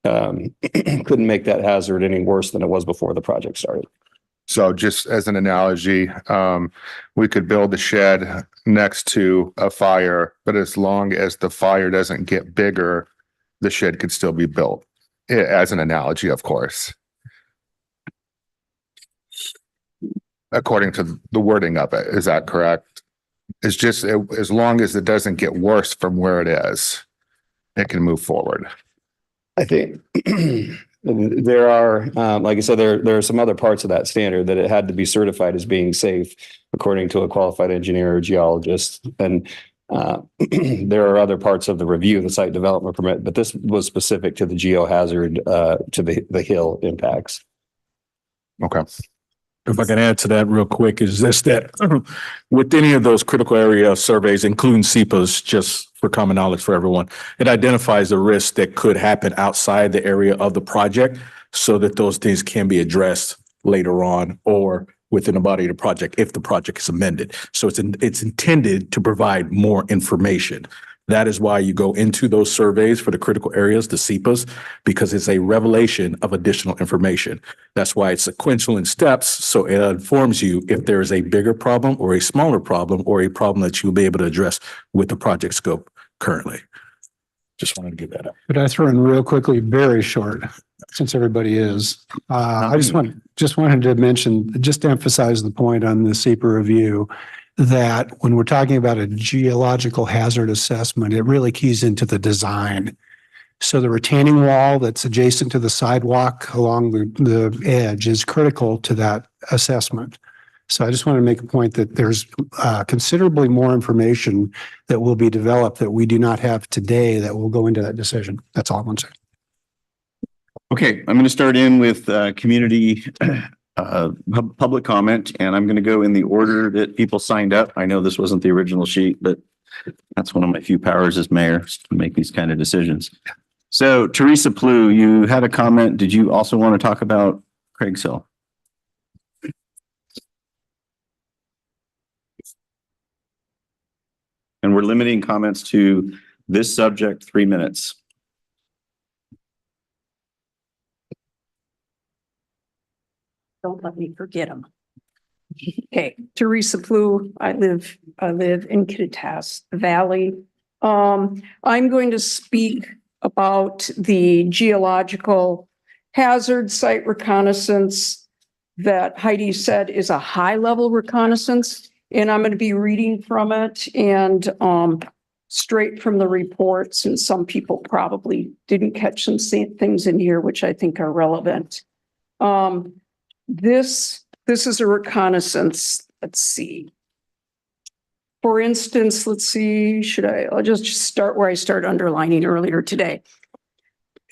couldn't make that hazard any worse than it was before the project started. So just as an analogy, we could build a shed next to a fire, but as long as the fire doesn't get bigger, the shed could still be built. As an analogy, of course. According to the wording of it, is that correct? It's just as long as it doesn't get worse from where it is, it can move forward. I think there are, like I said, there are some other parts of that standard that it had to be certified as being safe according to a qualified engineer or geologist. And there are other parts of the review of the site development permit, but this was specific to the geohazard, to the hill impacts. Okay. If I can add to that real quick, is this that with any of those critical area surveys, including SEPA's, just for common knowledge for everyone, it identifies the risks that could happen outside the area of the project so that those things can be addressed later on or within the body of the project if the project is amended. So it's intended to provide more information. That is why you go into those surveys for the critical areas, the SEPAs, because it's a revelation of additional information. That's why it's sequential in steps. So it informs you if there is a bigger problem or a smaller problem or a problem that you'll be able to address with the project scope currently. Just wanted to give that up. Could I throw in real quickly, very short, since everybody is, I just wanted to mention, just to emphasize the point on the SEPA review, that when we're talking about a geological hazard assessment, it really keys into the design. So the retaining wall that's adjacent to the sidewalk along the edge is critical to that assessment. So I just want to make a point that there's considerably more information that will be developed that we do not have today that will go into that decision. That's all I want to say. Okay, I'm going to start in with community public comment, and I'm going to go in the order that people signed up. I know this wasn't the original sheet, but that's one of my few powers as mayor, to make these kind of decisions. So Teresa Plew, you had a comment. Did you also want to talk about Craig's Hill? And we're limiting comments to this subject, 3 minutes. Don't let me forget them. Okay, Teresa Plew, I live in Kittitas Valley. I'm going to speak about the geological hazard site reconnaissance that Heidi said is a high-level reconnaissance, and I'm going to be reading from it and straight from the report, since some people probably didn't catch some things in here which I think are relevant. This is a reconnaissance. Let's see. For instance, let's see, I'll just start where I started underlining earlier today.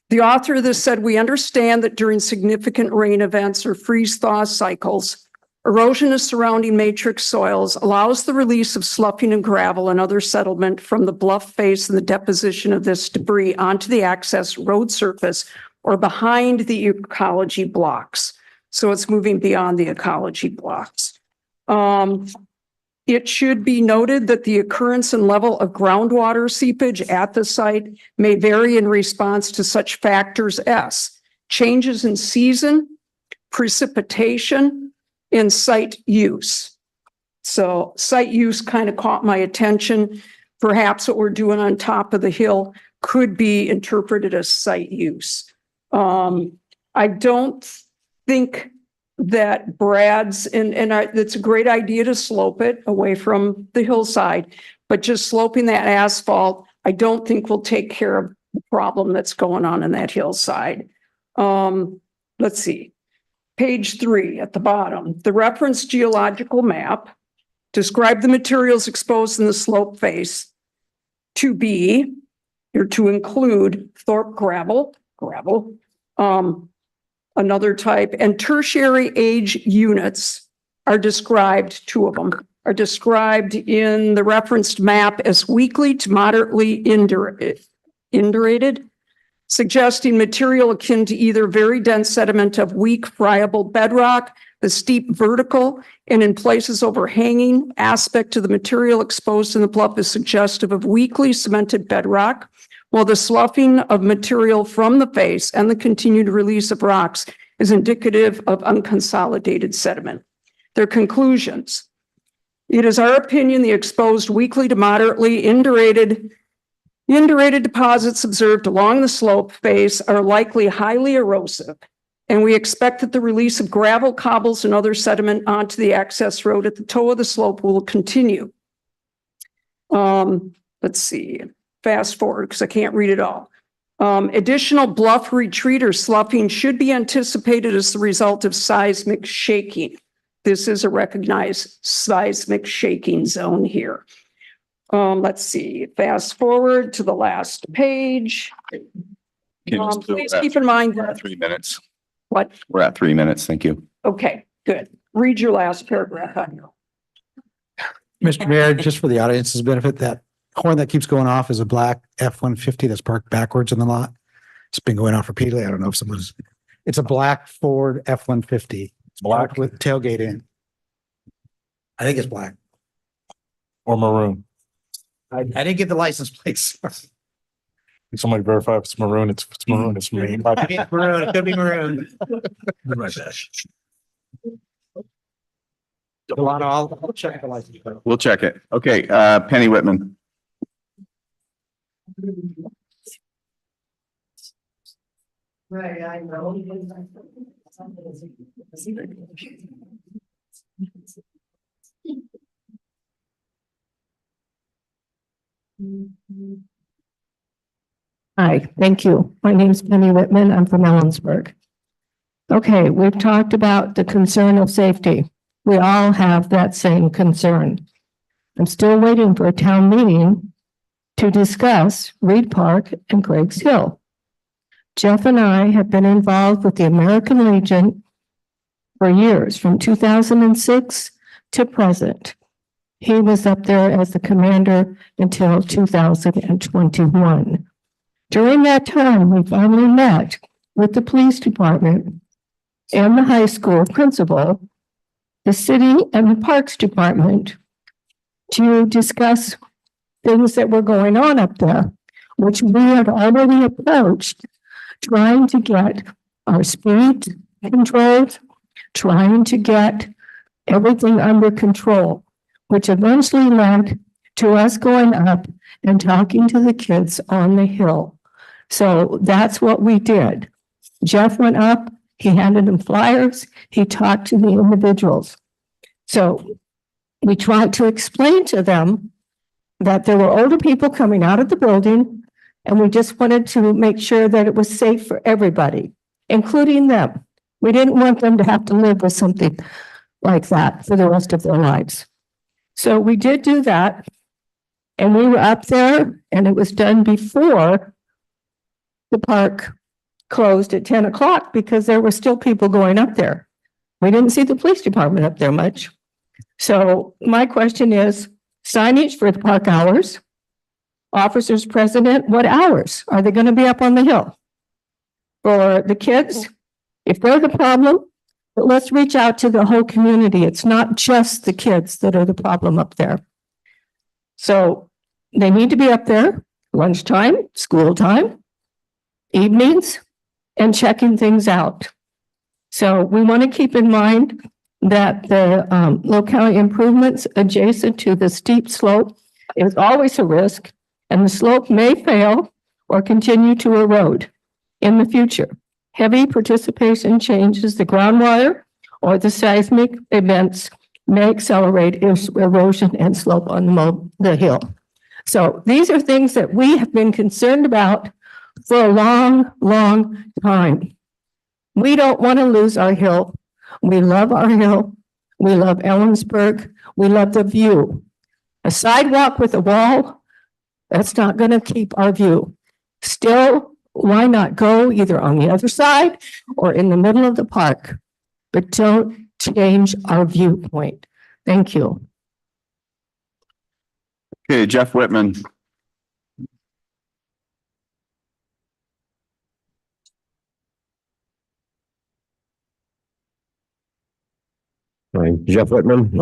The author of this said, we understand that during significant rain events or freeze-thaw cycles, Erosion of surrounding matrix soils allows the release of sloughing and gravel and other settlement from the bluff face and the deposition of this debris onto the access road surface or behind the ecology blocks. So it's moving beyond the ecology blocks. It should be noted that the occurrence and level of groundwater seepage at the site may vary in response to such factors as changes in season, precipitation, and site use. So site use kind of caught my attention. Perhaps what we're doing on top of the hill could be interpreted as site use. I don't think that Brad's, it's a great idea to slope it away from the hillside, but just sloping that asphalt, I don't think will take care of the problem that's going on in that hillside. Let's see. Page 3 at the bottom, the reference geological map describe the materials exposed in the slope face to be, or to include Thorpe gravel, another type, and tertiary age units are described, 2 of them, are described in the referenced map as weakly to moderately indurated, suggesting material akin to either very dense sediment of weak friable bedrock, the steep vertical, and in places overhanging aspect of the material exposed in the bluff is suggestive of weakly cemented bedrock, while the sloughing of material from the face and the continued release of rocks is indicative of unconsolidated sediment. Their conclusions. It is our opinion the exposed weakly to moderately indurated deposits observed along the slope face are likely highly erosive, and we expect that the release of gravel, cobbles, and other sediment onto the access road at the toe of the slope will continue. Let's see. Fast forward because I can't read it all. Additional bluff retreat or sloughing should be anticipated as the result of seismic shaking. This is a recognized seismic shaking zone here. Let's see, fast forward to the last page. Please keep in mind that 3 minutes. What? We're at 3 minutes. Thank you. Okay, good. Read your last paragraph on your. Mr. Mayor, just for the audience's benefit, that horn that keeps going off is a black F-150 that's parked backwards in the lot. It's been going off repeatedly. I don't know if it's a black Ford F-150. It's black with tailgate in. I think it's black. Or maroon. I didn't get the license plates. Can somebody verify if it's maroon? It's maroon. It's me. It's maroon. It could be maroon. I'll check the license plate. We'll check it. Okay, Penny Whitman. Right, I know. Hi, thank you. My name's Penny Whitman. I'm from Ellensburg. Okay, we've talked about the concern of safety. We all have that same concern. I'm still waiting for a town meeting to discuss Reed Park and Greg's Hill. Jeff and I have been involved with the American Legion for years, from 2006 to present. He was up there as the commander until 2021. During that time, we finally met with the police department and the high school principal, the city and the parks department to discuss things that were going on up there, which we had already approached, trying to get our speed controlled, trying to get everything under control, which eventually led to us going up and talking to the kids on the hill. So that's what we did. Jeff went up, he handed them flyers, he talked to the individuals. So we tried to explain to them that there were older people coming out of the building, and we just wanted to make sure that it was safe for everybody, including them. We didn't want them to have to live with something like that for the rest of their lives. So we did do that, and we were up there, and it was done before the park closed at 10 o'clock because there were still people going up there. We didn't see the police department up there much. So my question is signage for the park hours. Officers present, what hours are they going to be up on the hill? For the kids, if they're the problem, but let's reach out to the whole community. It's not just the kids that are the problem up there. So they need to be up there lunchtime, school time, evenings, and checking things out. So we want to keep in mind that the Low County improvements adjacent to the steep slope is always a risk, and the slope may fail or continue to erode in the future. Heavy precipitation changes the groundwater or the seismic events may accelerate erosion and slope on the hill. So these are things that we have been concerned about for a long, long time. We don't want to lose our hill. We love our hill. We love Ellensburg. We love the view. A sidewalk with a wall, that's not going to keep our view. Still, why not go either on the other side or in the middle of the park? But don't change our viewpoint. Thank you. Okay, Jeff Whitman. I'm Jeff Whitman,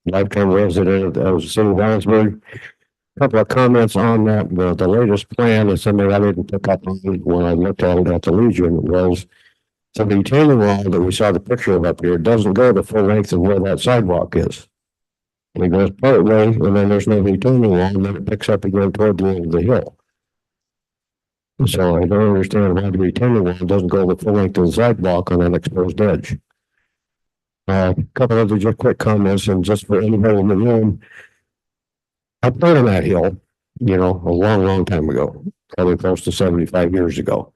lifetime resident of the city of Ellensburg. Couple of comments on that. The latest plan is something I didn't pick up on when I looked at it at the Legion was the retaining wall that we saw the picture of up here doesn't go the full length of where that sidewalk is. It goes part way and then there's no retaining wall and then it picks up again toward the end of the hill. So I don't understand why the retaining wall doesn't go the full length of the sidewalk on that exposed edge. A couple other just quick comments, and just for anybody in the room, I played on that hill, you know, a long, long time ago, probably close to 75 years ago.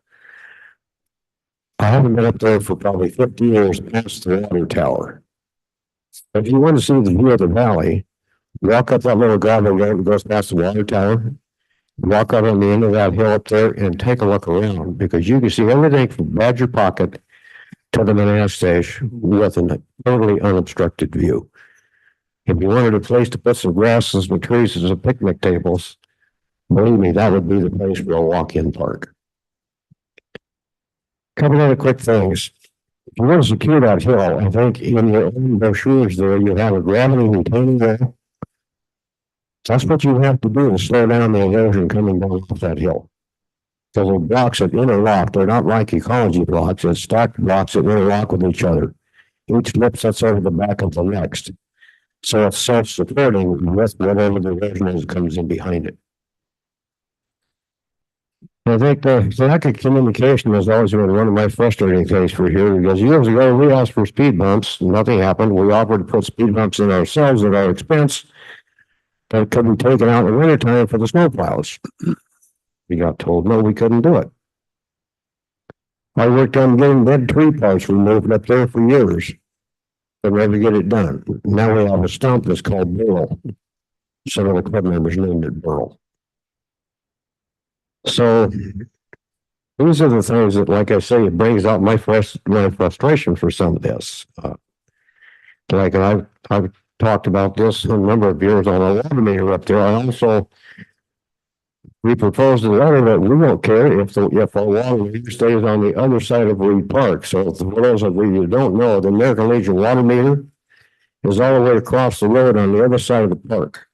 I haven't been up there for probably 50 years past the water tower. If you want to see the view of the valley, walk up that little gravel road that goes past the water tower, walk out on the end of that hill up there and take a look around, because you can see everything from Badger Pocket to the Monastiche with a totally unobstructed view. If you wanted a place to put some grasses and trees and some picnic tables, believe me, that would be the place for a walk-in park. Couple other quick things. If you want to secure that hill, I think in your own brochures there, you have a gravity retaining wall. That's what you have to do to slow down the erosion coming down off that hill. So the blocks that interlock, they're not like ecology blocks, it's stacked blocks that interlock with each other. Each lip sets over the back of the next. So it's self-supporting with whatever the erosion is comes in behind it. I think the lack of communication has always been one of my frustrating things for here, because years ago we asked for speed bumps, nothing happened. We offered to put speed bumps in ourselves at our expense, but it could be taken out in the wintertime for the snowplows. We got told no, we couldn't do it. I worked on getting dead tree parts removed up there for years, but never get it done. Now we have a stump that's called Burl. Some of the club members named it Burl. So these are the things that, like I say, it brings out my frustration for some of this. Like I've talked about this a number of years on a water meter up there. I also we proposed a letter that we don't care if our water meter stays on the other side of Reed Park. So for those of you who don't know, the American Legion water meter is all the way across the road on the other side of the park.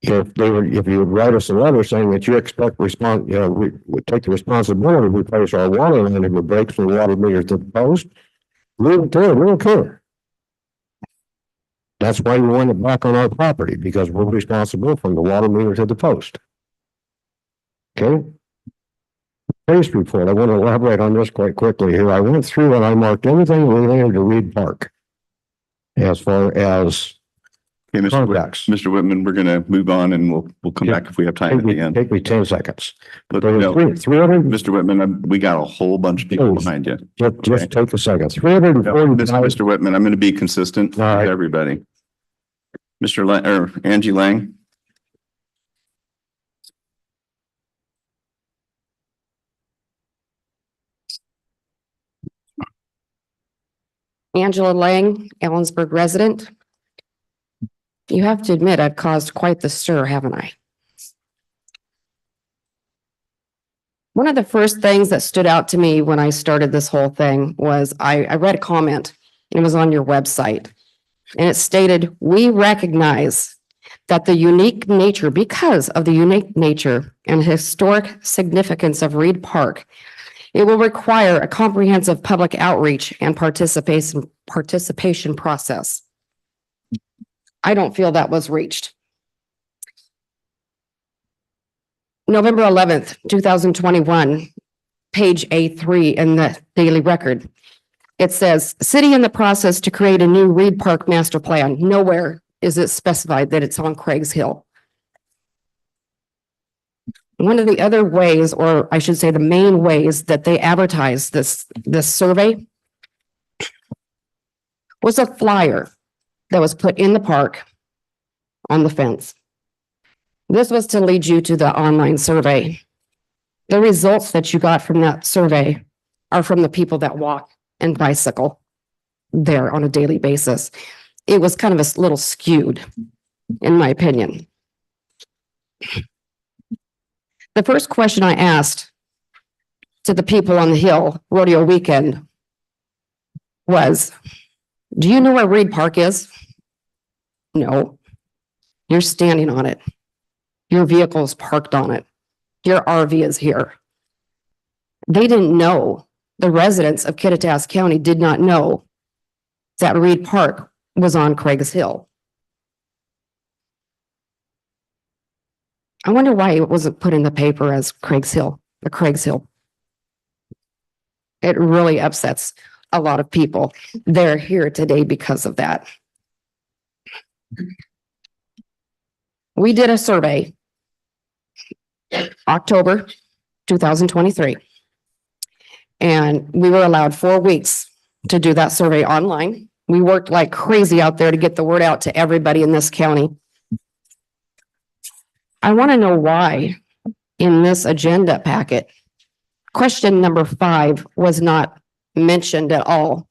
If you would write us a letter saying that you expect we would take the responsibility to replace our water line if it breaks the water meter to the post, we don't care. That's why we want it back on our property, because we're responsible from the water meter to the post. Okay. Case report. I want to elaborate on this quite quickly here. I went through and I marked everything related to Reed Park as far as okay, Mr. Whitman, we're going to move on and we'll come back if we have time at the end. Take me 10 seconds. But no, 300, Mr. Whitman, we got a whole bunch of people behind you. Just take a second. 340. Mr. Whitman, I'm going to be consistent with everybody. Mr. Lang or Angie Lang. Angela Lang, Ellensburg resident. You have to admit I've caused quite the stir, haven't I? One of the first things that stood out to me when I started this whole thing was I read a comment. It was on your website. And it stated, "We recognize that the unique nature, because of the unique nature and historic significance of Reed Park, it will require a comprehensive public outreach and participation process." I don't feel that was reached. November 11th, 2021, page A3 in the Daily Record. It says, "City in the process to create a new Reed Park master plan." Nowhere is it specified that it's on Craig's Hill. One of the other ways, or I should say the main ways that they advertised this survey was a flyer that was put in the park on the fence. This was to lead you to the online survey. The results that you got from that survey are from the people that walk and bicycle there on a daily basis. It was kind of a little skewed, in my opinion. The first question I asked to the people on the Hill rodeo weekend was, "Do you know where Reed Park is?" No. You're standing on it. Your vehicle is parked on it. Your RV is here. They didn't know. The residents of Kittitas County did not know that Reed Park was on Craig's Hill. I wonder why it wasn't put in the paper as Craig's Hill, the Craig's Hill. It really upsets a lot of people. They're here today because of that. We did a survey October 2023. And we were allowed 4 weeks to do that survey online. We worked like crazy out there to get the word out to everybody in this county. I want to know why in this agenda packet, question number 5 was not mentioned at all.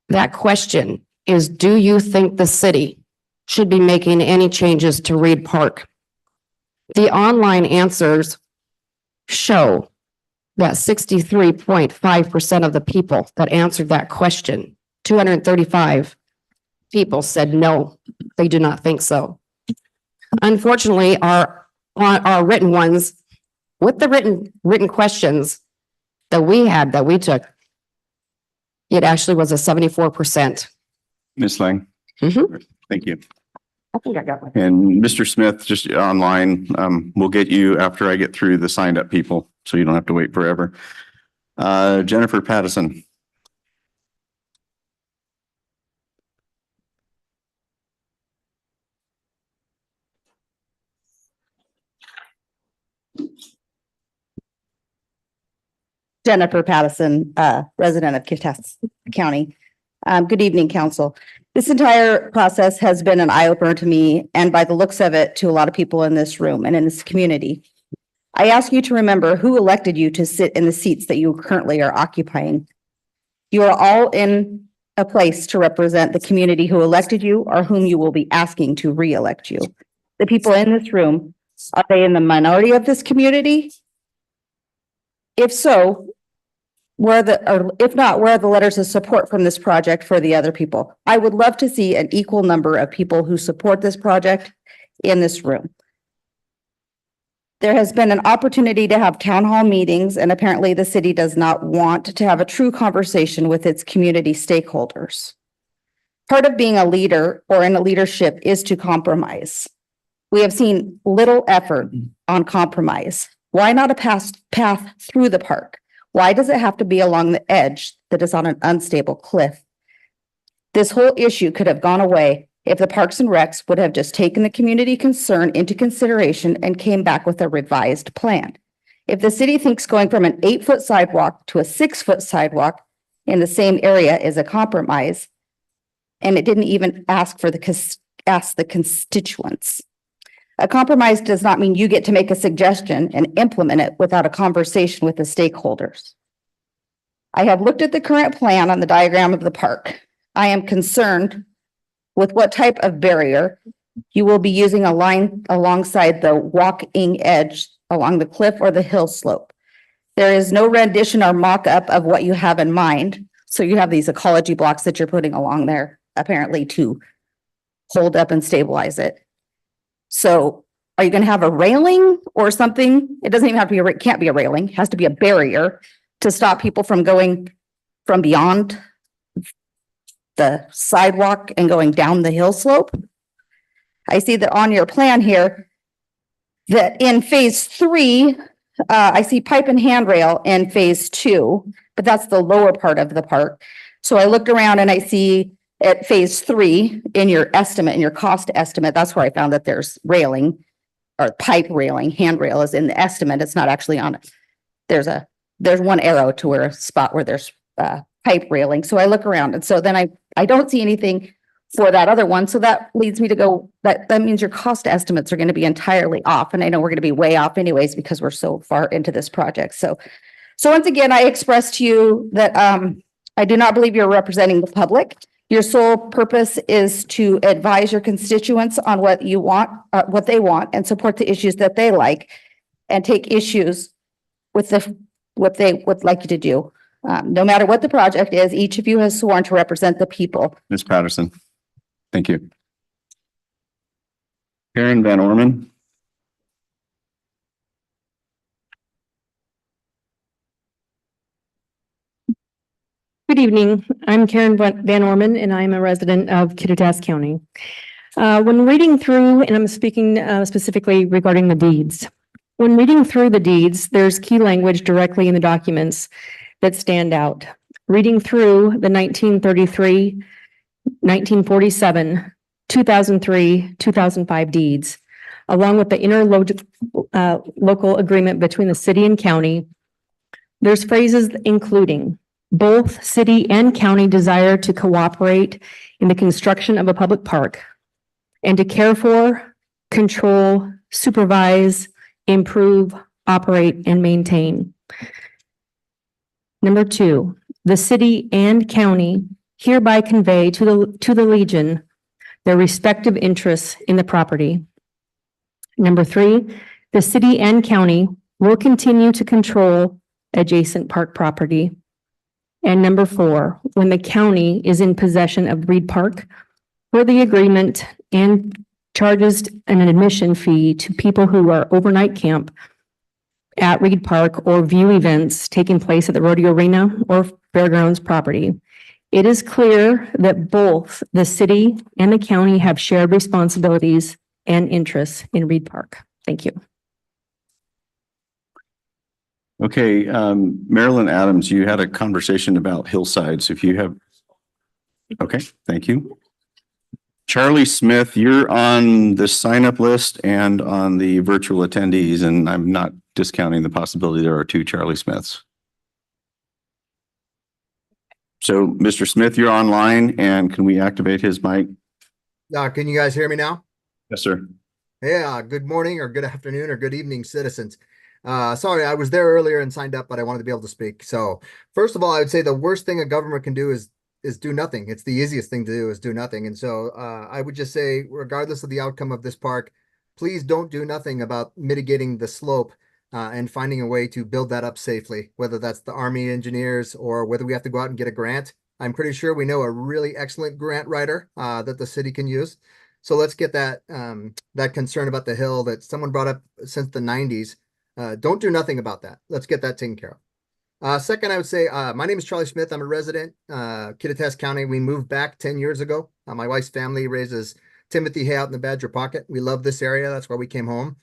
That question is, do you think the city should be making any changes to Reed Park? The online answers show that 63.5% of the people that answered that question, 235 people said no, they do not think so. Unfortunately, our written ones, with the written questions that we took, it actually was a 74%. Ms. Lang. Thank you. I think I got one. And Mr. Smith, just online, we'll get you after I get through the signed up people, so you don't have to wait forever. Jennifer Pattison. Jennifer Pattison, resident of Kittitas County. Good evening, council. This entire process has been an eye-opener to me, and by the looks of it, to a lot of people in this room and in this community. I ask you to remember who elected you to sit in the seats that you currently are occupying. You are all in a place to represent the community who elected you or whom you will be asking to re-elect you. The people in this room, are they in the minority of this community? If so, if not, where are the letters of support from this project for the other people? I would love to see an equal number of people who support this project in this room. There has been an opportunity to have town hall meetings, and apparently the city does not want to have a true conversation with its community stakeholders. Part of being a leader or in a leadership is to compromise. We have seen little effort on compromise. Why not a path through the park? Why does it have to be along the edge that is on an unstable cliff? This whole issue could have gone away if the Parks and Recs would have just taken the community concern into consideration and came back with a revised plan. If the city thinks going from an 8-foot sidewalk to a 6-foot sidewalk in the same area is a compromise, and it didn't even ask the constituents. A compromise does not mean you get to make a suggestion and implement it without a conversation with the stakeholders. I have looked at the current plan on the diagram of the park. I am concerned with what type of barrier you will be using alongside the walking edge along the cliff or the hill slope. There is no rendition or mock-up of what you have in mind. So you have these ecology blocks that you're putting along there apparently to hold up and stabilize it. So are you going to have a railing or something? It doesn't even have to be, can't be a railing, it has to be a barrier to stop people from going from beyond the sidewalk and going down the hill slope. I see that on your plan here that in phase 3, I see pipe and handrail in phase 2, but that's the lower part of the park. So I looked around and I see at phase 3 in your estimate, in your cost estimate, that's where I found that there's railing or pipe railing, handrail is in the estimate. It's not actually on it. There's one arrow to where a spot where there's pipe railing. So I look around and so then I don't see anything for that other one. So that leads me to go, that means your cost estimates are going to be entirely off. And I know we're going to be way off anyways, because we're so far into this project. So once again, I express to you that I do not believe you're representing the public. Your sole purpose is to advise your constituents on what you want, what they want, and support the issues that they like, and take issues with what they would like you to do. No matter what the project is, each of you has sworn to represent the people. Ms. Patterson. Thank you. Karen Van Orman. Good evening. I'm Karen Van Orman, and I'm a resident of Kittitas County. When reading through, and I'm speaking specifically regarding the deeds. When reading through the deeds, there's key language directly in the documents that stand out. Reading through the 1933, 1947, 2003, 2005 deeds, along with the local agreement between the city and county, there's phrases including both city and county desire to cooperate in the construction of a public park and to care for, control, supervise, improve, operate, and maintain. Number 2, the city and county hereby convey to the Legion their respective interests in the property. Number 3, the city and county will continue to control adjacent park property. And number 4, when the county is in possession of Reed Park, for the agreement and charges an admission fee to people who are overnight camp at Reed Park or view events taking place at the rodeo arena or fairgrounds property. It is clear that both the city and the county have shared responsibilities and interests in Reed Park. Thank you. Okay, Marilyn Adams, you had a conversation about hillsides. If you have, okay, thank you. Charlie Smith, you're on the sign-up list and on the virtual attendees, and I'm not discounting the possibility there are 2 Charlie Smiths. So, Mr. Smith, you're online, and can we activate his mic? Can you guys hear me now? Yes, sir. Yeah, good morning or good afternoon or good evening, citizens. Sorry, I was there earlier and signed up, but I wanted to be able to speak. So first of all, I would say the worst thing a government can do is do nothing. It's the easiest thing to do is do nothing. And so I would just say, regardless of the outcome of this park, please don't do nothing about mitigating the slope and finding a way to build that up safely, whether that's the Army engineers or whether we have to go out and get a grant. I'm pretty sure we know a really excellent grant writer that the city can use. So let's get that that concern about the hill that someone brought up since the 90s. Don't do nothing about that. Let's get that taken care of. Second, I would say, my name is Charlie Smith. I'm a resident, Kittitas County. We moved back 10 years ago. My wife's family raises Timothy hay out in the Badger Pocket. We love this area. That's why we came home.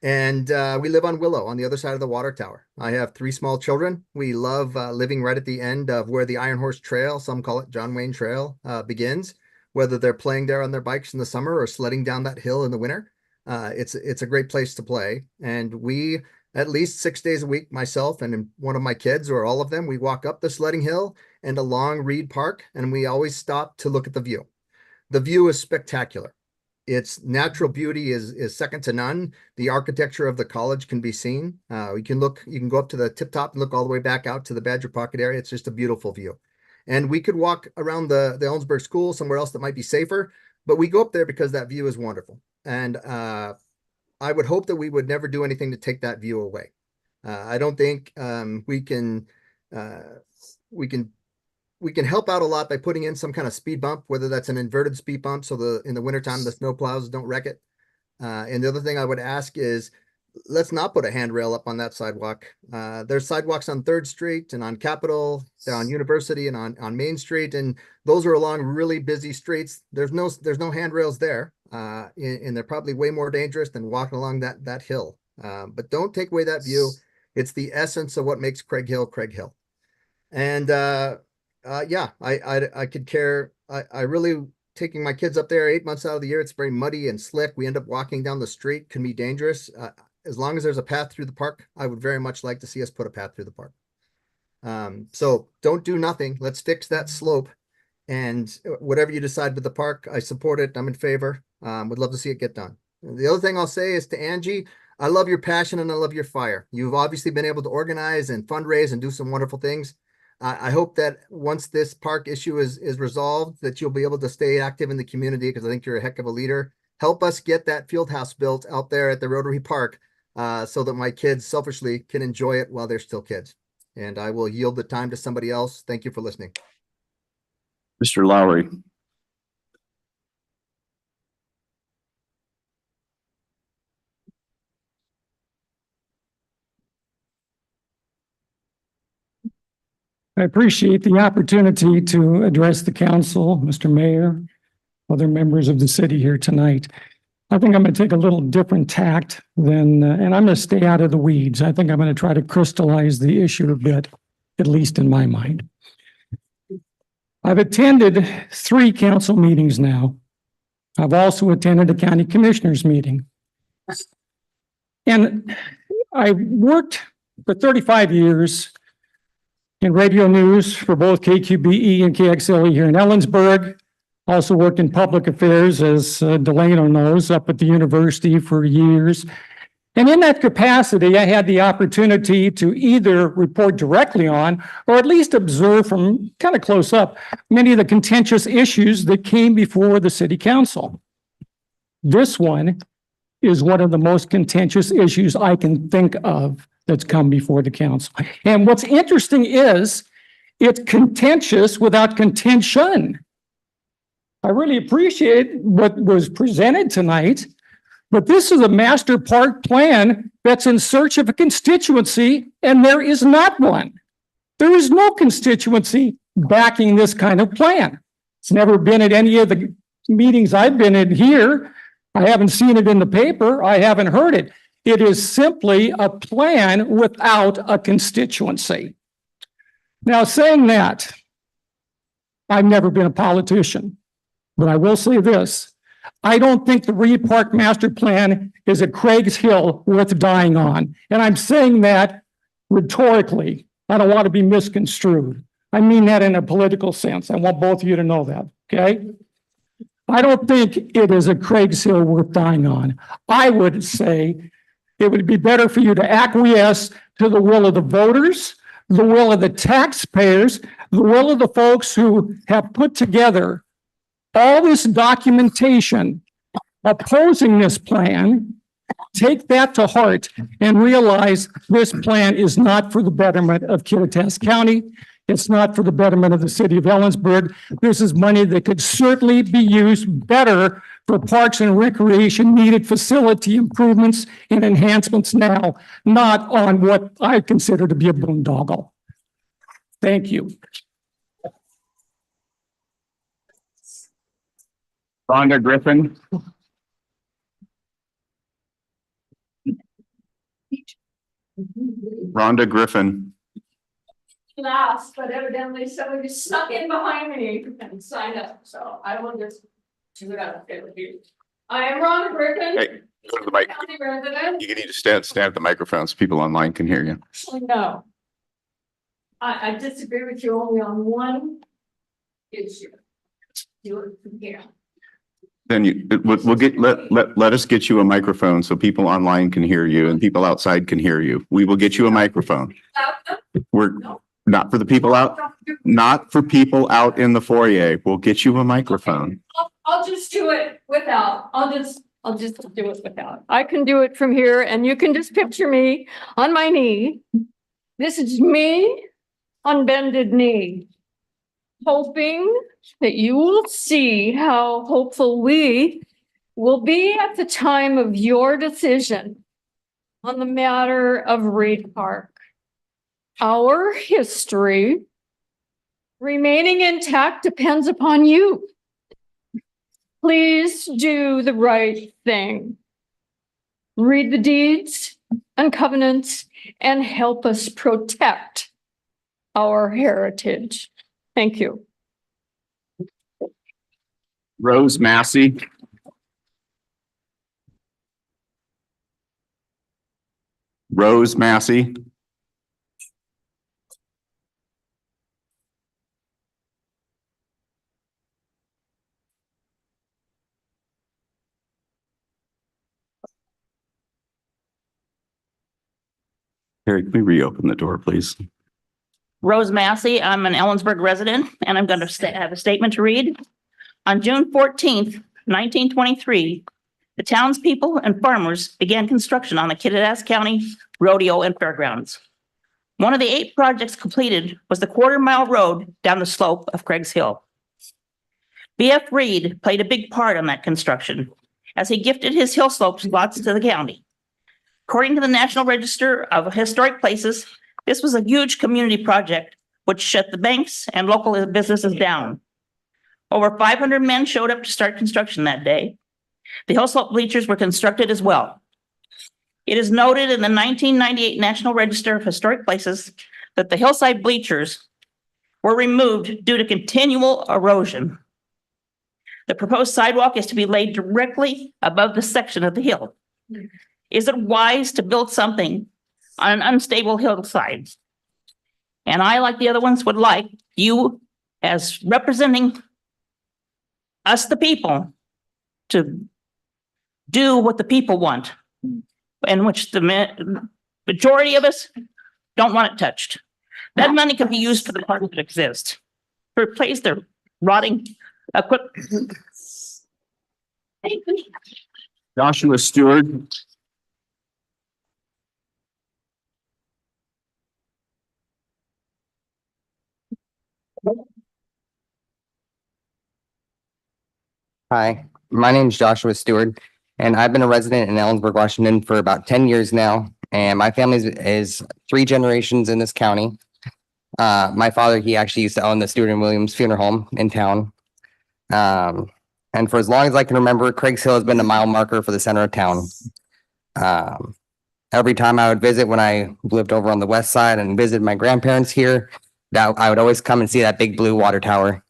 And we live on Willow on the other side of the water tower. I have 3 small children. We love living right at the end of where the Iron Horse Trail, some call it John Wayne Trail, begins, whether they're playing there on their bikes in the summer or sledding down that hill in the winter. It's a great place to play. And we, at least 6 days a week, myself and one of my kids or all of them, we walk up the sledding hill and along Reed Park, and we always stop to look at the view. The view is spectacular. its natural beauty is second to none. The architecture of the college can be seen. You can go up to the tip top and look all the way back out to the Badger Pocket area. It's just a beautiful view. And we could walk around the Ellensburg School somewhere else that might be safer, but we go up there because that view is wonderful. And I would hope that we would never do anything to take that view away. I don't think we can help out a lot by putting in some kind of speed bump, whether that's an inverted speed bump, so in the wintertime, the snow plows don't wreck it. And the other thing I would ask is, let's not put a handrail up on that sidewalk. There's sidewalks on 3rd Street and on Capitol, on University and on Main Street, and those are along really busy streets. There's no handrails there, and they're probably way more dangerous than walking along that hill. But don't take away that view. It's the essence of what makes Craig Hill, Craig Hill. And yeah, I could care. I really, taking my kids up there 8 months out of the year, it's very muddy and slick. We end up walking down the street, can be dangerous. As long as there's a path through the park, I would very much like to see us put a path through the park. So don't do nothing. Let's fix that slope. And whatever you decide with the park, I support it. I'm in favor. Would love to see it get done. The other thing I'll say is to Angie, I love your passion and I love your fire. You've obviously been able to organize and fundraise and do some wonderful things. I hope that once this park issue is resolved, that you'll be able to stay active in the community, because I think you're a heck of a leader. Help us get that field house built out there at the Rotary Park, so that my kids selfishly can enjoy it while they're still kids. And I will yield the time to somebody else. Thank you for listening. Mr. Lowry. I appreciate the opportunity to address the council, Mr. Mayor, other members of the city here tonight. I think I'm going to take a little different tact than, and I'm going to stay out of the weeds. I think I'm going to try to crystallize the issue a bit, at least in my mind. I've attended 3 council meetings now. I've also attended a county commissioners meeting. And I worked for 35 years in radio news for both KQBE and KXLE here in Ellensburg. Also worked in public affairs, as Delano knows, up at the university for years. And in that capacity, I had the opportunity to either report directly on, or at least observe from kind of close up, many of the contentious issues that came before the city council. This one is one of the most contentious issues I can think of that's come before the council. And what's interesting is it's contentious without contention. I really appreciate what was presented tonight, but this is a master park plan that's in search of a constituency, and there is not one. There is no constituency backing this kind of plan. It's never been at any of the meetings I've been in here. I haven't seen it in the paper. I haven't heard it. It is simply a plan without a constituency. Now, saying that, I've never been a politician, but I will say this. I don't think the Reed Park Master Plan is a Craig's Hill worth dying on. And I'm saying that rhetorically. I don't want to be misconstrued. I mean that in a political sense. I want both of you to know that, okay? I don't think it is a Craig's Hill worth dying on. I would say it would be better for you to acquiesce to the will of the voters, the will of the taxpayers, the will of the folks who have put together all this documentation opposing this plan. Take that to heart and realize this plan is not for the betterment of Kittitas County. It's not for the betterment of the city of Ellensburg. This is money that could certainly be used better for parks and recreation, needed facility improvements and enhancements now, not on what I consider to be a boondoggle. Thank you. Rhonda Griffin. Rhonda Griffin. Last, but evidently somebody snuck in behind me and signed up, so I will just do it out there with you. I am Rhonda Griffin. Hey, go to the mic. County resident. You need to stand at the microphone so people online can hear you. Actually, no. I disagree with you only on one issue. Do it from here. Then we'll get, let us get you a microphone so people online can hear you and people outside can hear you. We will get you a microphone. We're not for the people out, not for people out in the foyer. We'll get you a microphone. I'll just do it without. I'll just do it without. I can do it from here and you can just picture me on my knee. This is me on bended knee, hoping that you will see how hopeful we will be at the time of your decision on the matter of Reed Park. Our history remaining intact depends upon you. Please do the right thing. Read the deeds and covenants and help us protect our heritage. Thank you. Rose Massey. Rose Massey. Harry, can we reopen the door, please? Rose Massey, I'm an Ellensburg resident, and I'm going to have a statement to read. On June 14th, 1923, the townspeople and farmers began construction on the Kittitas County Rodeo and Fairgrounds. One of the 8 projects completed was the quarter-mile road down the slope of Craig's Hill. B.F. Reed played a big part on that construction as he gifted his hill slopes lots to the county. According to the National Register of Historic Places, this was a huge community project which shut the banks and local businesses down. Over 500 men showed up to start construction that day. The hill slope bleachers were constructed as well. It is noted in the 1998 National Register of Historic Places that the hillside bleachers were removed due to continual erosion. The proposed sidewalk is to be laid directly above the section of the hill. Is it wise to build something on an unstable hillside? And I, like the other ones, would like you, as representing us, the people, to do what the people want, in which the majority of us don't want it touched. That money can be used for the parks that exist, to replace their rotting equipment. Joshua Stewart. Hi, my name is Joshua Stewart, and I've been a resident in Ellensburg, Washington for about 10 years now. And my family is 3 generations in this county. My father, he actually used to own the Stewart and Williams Funeral Home in town. And for as long as I can remember, Craig's Hill has been a mile marker for the center of town. Every time I would visit when I lived over on the west side and visited my grandparents here, that I would always come and see that big blue water tower.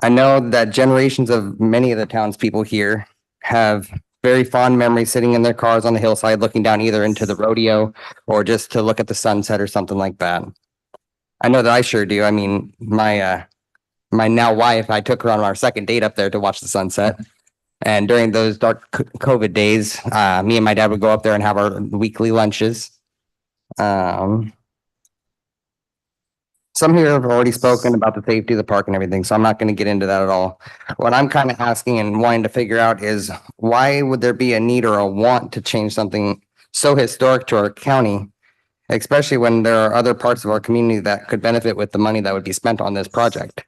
I know that generations of many of the townspeople here have very fond memories sitting in their cars on the hillside, looking down either into the rodeo or just to look at the sunset or something like that. I know that I sure do. I mean, my now wife, I took her on our second date up there to watch the sunset. And during those dark COVID days, me and my dad would go up there and have our weekly lunches. Some here have already spoken about the safety of the park and everything, so I'm not going to get into that at all. What I'm kind of asking and wanting to figure out is why would there be a need or a want to change something so historic to our county, especially when there are other parts of our community that could benefit with the money that would be spent on this project?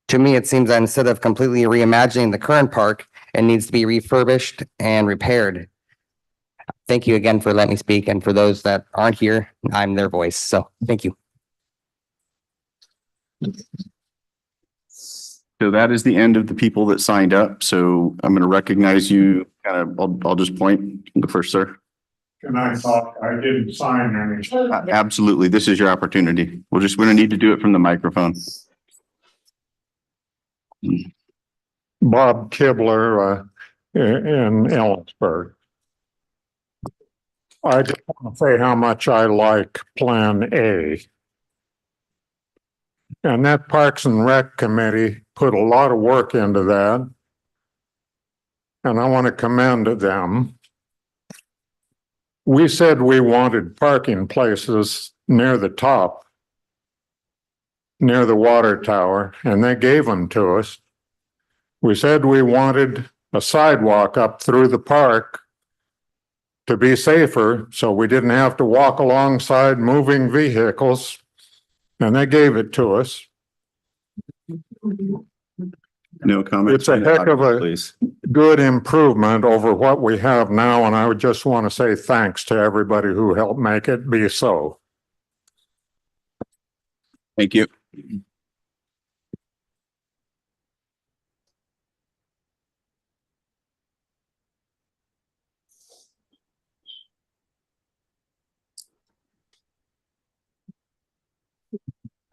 To me, it seems that instead of completely reimagining the current park, it needs to be refurbished and repaired. Thank you again for letting me speak, and for those that aren't here, I'm their voice, so thank you. So that is the end of the people that signed up. So I'm going to recognize you. I'll just point the first, sir. Can I talk? I didn't sign any. Absolutely. This is your opportunity. We're going to need to do it from the microphone. Bob Kibler, in Ellensburg. I just want to say how much I like Plan A. And that Parks and Rec Committee put a lot of work into that. And I want to commend them. We said we wanted parking places near the top, near the water tower, and they gave them to us. We said we wanted a sidewalk up through the park to be safer, so we didn't have to walk alongside moving vehicles, and they gave it to us. No comment. It's a heck of a Please. good improvement over what we have now, and I would just want to say thanks to everybody who helped make it be so. Thank you.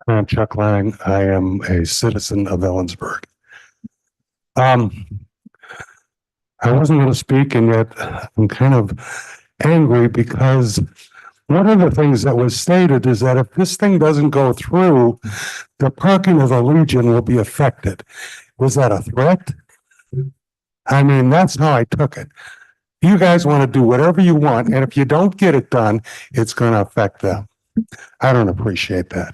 I'm Chuck Lang. I am a citizen of Ellensburg. I wasn't going to speak, and yet I'm kind of angry because one of the things that was stated is that if this thing doesn't go through, the parking of the Legion will be affected. Was that a threat? I mean, that's how I took it. You guys want to do whatever you want, and if you don't get it done, it's going to affect them. I don't appreciate that.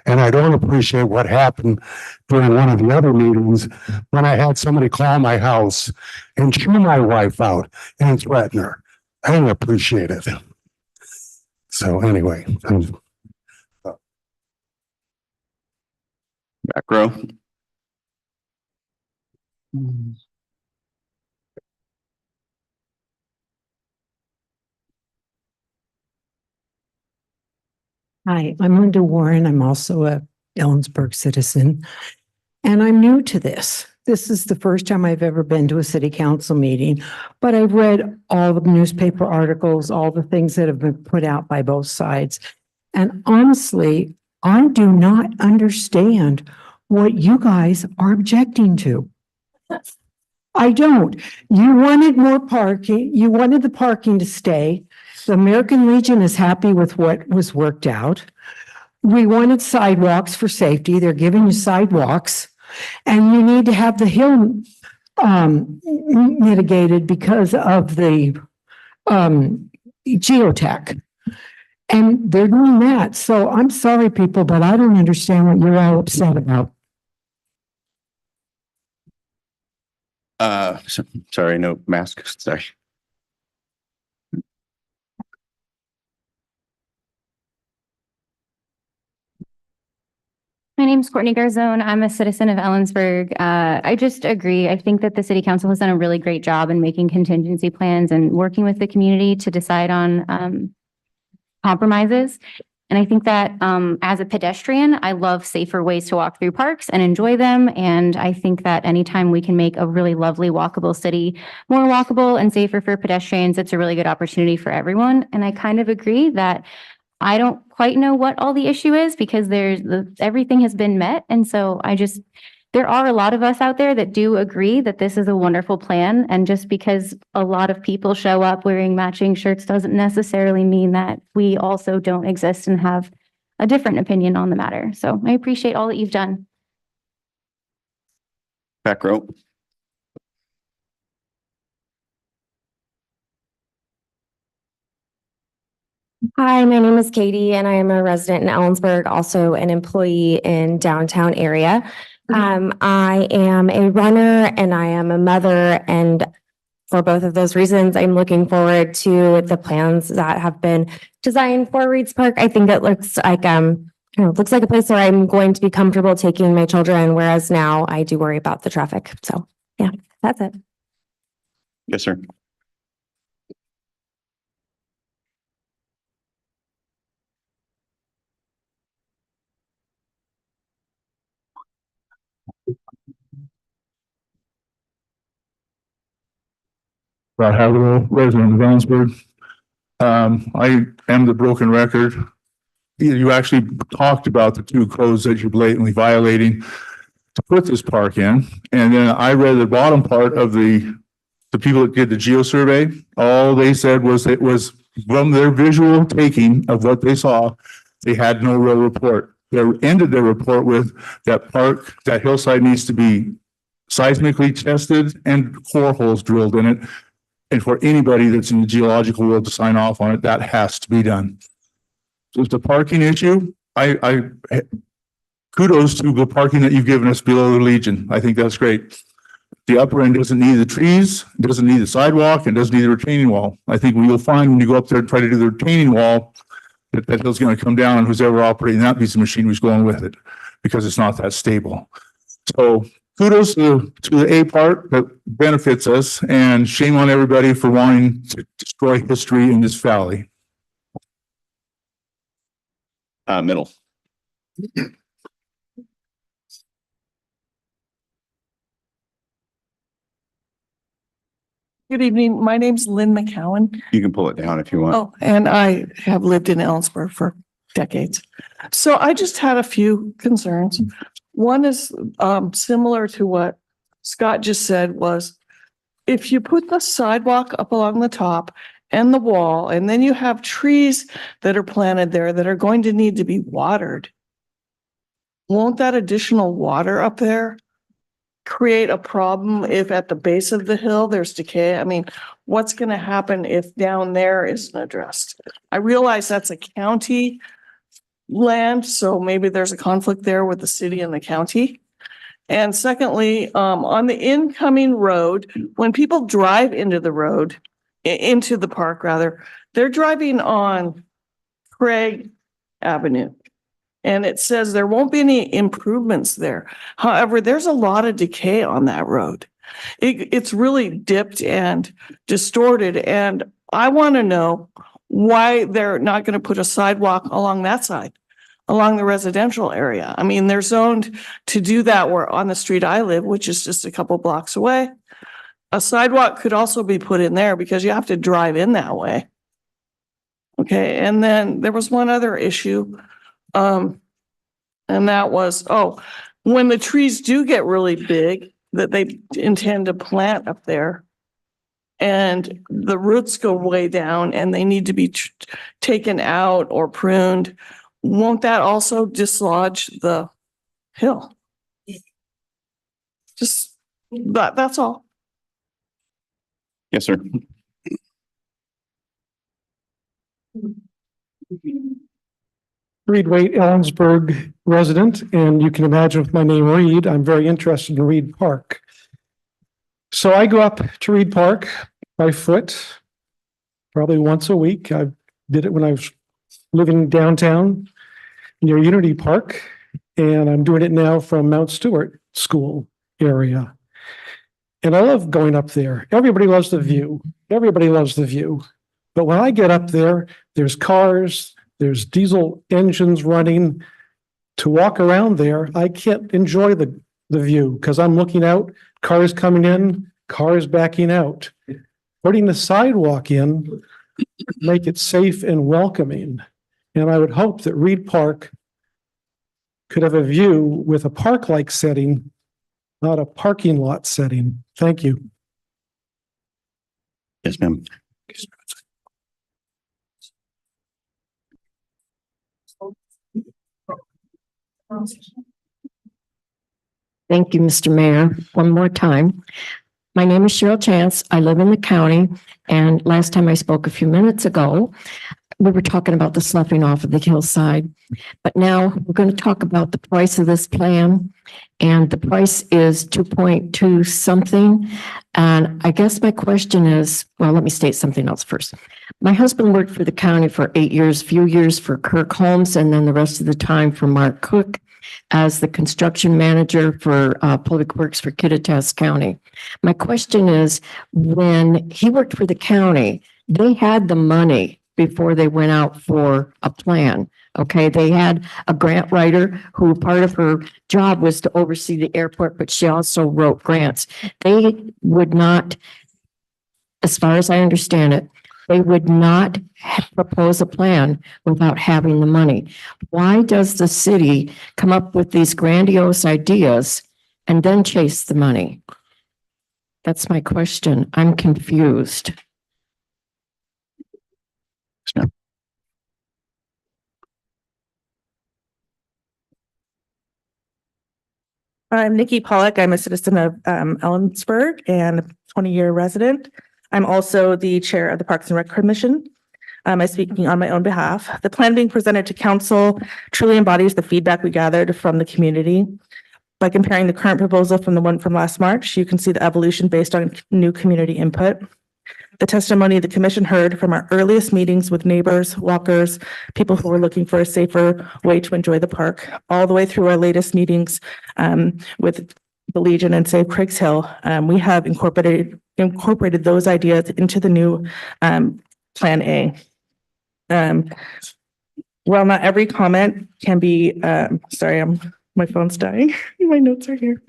And I don't appreciate what happened during one of the other meetings when I had somebody call my house and chew my wife out and threaten her. I don't appreciate it. So anyway. Back row. Hi, I'm Linda Warren. I'm also a Ellensburg citizen, and I'm new to this. This is the first time I've ever been to a city council meeting, but I've read all the newspaper articles, all the things that have been put out by both sides. And honestly, I do not understand what you guys are objecting to. I don't. You wanted more parking. You wanted the parking to stay. The American Legion is happy with what was worked out. We wanted sidewalks for safety. They're giving you sidewalks. And you need to have the hill mitigated because of the geotech. And they're doing that. So I'm sorry, people, but I don't understand what you're all upset about. Sorry, no mask. Sorry. My name's Courtney Garzone. I'm a citizen of Ellensburg. I just agree. I think that the city council has done a really great job in making contingency plans and working with the community to decide on compromises. And I think that as a pedestrian, I love safer ways to walk through parks and enjoy them. And I think that anytime we can make a really lovely walkable city more walkable and safer for pedestrians, it's a really good opportunity for everyone. And I kind of agree that I don't quite know what all the issue is because everything has been met. And so there are a lot of us out there that do agree that this is a wonderful plan. And just because a lot of people show up wearing matching shirts doesn't necessarily mean that we also don't exist and have a different opinion on the matter. So I appreciate all that you've done. Back row. Hi, my name is Katie and I am a resident in Ellensburg, also an employee in downtown area. I am a runner and I am a mother, and for both of those reasons, I'm looking forward to the plans that have been designed for Reed's Park. I think it looks like looks like a place where I'm going to be comfortable taking my children, whereas now I do worry about the traffic. So yeah, that's it. Yes, sir. Brad Haverhill, resident of Ellensburg. I am the broken record. You actually talked about the two codes that you're blatantly violating to put this park in. And then I read the bottom part of the people that did the geo survey. All they said was it was from their visual taking of what they saw, they had no real report. they ended their report with that hillside needs to be seismically tested and core holes drilled in it. And for anybody that's in the geological world to sign off on it, that has to be done. So it's a parking issue. I kudos to the parking that you've given us below the Legion. I think that's great. The upper end doesn't need the trees, doesn't need the sidewalk, and doesn't need the retaining wall. I think you'll find when you go up there and try to do the retaining wall, that hill's going to come down, and who's ever operating that piece of machinery is going with it because it's not that stable. So kudos to the A part that benefits us, and shame on everybody for wanting to destroy history in this valley. Middle. Good evening. My name's Lynn McCowan. You can pull it down if you want. Oh, and I have lived in Ellensburg for decades. So I just had a few concerns. One is similar to what Scott just said, was if you put the sidewalk up along the top and the wall, and then you have trees that are planted there that are going to need to be watered, won't that additional water up there create a problem if at the base of the hill there's decay? I mean, what's going to happen if down there isn't addressed? I realize that's a county land, so maybe there's a conflict there with the city and the county. And secondly, on the incoming road, when people drive into the road, into the park rather, they're driving on Craig Avenue. And it says there won't be any improvements there. However, there's a lot of decay on that road. It's really dipped and distorted. And I want to know why they're not going to put a sidewalk along that side, along the residential area. I mean, they're zoned to do that where on the street I live, which is just a couple blocks away. A sidewalk could also be put in there because you have to drive in that way. Okay, and then there was one other issue. And that was, when the trees do get really big that they intend to plant up there and the roots go way down and they need to be taken out or pruned, won't that also dislodge the hill? Just that's all. Yes, sir. Reed Waite, Ellensburg resident, and you can imagine with my name Reed, I'm very interested in Reed Park. So I go up to Reed Park by foot, probably once a week. I did it when I was living downtown near Unity Park, and I'm doing it now from Mount Stewart School area. And I love going up there. Everybody loves the view. Everybody loves the view. But when I get up there, there's cars, there's diesel engines running. To walk around there, I can't enjoy the view because I'm looking out, cars coming in, cars backing out. Putting the sidewalk in, make it safe and welcoming. And I would hope that Reed Park could have a view with a park-like setting, not a parking lot setting. Thank you. Yes, ma'am. Thank you, Mr. Mayor. One more time. My name is Cheryl Chance. I live in the county. And last time I spoke a few minutes ago, we were talking about the sloughing off of the hillside. But now we're going to talk about the price of this plan. And the price is 2.2 something. And I guess my question is, well, let me state something else first. My husband worked for the county for 8 years, few years for Kirk Holmes, and then the rest of the time for Mark Cook as the construction manager for Public Works for Kittitas County. My question is, when he worked for the county, they had the money before they went out for a plan. Okay, they had a grant writer who part of her job was to oversee the airport, but she also wrote grants. They would not, as far as I understand it, they would not propose a plan without having the money. Why does the city come up with these grandiose ideas and then chase the money? That's my question. I'm confused. I'm Nikki Pollock. I'm a citizen of Ellensburg and a 20-year resident. I'm also the chair of the Parks and Rec Commission. I'm speaking on my own behalf. The plan being presented to council truly embodies the feedback we gathered from the community. By comparing the current proposal from the one from last March, you can see the evolution based on new community input. The testimony the commission heard from our earliest meetings with neighbors, walkers, people who were looking for a safer way to enjoy the park, all the way through our latest meetings with the Legion and Save Craigs Hill. We have incorporated those ideas into the new Plan A. Well, not every comment can be, sorry, my phone's dying. My notes are here.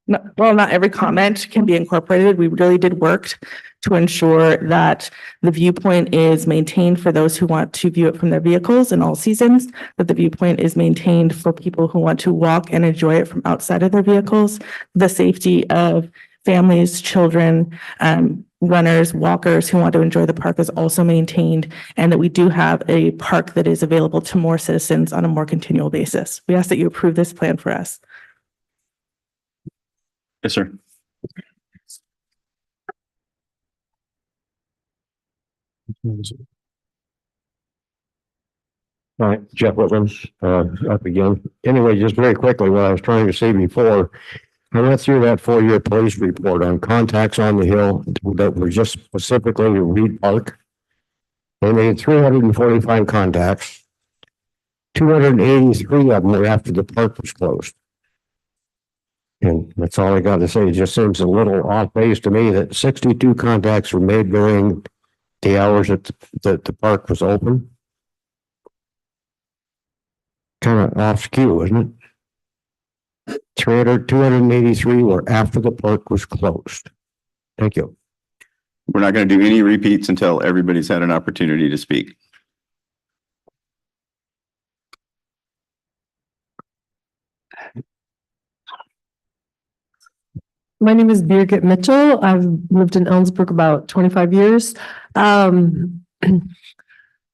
Not every comment can be incorporated. We really did work to ensure that the viewpoint is maintained for those who want to view it from their vehicles in all seasons, that the viewpoint is maintained for people who want to walk and enjoy it from outside of their vehicles, the safety of families, children, runners, walkers who want to enjoy the park is also maintained, and that we do have a park that is available to more citizens on a more continual basis. We ask that you approve this plan for us. Yes, sir. All right, Jeff Whitman, up again. Anyway, just very quickly, what I was trying to say before, I went through that 4-year police report on contacts on the hill that were just specifically Reed Park. They made 345 contacts. 283 of them were after the park was closed. And that's all I got to say. It just seems a little off base to me that 62 contacts were made during the hours that the park was open. Kind of off skew, isn't it? 283 were after the park was closed. Thank you. We're not going to do any repeats until everybody's had an opportunity to speak. My name is Birgit Mitchell. I've lived in Ellensburg about 25 years. I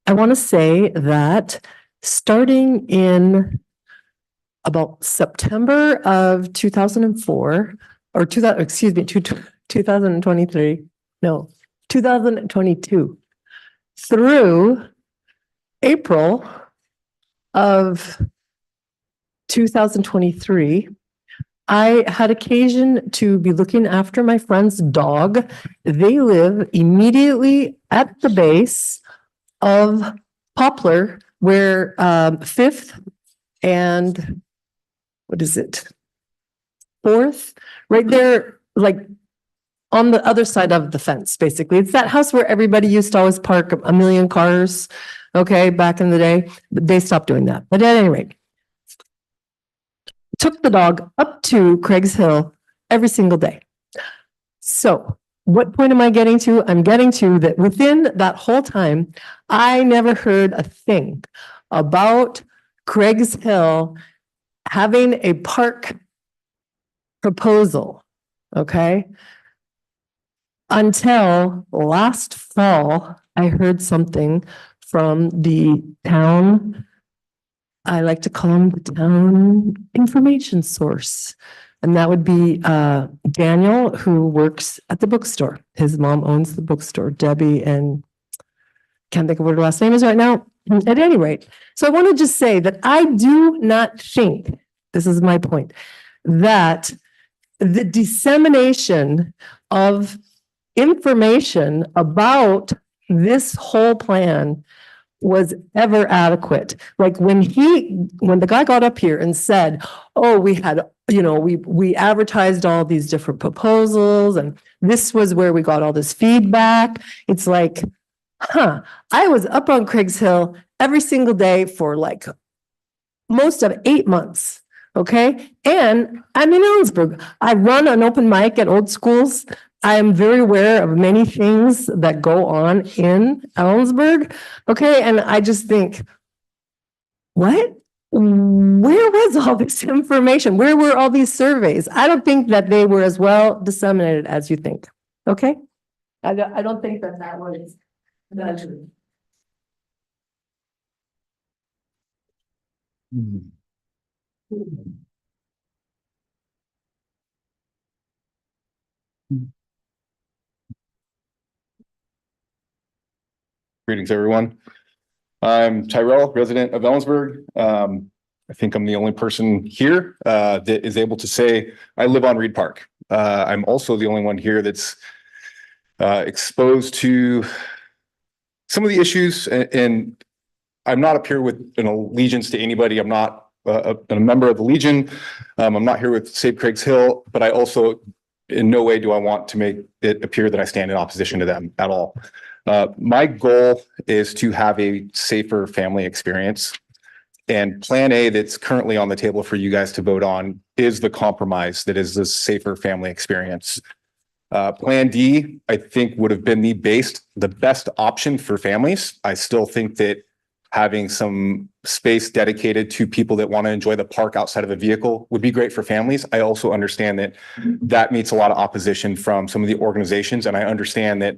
want to say that starting in about September of 2004, or 2023, no, 2022, through April of 2023, I had occasion to be looking after my friend's dog. They live immediately at the base of Poplar, where 5th and what is it? 4th, right there, like on the other side of the fence, basically. It's that house where everybody used to always park a million cars, okay, back in the day. But they stopped doing that. But at any rate, took the dog up to Craigs Hill every single day. So what point am I getting to? I'm getting to that within that whole time, I never heard a thing about Craigs Hill having a park proposal, okay? Until last fall, I heard something from the town, I like to call him the town information source. And that would be Daniel, who works at the bookstore. His mom owns the bookstore, Debbie, and can't think of what her last name is right now. At any rate, so I want to just say that I do not think, this is my point, that the dissemination of information about this whole plan was ever adequate. Like when the guy got up here and said, oh, we had, we advertised all these different proposals and this was where we got all this feedback. It's like, I was up on Craigs Hill every single day for like most of 8 months. Okay. And I'm in Ellensburg. I run an open mic at Old Schools. I am very aware of many things that go on in Ellensburg. Okay. And I just think, what? Where was all this information? Where were all these surveys? I don't think that they were as well disseminated as you think. Okay. I don't think that was true. Greetings, everyone. I'm Tyrell, resident of Ellensburg. I think I'm the only person here that is able to say I live on Reed Park. I'm also the only one here that's exposed to some of the issues, and I'm not up here with an allegiance to anybody. I'm not a member of the Legion. I'm not here with Save Craig's Hill, but I also in no way do I want to make it appear that I stand in opposition to them at all. My goal is to have a safer family experience. And Plan A that's currently on the table for you guys to vote on is the compromise that is the safer family experience. Plan D, I think, would have been the best option for families. I still think that having some space dedicated to people that want to enjoy the park outside of a vehicle would be great for families. I also understand that that meets a lot of opposition from some of the organizations, and I understand that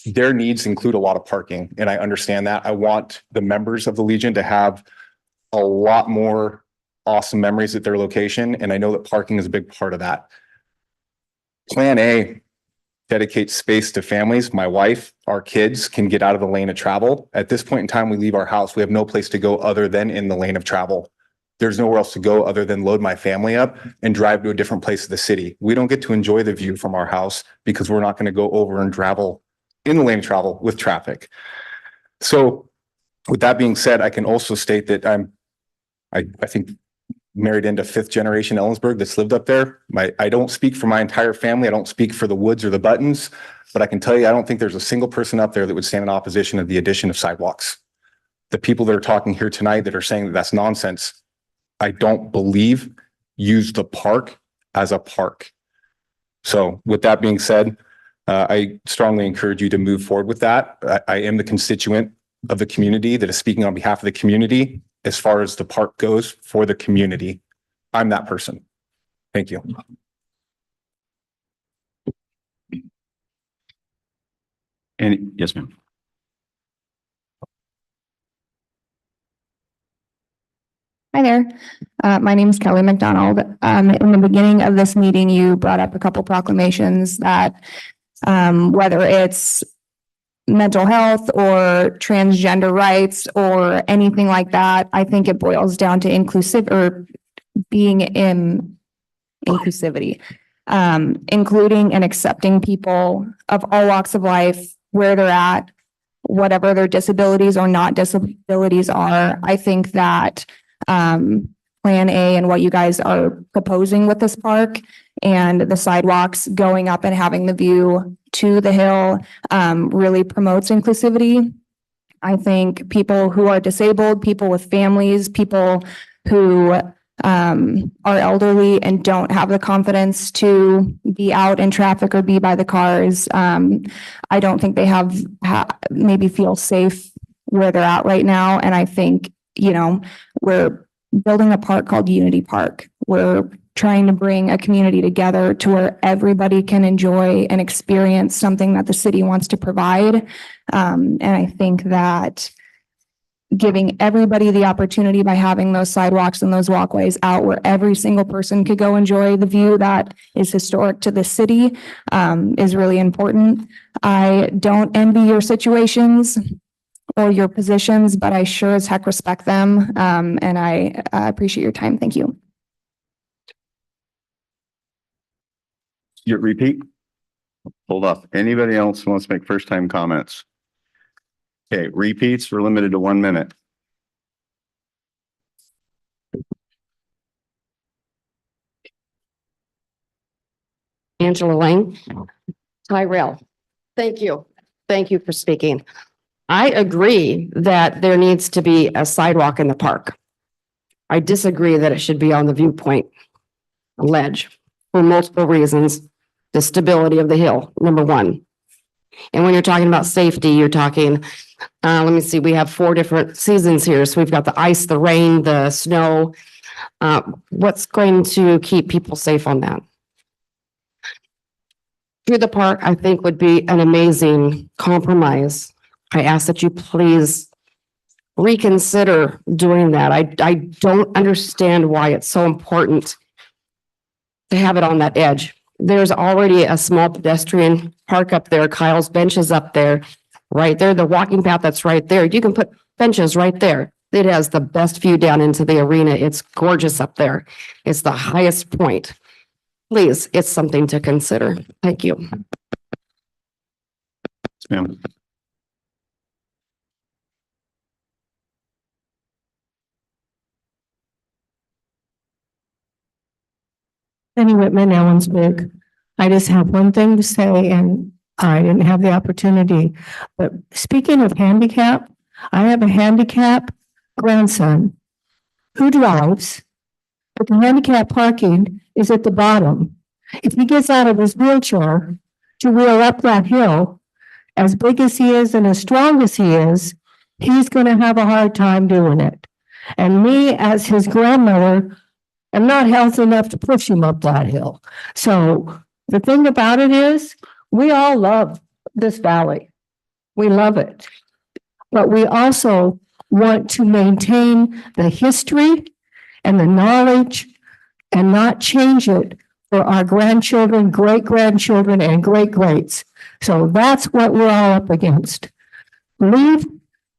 their needs include a lot of parking, and I understand that. I want the members of the Legion to have a lot more awesome memories at their location, and I know that parking is a big part of that. Plan A dedicates space to families. My wife, our kids can get out of the lane of travel. At this point in time, we leave our house. We have no place to go other than in the lane of travel. There's nowhere else to go other than load my family up and drive to a different place of the city. We don't get to enjoy the view from our house because we're not going to go over and travel in the lane of travel with traffic. So with that being said, I can also state that I think married into 5th generation Ellensburg that's lived up there. I don't speak for my entire family. I don't speak for the Woods or the Buttons, but I can tell you, I don't think there's a single person up there that would stand in opposition of the addition of sidewalks. The people that are talking here tonight that are saying that that's nonsense, I don't believe use the park as a park. So with that being said, I strongly encourage you to move forward with that. I am the constituent of the community that is speaking on behalf of the community as far as the park goes for the community. I'm that person. Thank you. And yes, ma'am. Hi there. My name is Kelly McDonald. In the beginning of this meeting, you brought up a couple proclamations that whether it's mental health or transgender rights or anything like that, I think it boils down to being in inclusivity, including and accepting people of all walks of life, where they're at, whatever their disabilities or not disabilities are. I think that Plan A and what you guys are proposing with this park and the sidewalks going up and having the view to the hill really promotes inclusivity. I think people who are disabled, people with families, people who are elderly and don't have the confidence to be out in traffic or be by the cars, I don't think they maybe feel safe where they're at right now. And I think, we're building a park called Unity Park. We're trying to bring a community together to where everybody can enjoy and experience something that the city wants to provide. And I think that giving everybody the opportunity by having those sidewalks and those walkways out where every single person could go enjoy the view that is historic to the city is really important. I don't envy your situations or your positions, but I sure as heck respect them. And I appreciate your time. Thank you. You repeat? Hold up. Anybody else wants to make first time comments? Okay, repeats are limited to 1 minute. Angela Lang. Tyrell, thank you. Thank you for speaking. I agree that there needs to be a sidewalk in the park. I disagree that it should be on the viewpoint ledge for multiple reasons. The stability of the hill, number one. And when you're talking about safety, you're talking, let me see, we have 4 different seasons here. So we've got the ice, the rain, the snow. What's going to keep people safe on that? Through the park, I think would be an amazing compromise. I ask that you please reconsider doing that. I don't understand why it's so important to have it on that edge. There's already a small pedestrian park up there. Kyle's bench is up there, right there. The walking path that's right there. You can put benches right there. It has the best view down into the arena. It's gorgeous up there. It's the highest point. Please, it's something to consider. Thank you. Ma'am. Penny Whitman, Ellensburg. I just have one thing to say, and I didn't have the opportunity. But speaking of handicap, I have a handicap grandson who drives, but the handicap parking is at the bottom. If he gets out of his wheelchair to wheel up that hill, as big as he is and as strong as he is, he's going to have a hard time doing it. And me, as his grandmother, I'm not healthy enough to push him up that hill. So the thing about it is, we all love this valley. We love it. But we also want to maintain the history and the knowledge and not change it for our grandchildren, great-grandchildren, and great-greats. So that's what we're all up against. Leave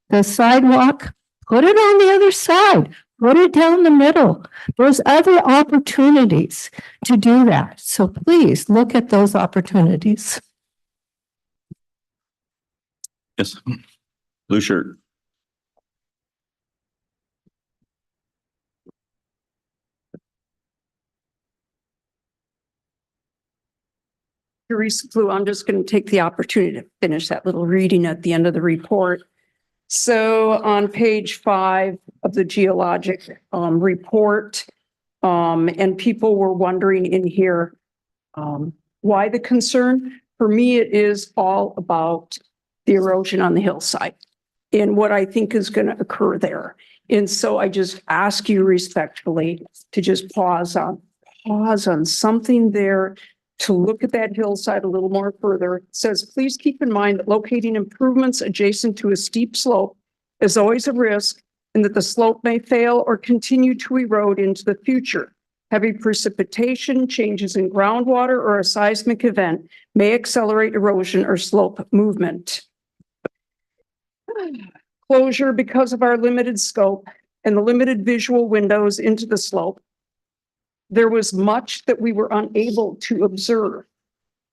the sidewalk, put it on the other side. Put it down the middle. There's other opportunities to do that. So please look at those opportunities. Yes. Blue shirt. Teresa Blue, I'm just going to take the opportunity to finish that little reading at the end of the report. So on page 5 of the geologic report, and people were wondering in here, why the concern? For me, it is all about the erosion on the hillside and what I think is going to occur there. And so I just ask you respectfully to just pause on something there, to look at that hillside a little more further. It says, please keep in mind that locating improvements adjacent to a steep slope is always a risk, and that the slope may fail or continue to erode into the future. Heavy precipitation, changes in groundwater, or a seismic event may accelerate erosion or slope movement. Closure, because of our limited scope and the limited visual windows into the slope, there was much that we were unable to observe.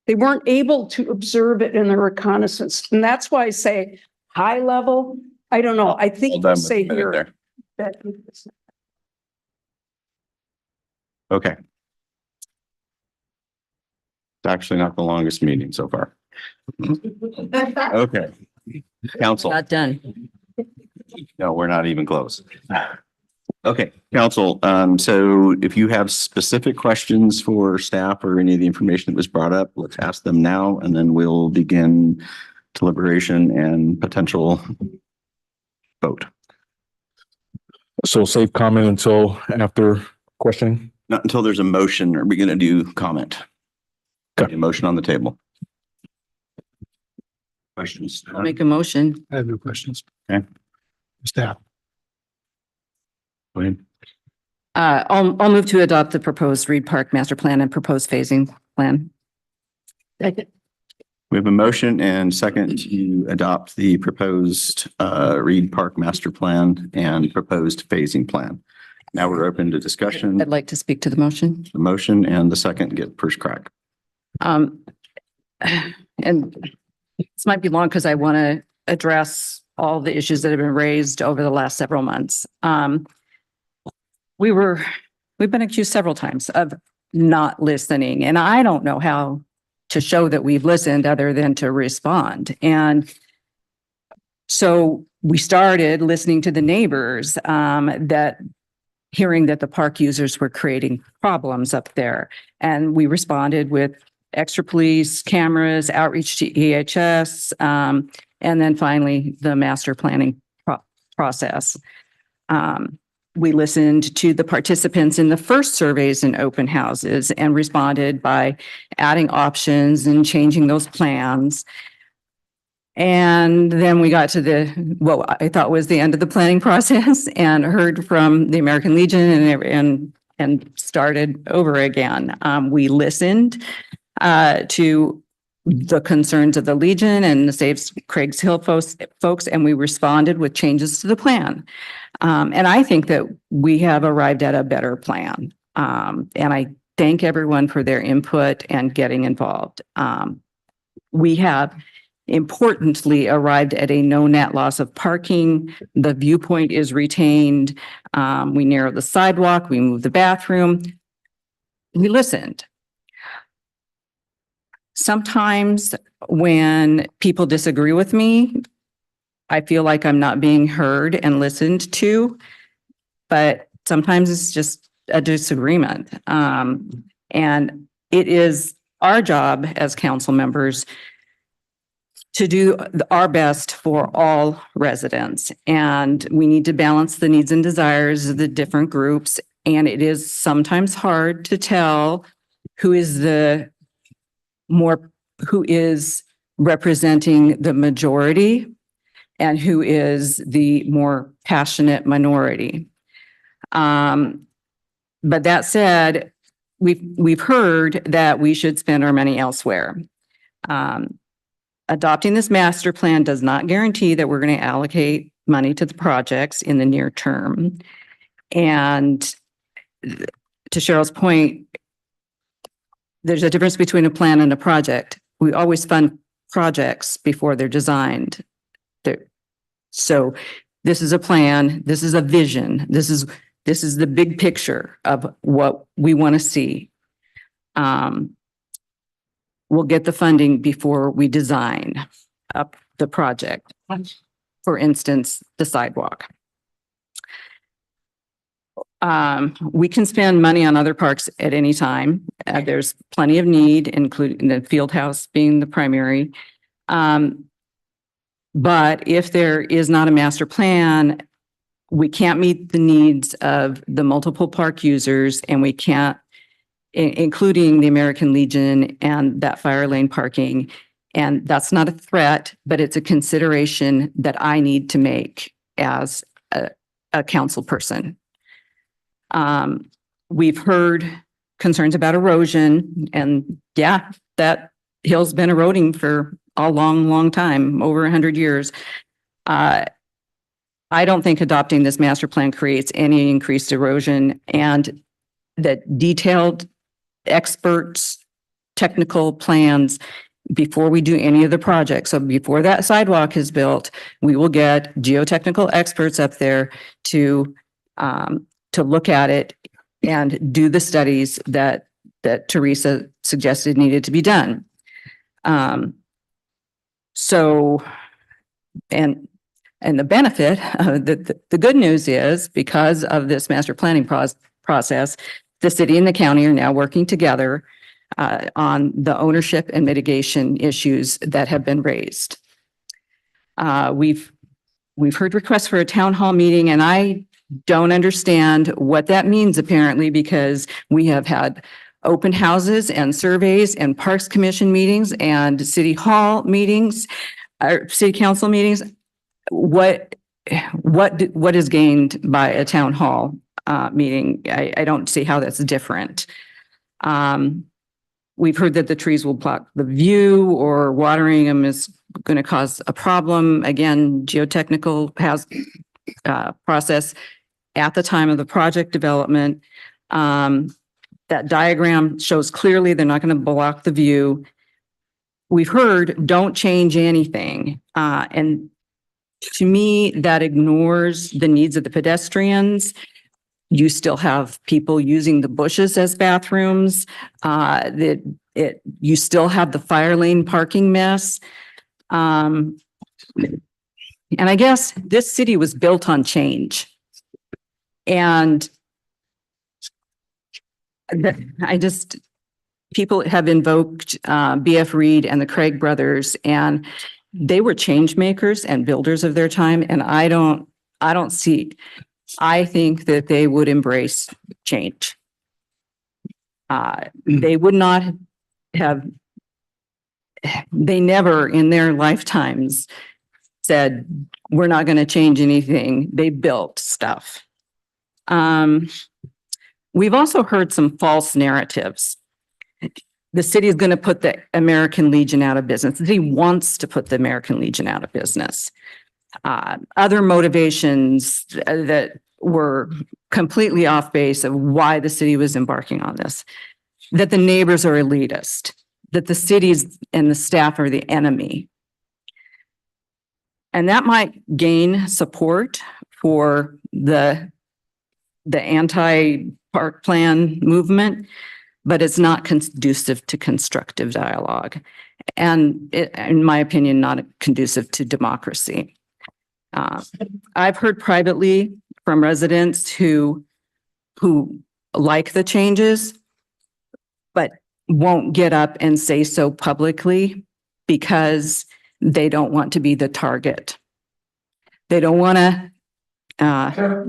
They weren't able to observe it in the reconnaissance. And that's why I say high level, I don't know. I think we'll say here that. Okay. It's actually not the longest meeting so far. Okay. Council. Not done. No, we're not even close. Okay, council. So if you have specific questions for staff or any of the information that was brought up, let's ask them now, and then we'll begin deliberation and potential vote. So save comment until after questioning? Not until there's a motion. Are we going to do comment? Got a motion on the table. Questions? I'll make a motion. I have no questions. Okay. Staff. Go ahead. I'll move to adopt the proposed Reed Park master plan and proposed phasing plan. We have a motion and second to adopt the proposed Reed Park master plan and proposed phasing plan. Now we're open to discussion. I'd like to speak to the motion. The motion and the second get first crack. And this might be long because I want to address all the issues that have been raised over the last several months. We've been accused several times of not listening, and I don't know how to show that we've listened other than to respond. And so we started listening to the neighbors, hearing that the park users were creating problems up there. And we responded with extra police, cameras, outreach to EHS, and then finally the master planning process. We listened to the participants in the first surveys and open houses and responded by adding options and changing those plans. And then we got to what I thought was the end of the planning process and heard from the American Legion and started over again. We listened to the concerns of the Legion and the Saves Craig's Hill folks, and we responded with changes to the plan. And I think that we have arrived at a better plan. And I thank everyone for their input and getting involved. We have importantly arrived at a no net loss of parking. The viewpoint is retained. We narrowed the sidewalk, we moved the bathroom. We listened. Sometimes when people disagree with me, I feel like I'm not being heard and listened to, but sometimes it's just a disagreement. And it is our job as council members to do our best for all residents. And we need to balance the needs and desires of the different groups. And it is sometimes hard to tell who is representing the majority and who is the more passionate minority. But that said, we've heard that we should spend our money elsewhere. Adopting this master plan does not guarantee that we're going to allocate money to the projects in the near term. And to Cheryl's point, there's a difference between a plan and a project. We always fund projects before they're designed. So this is a plan, this is a vision, this is the big picture of what we want to see. We'll get the funding before we design up the project. For instance, the sidewalk. We can spend money on other parks at any time. There's plenty of need, including the field house being the primary. But if there is not a master plan, we can't meet the needs of the multiple park users, and we can't, including the American Legion and that fire lane parking. And that's not a threat, but it's a consideration that I need to make as a council person. We've heard concerns about erosion, and yeah, that hill's been eroding for a long, long time, over 100 years. I don't think adopting this master plan creates any increased erosion, and that detailed experts, technical plans before we do any of the projects. So before that sidewalk is built, we will get geotechnical experts up there to look at it and do the studies that Teresa suggested needed to be done. So, and the benefit, the good news is, because of this master planning process, the city and the county are now working together on the ownership and mitigation issues that have been raised. We've heard requests for a town hall meeting, and I don't understand what that means, apparently, because we have had open houses and surveys and Parks Commission meetings and city hall meetings, or city council meetings. What is gained by a town hall meeting? I don't see how that's different. We've heard that the trees will block the view, or watering them is going to cause a problem. Again, geotechnical process at the time of the project development. That diagram shows clearly they're not going to block the view. We've heard don't change anything. And to me, that ignores the needs of the pedestrians. You still have people using the bushes as bathrooms. You still have the fire lane parking mess. And I guess this city was built on change. And people have invoked BF Reed and the Craig brothers, and they were change makers and builders of their time. And I think that they would embrace change. They would not have they never in their lifetimes said, we're not going to change anything. They built stuff. We've also heard some false narratives. The city is going to put the American Legion out of business. The city wants to put the American Legion out of business. Other motivations that were completely off base of why the city was embarking on this. That the neighbors are elitist, that the cities and the staff are the enemy. And that might gain support for the anti-park plan movement, but it's not conducive to constructive dialogue. And in my opinion, not conducive to democracy. I've heard privately from residents who like the changes, but won't get up and say so publicly because they don't want to be the target. They don't want to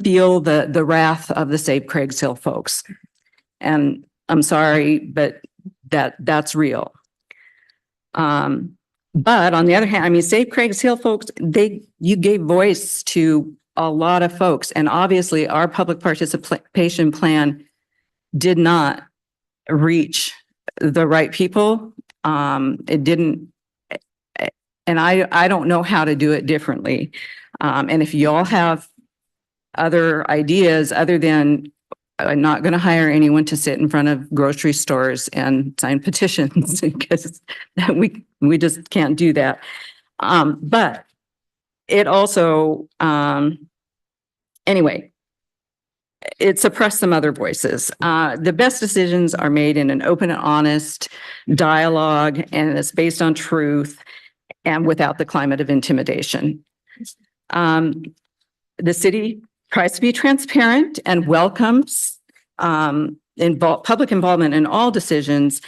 feel the wrath of the Save Craigs Hill folks. And I'm sorry, but that's real. But on the other hand, I mean, Save Craigs Hill folks, you gave voice to a lot of folks, and obviously our public participation plan did not reach the right people. It didn't, and I don't know how to do it differently. And if y'all have other ideas other than I'm not going to hire anyone to sit in front of grocery stores and sign petitions because we just can't do that. But it also, anyway, it suppressed some other voices. The best decisions are made in an open and honest dialogue, and it's based on truth and without the climate of intimidation. The city tries to be transparent and welcomes public involvement in all decisions,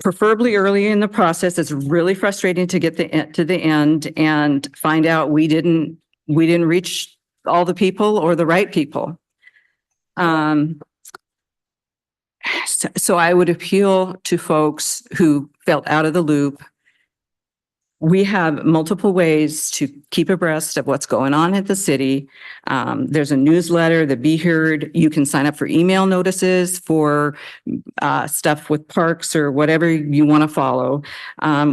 preferably early in the process. It's really frustrating to get to the end and find out we didn't reach all the people or the right people. So I would appeal to folks who felt out of the loop. We have multiple ways to keep abreast of what's going on at the city. There's a newsletter, the Be Heard. You can sign up for email notices for stuff with parks or whatever you want to follow.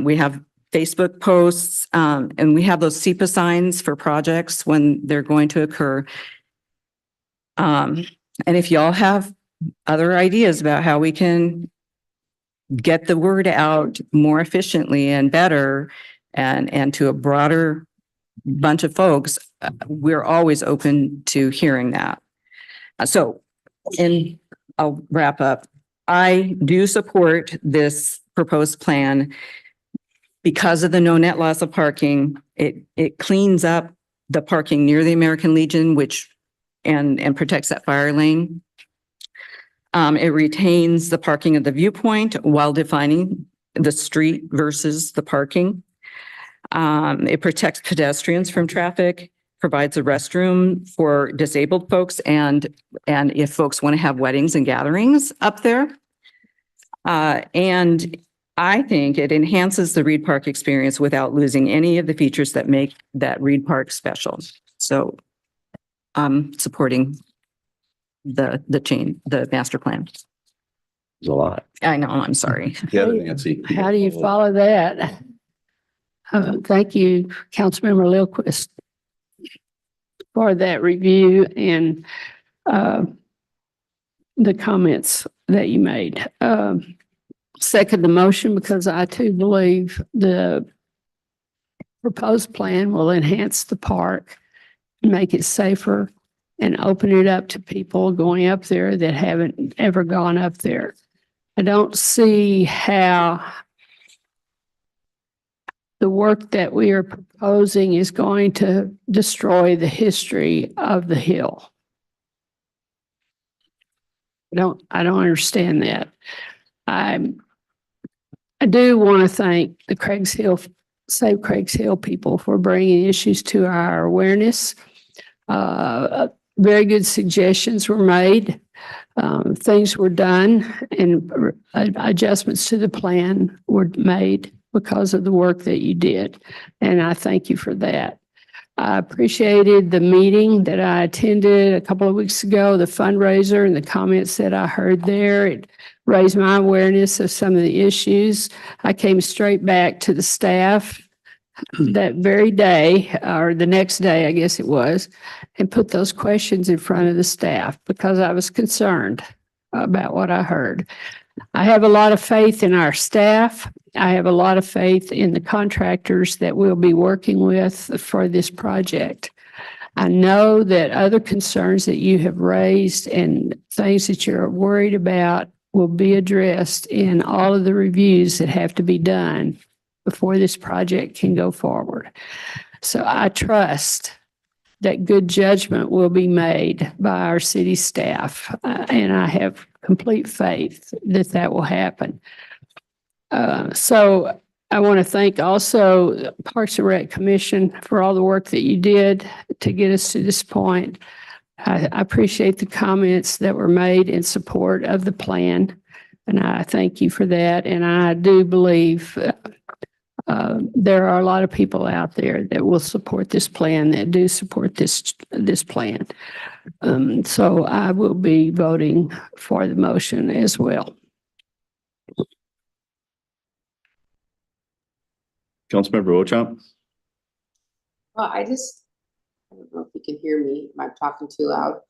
We have Facebook posts, and we have those SEPA signs for projects when they're going to occur. And if y'all have other ideas about how we can get the word out more efficiently and better, and to a broader bunch of folks, we're always open to hearing that. So, and I'll wrap up. I do support this proposed plan because of the no net loss of parking. It cleans up the parking near the American Legion, and protects that fire lane. It retains the parking of the viewpoint while defining the street versus the parking. It protects pedestrians from traffic, provides a restroom for disabled folks and if folks want to have weddings and gatherings up there. And I think it enhances the Reed Park experience without losing any of the features that make that Reed Park special. So I'm supporting the master plan. It's a lot. I know, I'm sorry. Yeah, Nancy. How do you follow that? Thank you, Councilmember Lilquist, for that review and the comments that you made. Second the motion because I too believe the proposed plan will enhance the park, make it safer, and open it up to people going up there that haven't ever gone up there. I don't see how the work that we are proposing is going to destroy the history of the hill. I don't understand that. I do want to thank the Save Craigs Hill people for bringing issues to our awareness. Very good suggestions were made. Things were done and adjustments to the plan were made. because of the work that you did. And I thank you for that. I appreciated the meeting that I attended a couple of weeks ago, the fundraiser, and the comments that I heard there. It raised my awareness of some of the issues. I came straight back to the staff that very day, or the next day, I guess it was, and put those questions in front of the staff because I was concerned about what I heard. I have a lot of faith in our staff. I have a lot of faith in the contractors that we'll be working with for this project. I know that other concerns that you have raised and things that you're worried about will be addressed in all of the reviews that have to be done before this project can go forward. So I trust that good judgment will be made by our city staff, and I have complete faith that that will happen. So I want to thank also Parks and Rec Commission for all the work that you did to get us to this point. I appreciate the comments that were made in support of the plan, and I thank you for that. And I do believe there are a lot of people out there that will support this plan, that do support this plan. So I will be voting for the motion as well. Councilmember Wojcik. Well, I don't know if you can hear me. Am I talking too loud?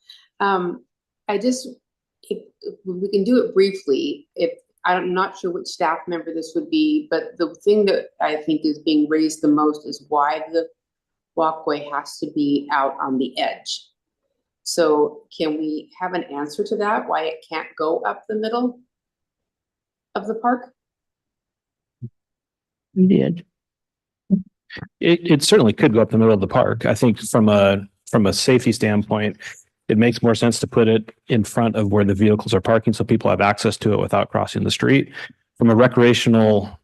If we can do it briefly, I'm not sure which staff member this would be, but the thing that I think is being raised the most is why the walkway has to be out on the edge. So can we have an answer to that? Why it can't go up the middle of the park? You did. It certainly could go up the middle of the park. I think from a safety standpoint, it makes more sense to put it in front of where the vehicles are parking so people have access to it without crossing the street. From a recreational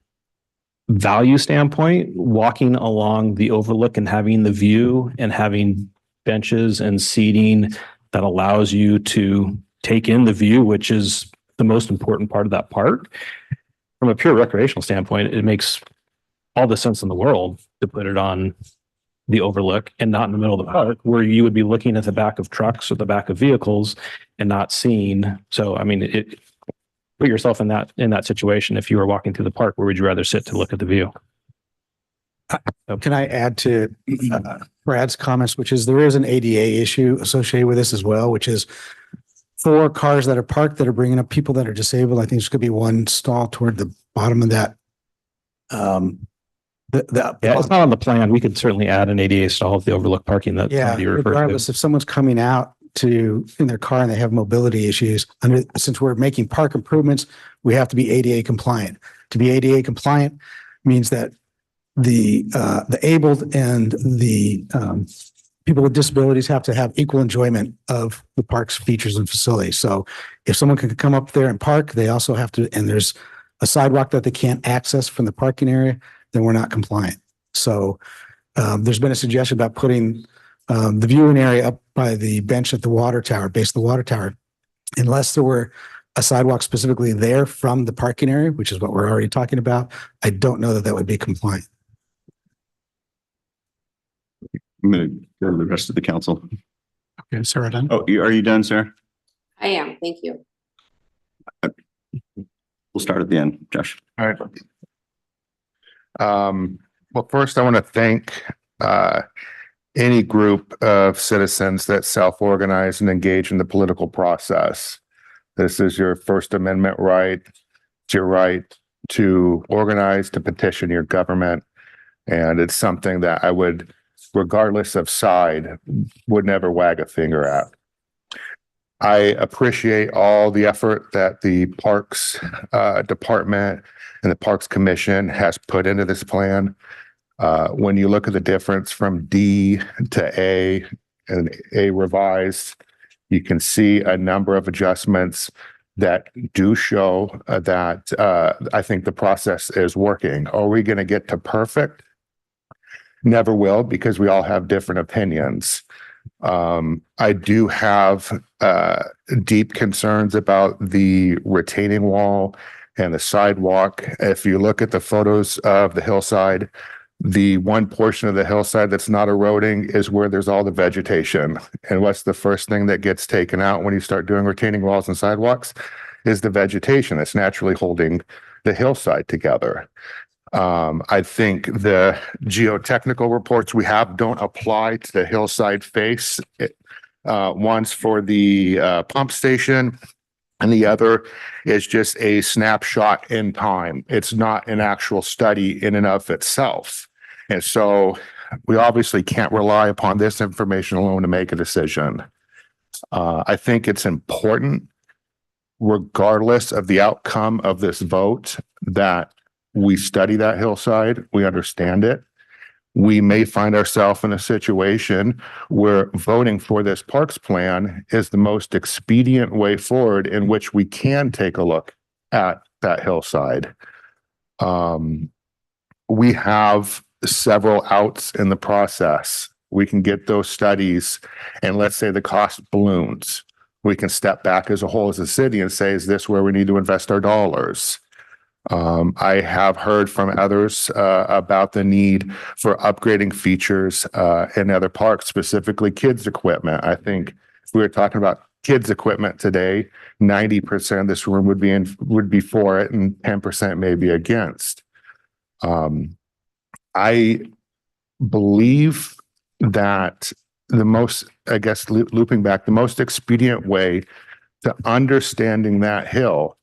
value standpoint, walking along the overlook and having the view and having benches and seating that allows you to take in the view, which is the most important part of that park. From a pure recreational standpoint, it makes all the sense in the world to put it on the overlook and not in the middle of the park where you would be looking at the back of trucks or the back of vehicles and not seeing. So, I mean, put yourself in that situation. If you were walking through the park, where would you rather sit to look at the view? Can I add to Brad's comments, which is there is an ADA issue associated with this as well, which is for cars that are parked that are bringing up people that are disabled. I think there's going to be one stall toward the bottom of that. Yeah, it's not on the plan. We could certainly add an ADA stall of the overlook parking that somebody referred regardless, to. if someone's coming out in their car and they have mobility issues, since we're making park improvements, we have to be ADA compliant. To be ADA compliant means that the abled and the people with disabilities have to have equal enjoyment of the park's features and facilities. So if someone can come up there and park, they also have to, and there's a sidewalk that they can't access from the parking area, then we're not compliant. So there's been a suggestion about putting the viewing area up by the bench at the water tower, base of the water tower. Unless there were a sidewalk specifically there from the parking area, which is what we're already talking about, I don't know that that would be compliant. I'm going to go to the rest of the council. Okay, Sarah done? Oh, are you done, Sarah? I am. Thank you. We'll start at the end, Josh. All right. Well, first I want to thank any group of citizens that self-organize and engage in the political process. This is your First Amendment right. It's your right to organize, to petition your government. And it's something that I would, regardless of side, would never wag a finger at. I appreciate all the effort that the Parks Department and the Parks Commission has put into this plan. When you look at the difference from D to A and A revised, you can see a number of adjustments that do show that I think the process is working. Are we going to get to perfect? Never will, because we all have different opinions. I do have deep concerns about the retaining wall and the sidewalk. If you look at the photos of the hillside, the one portion of the hillside that's not eroding is where there's all the vegetation. And what's the first thing that gets taken out when you start doing retaining walls and sidewalks is the vegetation that's naturally holding the hillside together. I think the geotechnical reports we have don't apply to the hillside face. One's for the pump station, and the other is just a snapshot in time. It's not an actual study in and of itself. And so we obviously can't rely upon this information alone to make a decision. I think it's important, regardless of the outcome of this vote, that we study that hillside, we understand it. We may find ourselves in a situation where voting for this parks plan is the most expedient way forward in which we can take a look at that hillside. We have several outs in the process. We can get those studies, and let's say the cost balloons. We can step back as a whole as a city and say, is this where we need to invest our dollars? I have heard from others about the need for upgrading features in other parks, specifically kids equipment. I think if we were talking about kids equipment today, 90% of this room would be for it, and 10% may be against. I believe that the most, I guess, looping back, the most expedient way to understanding that hill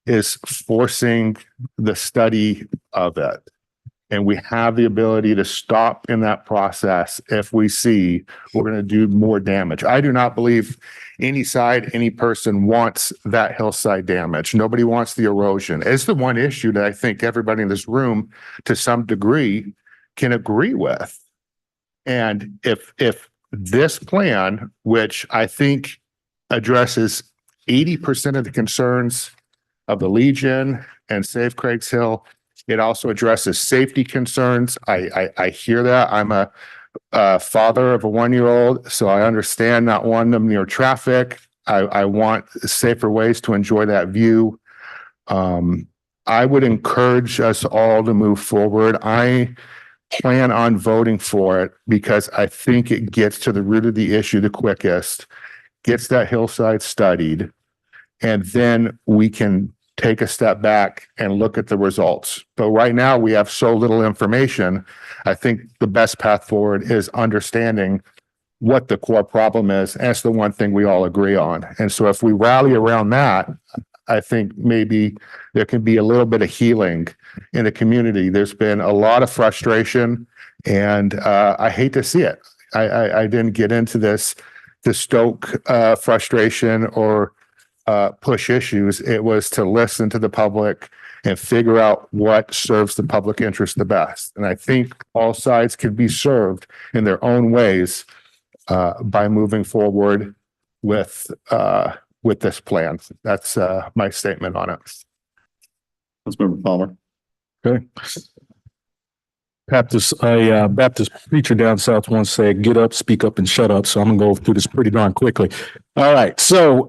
is forcing the study of it. And we have the ability to stop in that process if we see we're going to do more damage. I do not believe any side, any person wants that hillside damage. Nobody wants the erosion. It's the one issue that I think everybody in this room, to some degree, can agree with. And if this plan, which I think addresses 80% of the concerns of the Legion and Save Craig's Hill, it also addresses safety concerns. I hear that. I'm a father of a 1-year-old, so I understand not wanting them near traffic. I want safer ways to enjoy that view. I would encourage us all to move forward. I plan on voting for it because I think it gets to the root of the issue the quickest, gets that hillside studied, and then we can take a step back and look at the results. But right now we have so little information. I think the best path forward is understanding what the core problem is. And it's the one thing we all agree on. And so if we rally around that, I think maybe there can be a little bit of healing in the community. There's been a lot of frustration, and I hate to see it. I didn't get into this to stoke frustration or push issues. It was to listen to the public and figure out what serves the public interest the best. And I think all sides can be served in their own ways by moving forward with this plan. That's my statement on it. Councilmember Palmer. Okay. Baptist preacher down south once said, "Get up, speak up, and shut up." So I'm gonna go through this pretty darn quickly. All right. So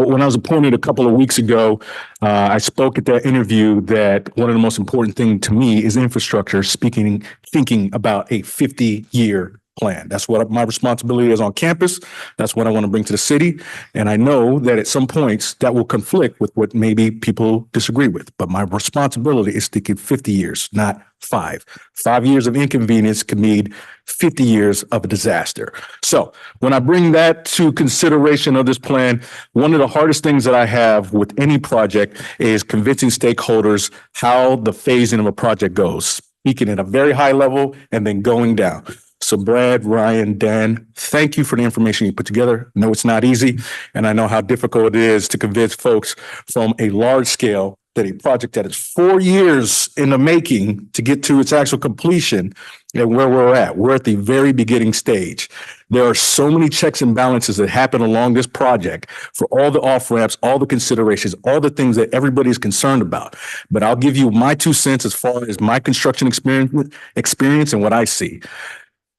when I was appointed a couple of weeks ago, I spoke at that interview that one of the most important things to me is infrastructure, thinking about a 50-year plan. That's what my responsibility is on campus. That's what I want to bring to the city. And I know that at some points that will conflict with what maybe people disagree with. But my responsibility is to get 50 years, not 5. 5 years of inconvenience can mean 50 years of a disaster. So when I bring that to consideration of this plan, one of the hardest things that I have with any project is convincing stakeholders how the phasing of a project goes, speaking at a very high level and then going down. So Brad, Ryan, Dan, thank you for the information you put together. I know it's not easy, and I know how difficult it is to convince folks from a large scale that a project that is 4 years in the making to get to its actual completion and where we're at. We're at the very beginning stage. There are so many checks and balances that happen along this project for all the off-ramps, all the considerations, all the things that everybody's concerned about. But I'll give you my 2 cents as far as my construction experience and what I see.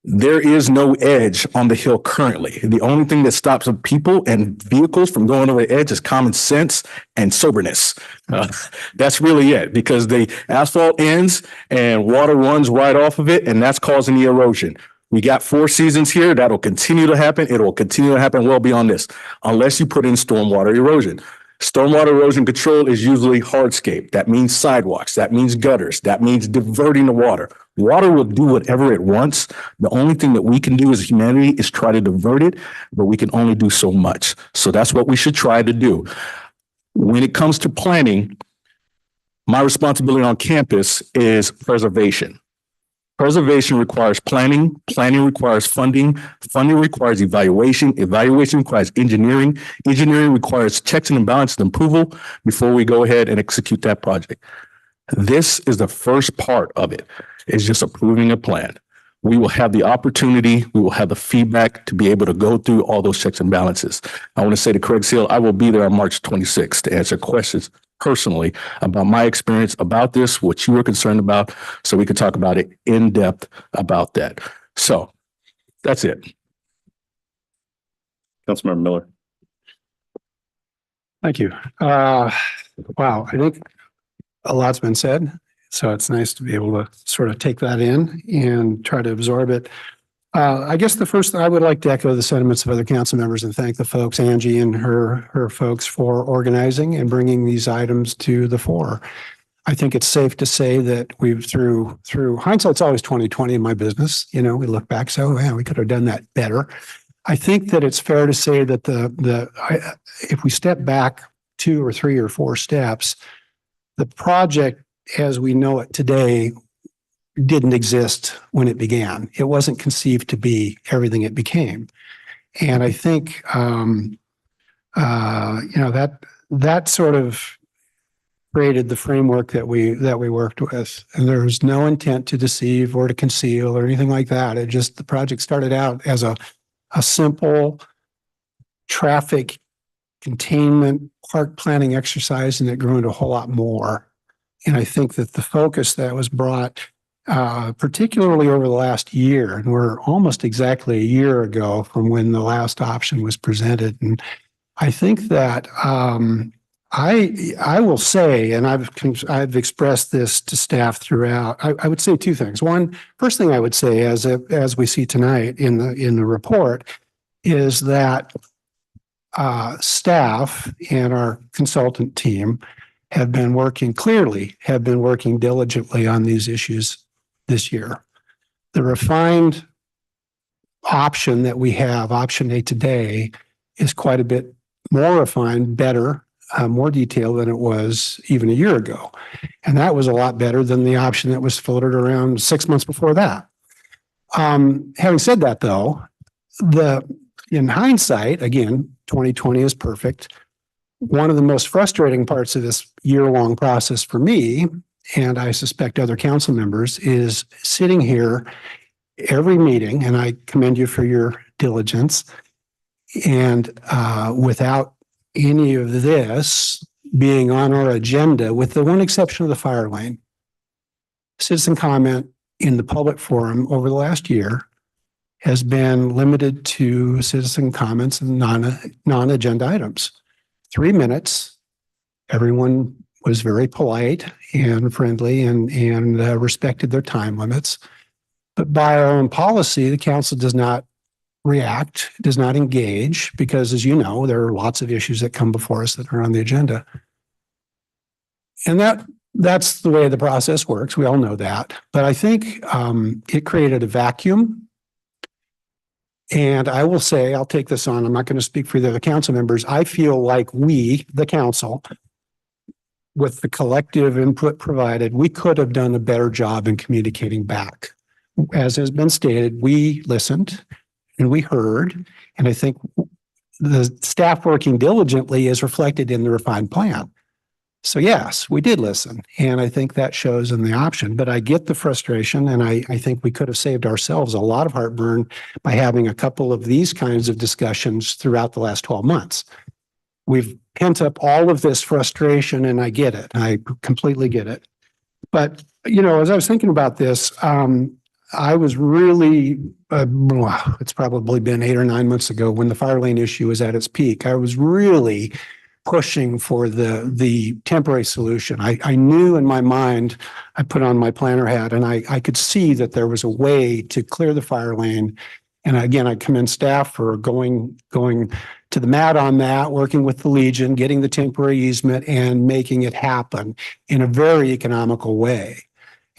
There is no edge on the hill currently. The only thing that stops people and vehicles from going over the edge is common sense and soberness. That's really it, because the asphalt ends and water runs right off of it, and that's causing the erosion. We got 4 seasons here. That'll continue to happen. It will continue to happen well beyond this, unless you put in stormwater erosion. Stormwater erosion control is usually hardscape. That means sidewalks. That means gutters. That means diverting the water. Water will do whatever it wants. The only thing that we can do as humanity is try to divert it, but we can only do so much. So that's what we should try to do. When it comes to planning, my responsibility on campus is preservation. Preservation requires planning. Planning requires funding. Funding requires evaluation. Evaluation requires engineering. Engineering requires checks and balances and approval before we go ahead and execute that project. This is the first part of it, is just approving a plan. We will have the opportunity, we will have the feedback to be able to go through all those checks and balances. I want to say to Craig Seal, I will be there on March 26th to answer questions personally about my experience about this, what you were concerned about, so we could talk about it in depth about that. So that's it. Councilmember Miller. Thank you. Wow, I think a lot's been said, so it's nice to be able to sort of take that in and try to absorb it. I guess the first, I would like to echo the sentiments of other council members and thank the folks, Angie and her folks, for organizing and bringing these items to the fore. I think it's safe to say that we've through hindsight's always 20/20 in my business. You know, we look back, so man, we could have done that better. I think that it's fair to say that if we step back 2 or 3 or 4 steps, the project as we know it today didn't exist when it began. It wasn't conceived to be everything it became. And I think, that sort of created the framework that we worked with. And there was no intent to deceive or to conceal or anything like that. It just, the project started out as a simple traffic containment park planning exercise, and it grew into a whole lot more. And I think that the focus that was brought, particularly over the last year, and we're almost exactly a year ago from when the last option was presented. And I think that I will say, and I've expressed this to staff throughout. I would say 2 things. First thing I would say, as we see tonight in the report, is that staff and our consultant team have been working diligently on these issues this year. The refined option that we have, option A today, is quite a bit more refined, better, more detailed than it was even a year ago. And that was a lot better than the option that was floated around 6 months before that. Having said that, though, in hindsight, again, 20/20 is perfect. One of the most frustrating parts of this year-long process for me, and I suspect other council members, is sitting here every meeting, and I commend you for your diligence, and without any of this being on our agenda, with the one exception of the fire lane. Citizen comment in the public forum over the last year has been limited to citizen comments and non-agenda items. 3 minutes. Everyone was very polite and friendly and respected their time limits. But by our own policy, the council does not react, does not engage, because as you know, there are lots of issues that come before us that are on the agenda. And that's the way the process works. We all know that. But I think it created a vacuum. And I will say, I'll take this on. I'm not going to speak for the other council members. I feel like we, the council, with the collective input provided, we could have done a better job in communicating back. As has been stated, we listened and we heard. And I think the staff working diligently is reflected in the refined plan. So yes, we did listen. And I think that shows in the option. But I get the frustration, and I think we could have saved ourselves a lot of heartburn by having a couple of these kinds of discussions throughout the last 12 months. We've pent up all of this frustration, and I get it. I completely get it. But, as I was thinking about this, I was really, it's probably been 8 or 9 months ago when the fire lane issue was at its peak. I was really pushing for the temporary solution. I knew in my mind, I put on my planner hat and I could see that there was a way to clear the fire lane. And again, I commend staff for going to the mat on that, working with the Legion, getting the temporary easement and making it happen in a very economical way.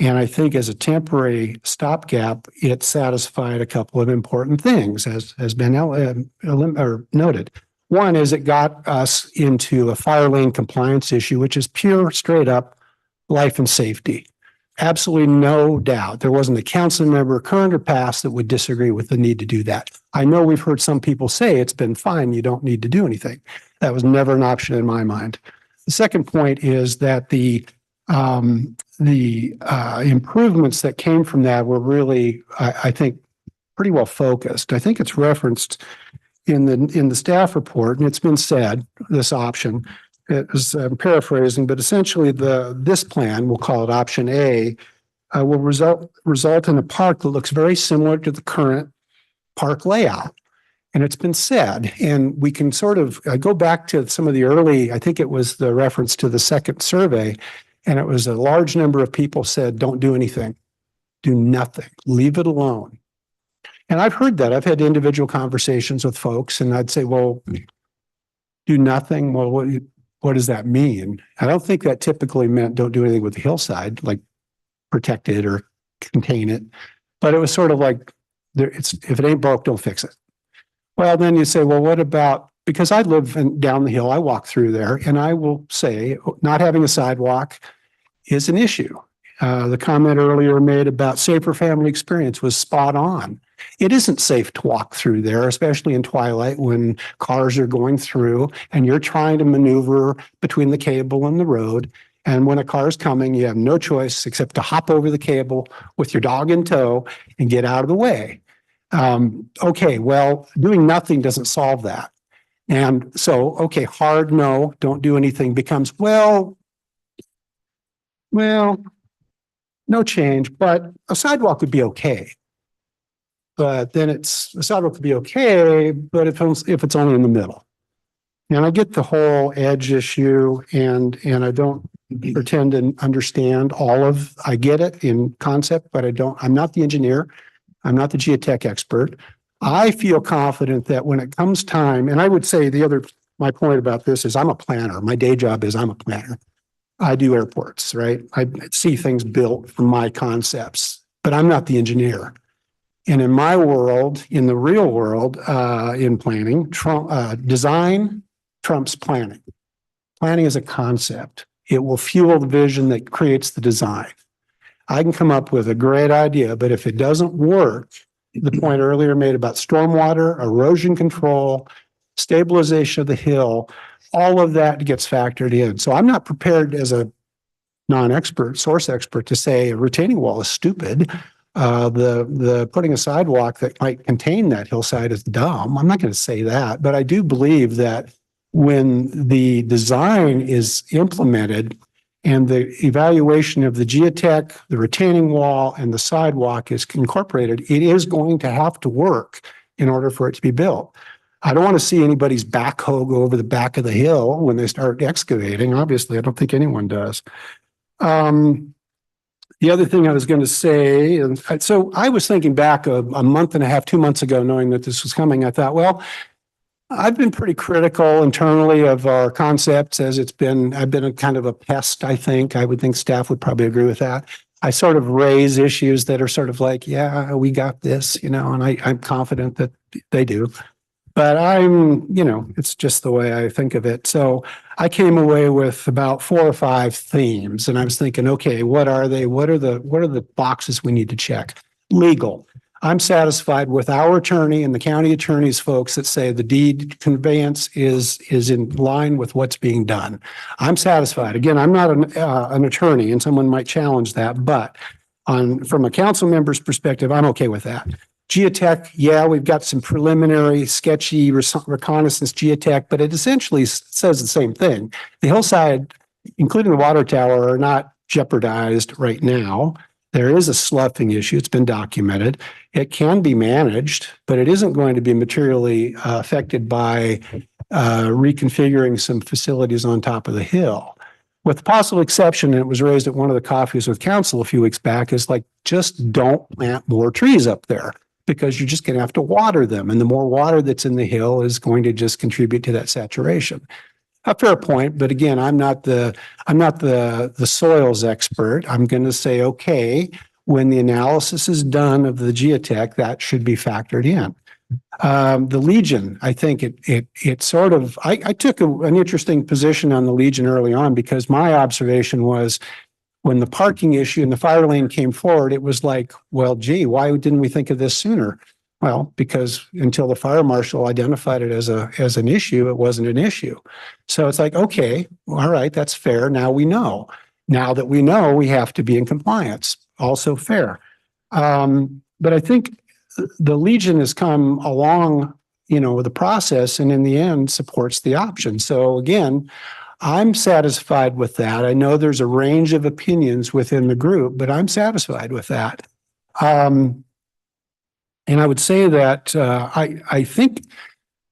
And I think as a temporary stopgap, it satisfied a couple of important things, as has been noted. One is it got us into a fire lane compliance issue, which is pure, straight up life and safety. Absolutely no doubt. There wasn't a council member, current or past, that would disagree with the need to do that. I know we've heard some people say it's been fine, you don't need to do anything. That was never an option in my mind. The second point is that the improvements that came from that were really, I think, pretty well focused. I think it's referenced in the staff report, and it's been said, this option, it was paraphrasing, but essentially this plan, we'll call it option A, will result in a park that looks very similar to the current park layout. And it's been said, and we can sort of go back to some of the early, I think it was the reference to the second survey, and it was a large number of people said, don't do anything, do nothing, leave it alone. And I've heard that. I've had individual conversations with folks, and I'd say, well, do nothing. Well, what does that mean? I don't think that typically meant don't do anything with the hillside, like protect it or contain it. But it was sort of like, if it ain't broke, don't fix it. Well, then you say, well, what about, because I live down the hill, I walk through there, and I will say not having a sidewalk is an issue. The comment earlier made about safer family experience was spot on. It isn't safe to walk through there, especially in twilight when cars are going through and you're trying to maneuver between the cable and the road. And when a car is coming, you have no choice except to hop over the cable with your dog in tow and get out of the way. Okay, well, doing nothing doesn't solve that. And so, okay, hard no, don't do anything becomes, well, no change, but a sidewalk would be okay. But then a sidewalk would be okay, but if it's only in the middle. And I get the whole edge issue, and I don't pretend to understand I get it in concept, but I'm not the engineer. I'm not the geotech expert. I feel confident that when it comes time, and I would say my point about this is I'm a planner. My day job is I'm a planner. I do airports, right? I see things built from my concepts, but I'm not the engineer. And in my world, in the real world, in planning, design trumps planning. Planning is a concept. It will fuel the vision that creates the design. I can come up with a great idea, but if it doesn't work, the point earlier made about stormwater, erosion control, stabilization of the hill, all of that gets factored in. So I'm not prepared as a non-expert, source expert, to say a retaining wall is stupid. The putting a sidewalk that might contain that hillside is dumb. I'm not going to say that, but I do believe that when the design is implemented and the evaluation of the geotech, the retaining wall, and the sidewalk is incorporated, it is going to have to work in order for it to be built. I don't want to see anybody's backhoe go over the back of the hill when they start excavating. Obviously, I don't think anyone does. The other thing I was going to say, and so I was thinking back a month and a half, 2 months ago, knowing that this was coming, I thought, well, I've been pretty critical internally of our concepts I've been a kind of a pest, I think. I would think staff would probably agree with that. I sort of raise issues that are sort of like, yeah, we got this, and I'm confident that they do. But it's just the way I think of it. So I came away with about 4 or 5 themes, and I was thinking, okay, what are they? What are the boxes we need to check? Legal. I'm satisfied with our attorney and the county attorney's folks that say the deed conveyance is in line with what's being done. I'm satisfied. Again, I'm not an attorney, and someone might challenge that, but from a council member's perspective, I'm okay with that. Geotech, yeah, we've got some preliminary sketchy reconnaissance geotech, but it essentially says the same thing. The hillside, including the water tower, are not jeopardized right now. There is a sloughing issue. It's been documented. It can be managed, but it isn't going to be materially affected by reconfiguring some facilities on top of the hill. With the possible exception, and it was raised at one of the coffees with council a few weeks back, is like, just don't plant more trees up there because you're just going to have to water them. And the more water that's in the hill is going to just contribute to that saturation. A fair point, but again, I'm not the soils expert. I'm going to say, okay, when the analysis is done of the geotech, that should be factored in. The Legion, I think it sort of, I took an interesting position on the Legion early on because my observation was when the parking issue and the fire lane came forward, it was like, well, gee, why didn't we think of this sooner? Well, because until the fire marshal identified it as an issue, it wasn't an issue. So it's like, okay, all right, that's fair. Now we know. Now that we know, we have to be in compliance. Also fair. But I think the Legion has come along, with the process and in the end supports the option. So again, I'm satisfied with that. I know there's a range of opinions within the group, but I'm satisfied with that. And I would say that I think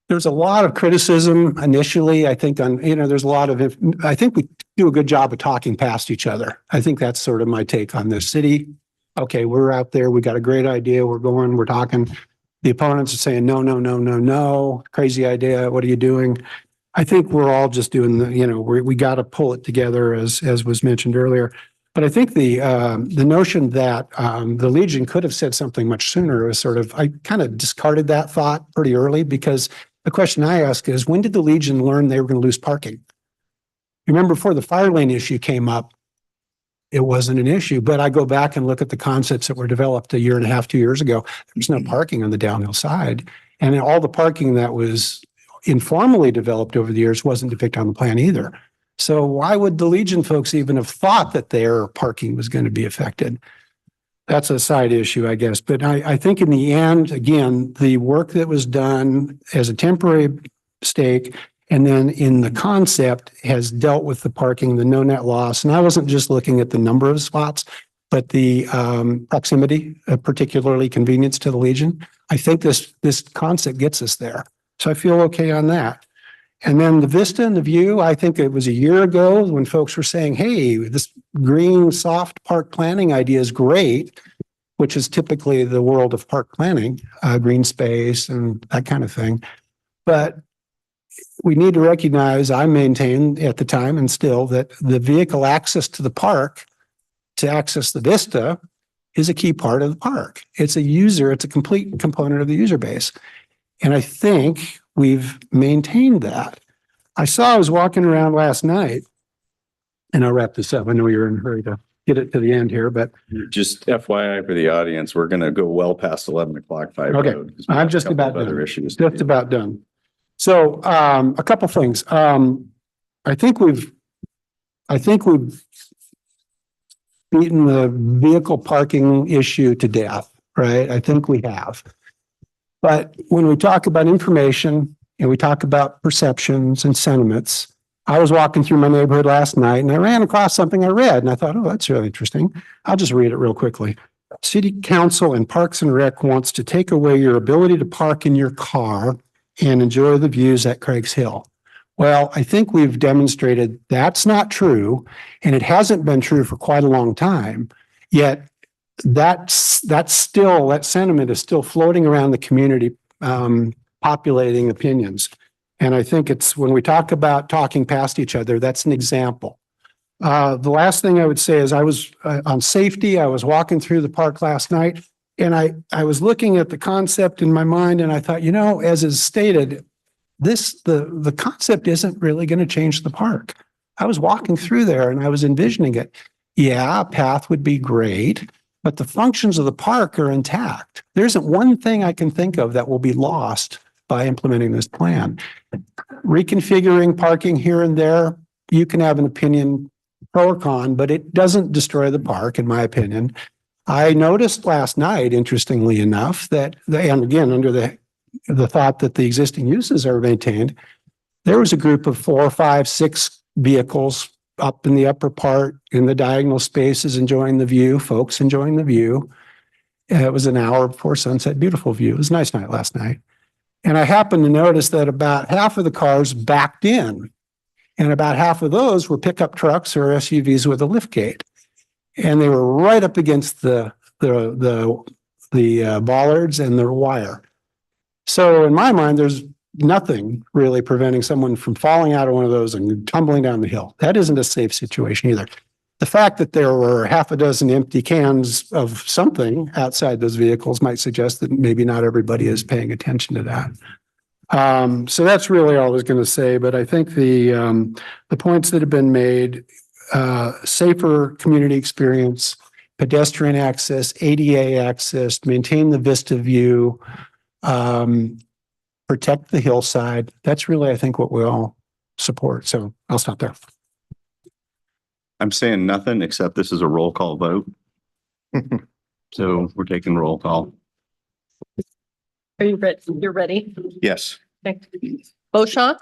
there's a lot of criticism initially. I think there's a lot of, I think we do a good job of talking past each other. I think that's sort of my take on this city. Okay, we're out there. We got a great idea. We're talking. The opponents are saying, no, no, no, no, no. Crazy idea. What are you doing? I think we're all just doing we got to pull it together as was mentioned earlier. But I think the notion that the Legion could have said something much sooner was sort of, I kind of discarded that thought pretty early because the question I ask is, when did the Legion learn they were going to lose parking? Remember before the fire lane issue came up, it wasn't an issue, but I go back and look at the concepts that were developed a year and a half, 2 years ago. There's no parking on the downhill side. And all the parking that was informally developed over the years wasn't depicted on the plan either. So why would the Legion folks even have thought that their parking was going to be affected? That's a side issue, I guess. But I think in the end, again, the work that was done as a temporary stake and then in the concept has dealt with the parking, the no net loss. And I wasn't just looking at the number of spots, but the proximity, particularly convenience to the Legion. I think this concept gets us there. So I feel okay on that. And then the vista and the view, I think it was a year ago when folks were saying, hey, this green soft park planning idea is great, which is typically the world of park planning, green space and that kind of thing. But we need to recognize, I maintained at the time and still, that the vehicle access to the park to access the vista is a key part of the park. It's a complete component of the user base. And I think we've maintained that. I was walking around last night, and I'll wrap this up. I know you're in a hurry to get it to the end here, but Just FYI for the audience, we're going to go well past 11 o'clock, 5 okay, road. 'Cause we have I'm a just couple about of other done. issues. Just about done. So a couple things. I think we've beaten the vehicle parking issue to death, right? I think we have. But when we talk about information and we talk about perceptions and sentiments, I was walking through my neighborhood last night and I ran across something I read and I thought, oh, that's really interesting. I'll just read it real quickly. City Council and Parks and Rec wants to take away your ability to park in your car and enjoy the views at Craig's Hill. Well, I think we've demonstrated that's not true, and it hasn't been true for quite a long time. Yet that sentiment is still floating around the community, populating opinions. And I think it's when we talk about talking past each other, that's an example. The last thing I would say is I was on safety. I was walking through the park last night and I was looking at the concept in my mind and I thought, as is stated, the concept isn't really going to change the park. I was walking through there and I was envisioning it. Yeah, a path would be great, but the functions of the park are intact. There isn't one thing I can think of that will be lost by implementing this plan. Reconfiguring parking here and there, you can have an opinion, pro or con, but it doesn't destroy the park, in my opinion. I noticed last night, interestingly enough, that, and again, under the thought that the existing uses are maintained, there was a group of 4, 5, 6 vehicles up in the upper part in the diagonal spaces, enjoying the view, folks enjoying the view. It was an hour before sunset, beautiful view. It was a nice night last night. And I happened to notice that about half of the cars backed in, and about half of those were pickup trucks or SUVs with a lift gate. And they were right up against the bollards and the wire. So in my mind, there's nothing really preventing someone from falling out of one of those and tumbling down the hill. That isn't a safe situation either. The fact that there were half a dozen empty cans of something outside those vehicles might suggest that maybe not everybody is paying attention to that. So that's really all I was going to say, but I think the points that have been made, safer community experience, pedestrian access, ADA access, maintain the vista view, protect the hillside. That's really, I think, what we all support. So I'll stop there. I'm saying nothing except this is a roll call vote. So we're taking roll call. Are you ready? You're ready? Yes. Beauchamp?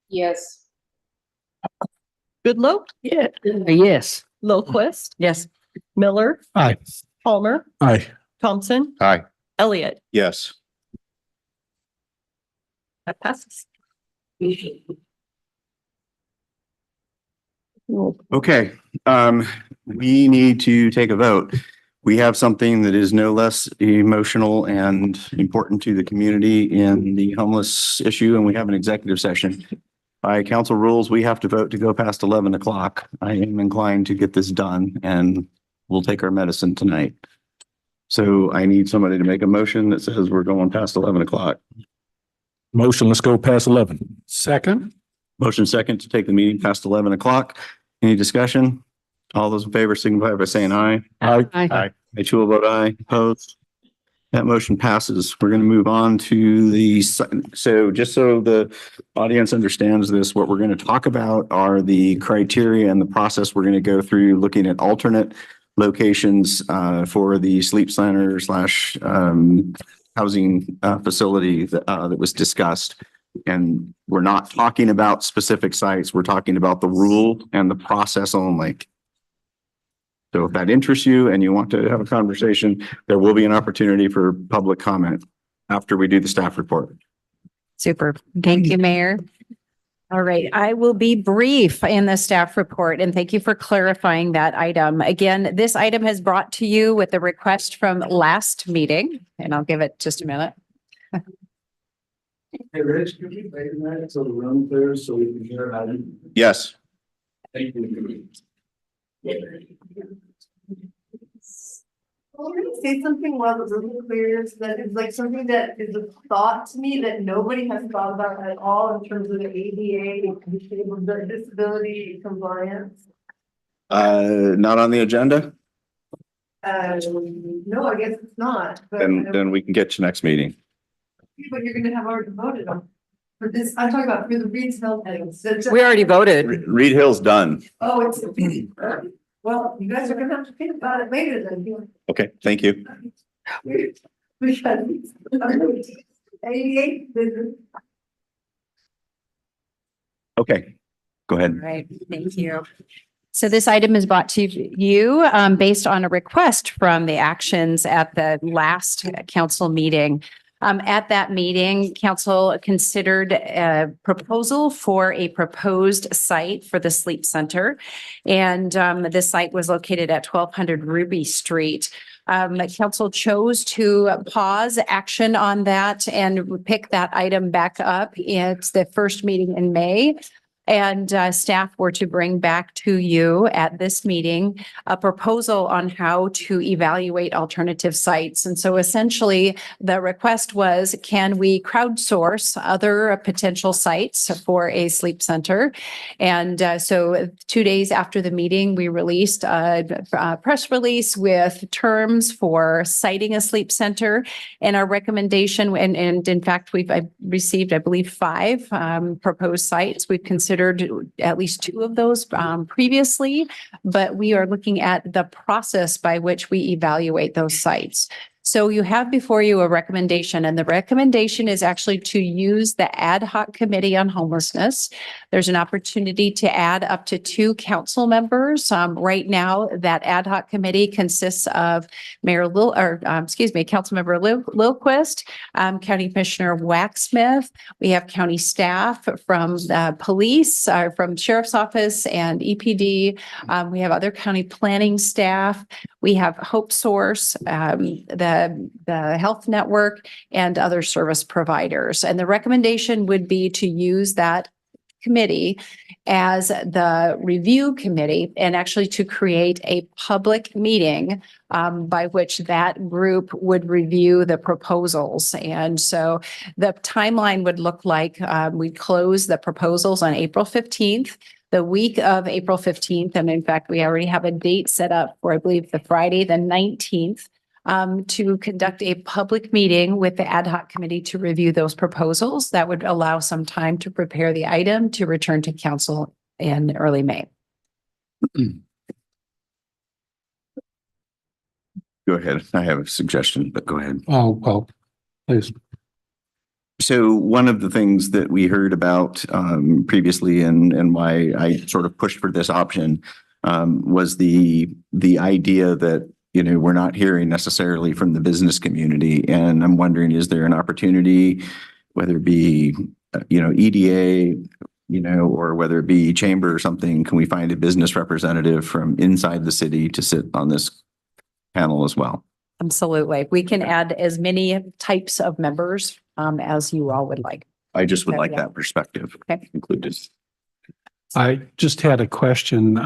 Yes. Goodloe? Yeah. Yes. Lowquist? Yes. Miller? Aye. Palmer? Aye. Thompson? Aye. Elliott? Yes. That passes. Okay, we need to take a vote. We have something that is no less emotional and important to the community in the homeless issue, and we have an executive session. By council rules, we have to vote to go past 11 o'clock. I am inclined to get this done, and we'll take our medicine tonight. So I need somebody to make a motion that says we're going past 11 o'clock. Motion, let's go past 11. Second. Motion second to take the meeting past 11 o'clock. Any discussion? All those in favor signify by saying aye. Aye. Aye. Rachel will vote aye. Opposed? That motion passes. We're going to move on to so just so the audience understands this, what we're going to talk about are the criteria and the process we're going to go through looking at alternate locations for the sleep center / housing facility that was discussed. And we're not talking about specific sites. We're talking about the rule and the process only. So if that interests you and you want to have a conversation, there will be an opportunity for public comment after we do the staff report. Super. Thank you, Mayor. All right, I will be brief in the staff report, and thank you for clarifying that item. Again, this item has brought to you with a request from last meeting, and I'll give it just a minute. Hey, Rich, can you make that so the room clears so we can hear about it? Yes. Thank you. I'm going to say something while the room clears that is like something that is a thought to me that nobody has thought about at all in terms of the ADA and disability compliance. Not on the agenda? No, I guess it's not, but Then we can get to next meeting. but you're gonna have already voted on. For this, I'm talking about for the Reed's Hill things. We already voted. Reed Hill's done. Oh, it's, well, you guys are gonna have to think about it later then. Okay, thank you. Because 88 business. Okay, go ahead. All right, thank you. So this item is brought to you based on a request from the actions at the last council meeting. At that meeting, council considered a proposal for a proposed site for the sleep center. And this site was located at 1200 Ruby Street. Council chose to pause action on that and pick that item back up. It's the first meeting in May. And staff were to bring back to you at this meeting a proposal on how to evaluate alternative sites. And so essentially the request was, can we crowdsource other potential sites for a sleep center? And so 2 days after the meeting, we released a press release with terms for siting a sleep center. And our recommendation, and in fact, I received, I believe, 5 proposed sites. We've considered at least 2 of those previously, but we are looking at the process by which we evaluate those sites. So you have before you a recommendation, and the recommendation is actually to use the ad hoc committee on homelessness. There's an opportunity to add up to 2 council members. Right now, that ad hoc committee consists of Councilmember Lilquist, County Commissioner Waxsmith. We have county staff from police, from Sheriff's Office and EPD. We have other county planning staff. We have Hope Source, the Health Network, and other service providers. And the recommendation would be to use that committee as the review committee and actually to create a public meeting by which that group would review the proposals. And so the timeline would look like we close the proposals on April 15th. The week of April 15th, and in fact, we already have a date set up for, I believe, the Friday, the 19th, to conduct a public meeting with the ad hoc committee to review those proposals. That would allow some time to prepare the item to return to council in early May. Go ahead. I have a suggestion, but go ahead. Oh, well, please. So one of the things that we heard about previously and why I sort of pushed for this option was the idea that, you know, we're not hearing necessarily from the business community. And I'm wondering, is there an opportunity, whether it be, EDA, or whether it be chamber or something, can we find a business representative from inside the city to sit on this panel as well? Absolutely. We can add as many types of members as you all would like. I just would So, like yeah. that perspective Okay. included. I just had a question.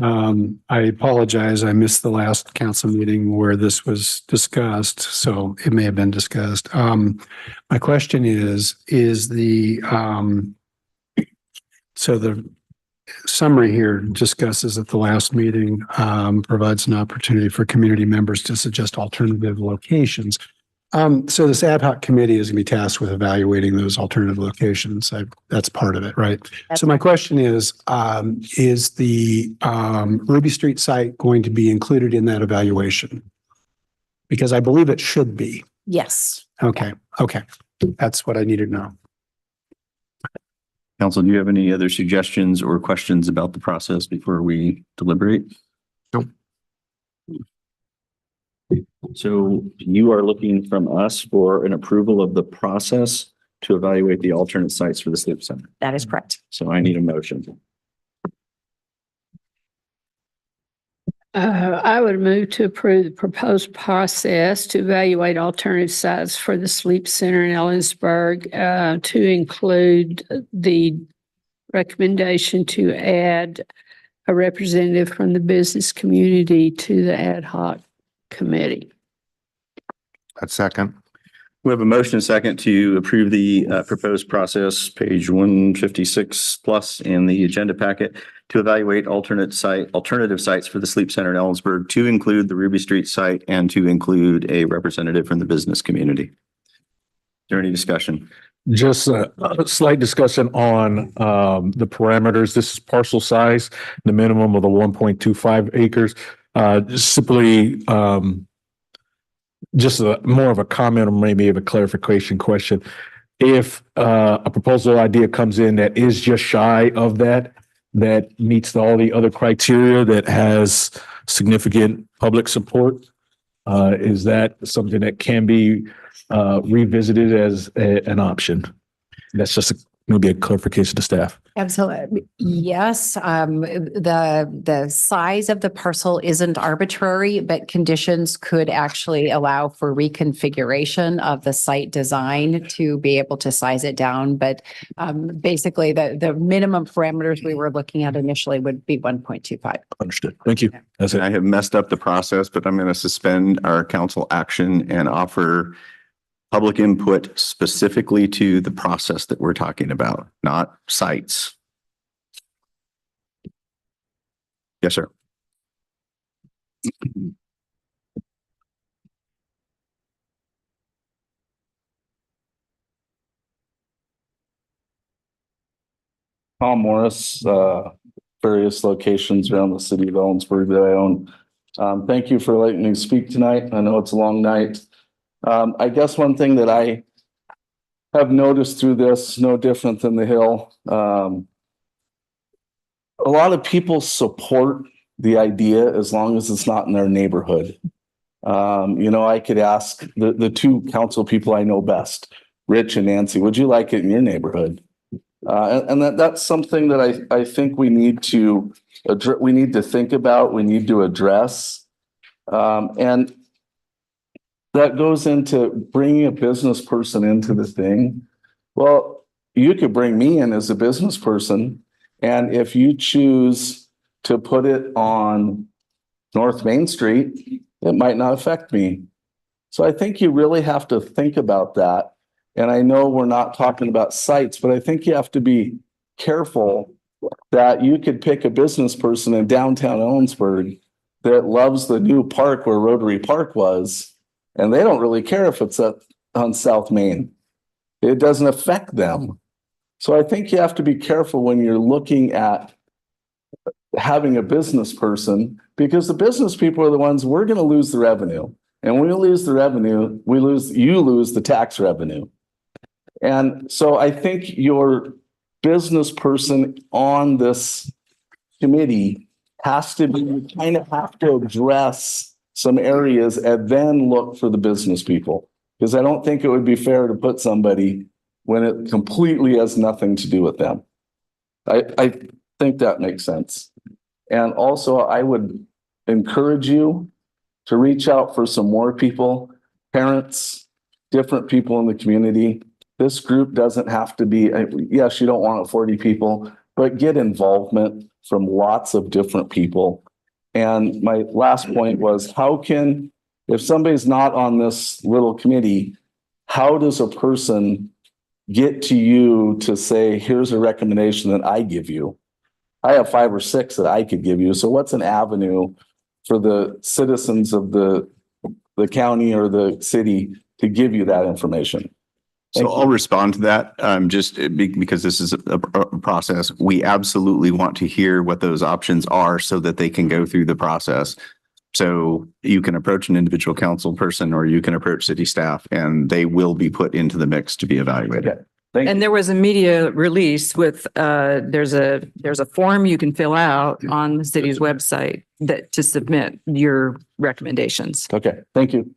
I apologize. I missed the last council meeting where this was discussed, so it may have been discussed. My question is the, so the summary here discusses at the last meeting, provides an opportunity for community members to suggest alternative locations. So this ad hoc committee is going to be tasked with evaluating those alternative locations. That's part of it, right? So my question is the Ruby Street site going to be included in that evaluation? Because I believe it should be. Yes. Okay. That's what I needed to know. Council, do you have any other suggestions or questions about the process before we deliberate? Nope. So you are looking from us for an approval of the process to evaluate the alternate sites for the sleep center. That is correct. So I need a motion. I would move to approve the proposed process to evaluate alternative sites for the sleep center in Ellensburg, to include the recommendation to add a representative from the business community to the ad hoc committee. That's second. We have a motion and second to approve the proposed process, page 156 plus in the agenda packet, to evaluate alternative sites for the sleep center in Ellensburg, to include the Ruby Street site and to include a representative from the business community. Is there any discussion? Just a slight discussion on the parameters. This is parcel size, the minimum of the 1.25 acres. Simply just more of a comment or maybe of a clarification question. If a proposal idea comes in that is just shy of that meets all the other criteria, that has significant public support, is that something that can be revisited as an option? That's just maybe a clarification to staff. Absolutely. Yes. The size of the parcel isn't arbitrary, but conditions could actually allow for reconfiguration of the site design to be able to size it down. But basically the minimum parameters we were looking at initially would be 1.25. Understood. Thank you. That's it. I have messed up the process, but I'm going to suspend our council action and offer public input specifically to the process that we're talking about, not sites. Yes, sir. Tom Morris, various locations around the city of Ellensburg that I own. Thank you for letting me speak tonight. I know it's a long night. I guess one thing that I have noticed through this, no different than the Hill, a lot of people support the idea as long as it's not in their neighborhood. I could ask the two council people I know best, Rich and Nancy, would you like it in your neighborhood? And that's something that I think we need to think about, we need to address. And that goes into bringing a business person into the thing. Well, you could bring me in as a business person, and if you choose to put it on North Main Street, it might not affect me. So I think you really have to think about that. And I know we're not talking about sites, but I think you have to be careful that you could pick a business person in downtown Ellensburg that loves the new park where Rotary Park was, and they don't really care if it's on South Main. It doesn't affect them. So I think you have to be careful when you're looking at having a business person, because the business people are the ones, we're going to lose the revenue. And when we lose the revenue, you lose the tax revenue. And so I think your business person on this committee has to be, kind of have to address some areas and then look for the business people. Because I don't think it would be fair to put somebody when it completely has nothing to do with them. I think that makes sense. And also I would encourage you to reach out for some more people, parents, different people in the community. This group doesn't have to be, yes, you don't want 40 people, but get involvement from lots of different people. And my last point was, if somebody's not on this little committee, how does a person get to you to say, here's a recommendation that I give you? I have 5 or 6 that I could give you. So what's an avenue for the citizens of the county or the city to give you that information? So I'll respond to that, because this is a process. We absolutely want to hear what those options are so that they can go through the process. So you can approach an individual council person or you can approach city staff and they will be put into the mix to be evaluated. And there was a media release with, there's a form you can fill out on the city's website to submit your recommendations. Okay, thank you.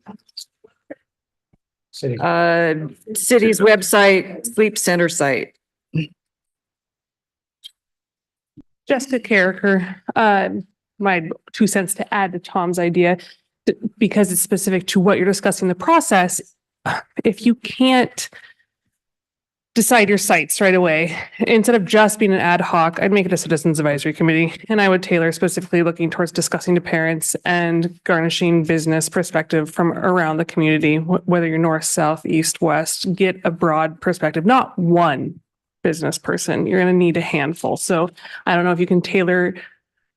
City's website, Sleep Center site. Jessica Carricker, my 2 cents to add to Tom's idea, because it's specific to what you're discussing the process. If you can't decide your sites right away, instead of just being an ad hoc, I'd make it a citizens advisory committee, and I would tailor specifically looking towards discussing to parents and garnishing business perspective from around the community, whether you're north, south, east, west, get a broad perspective, not one business person. You're going to need a handful. So I don't know if you can tailor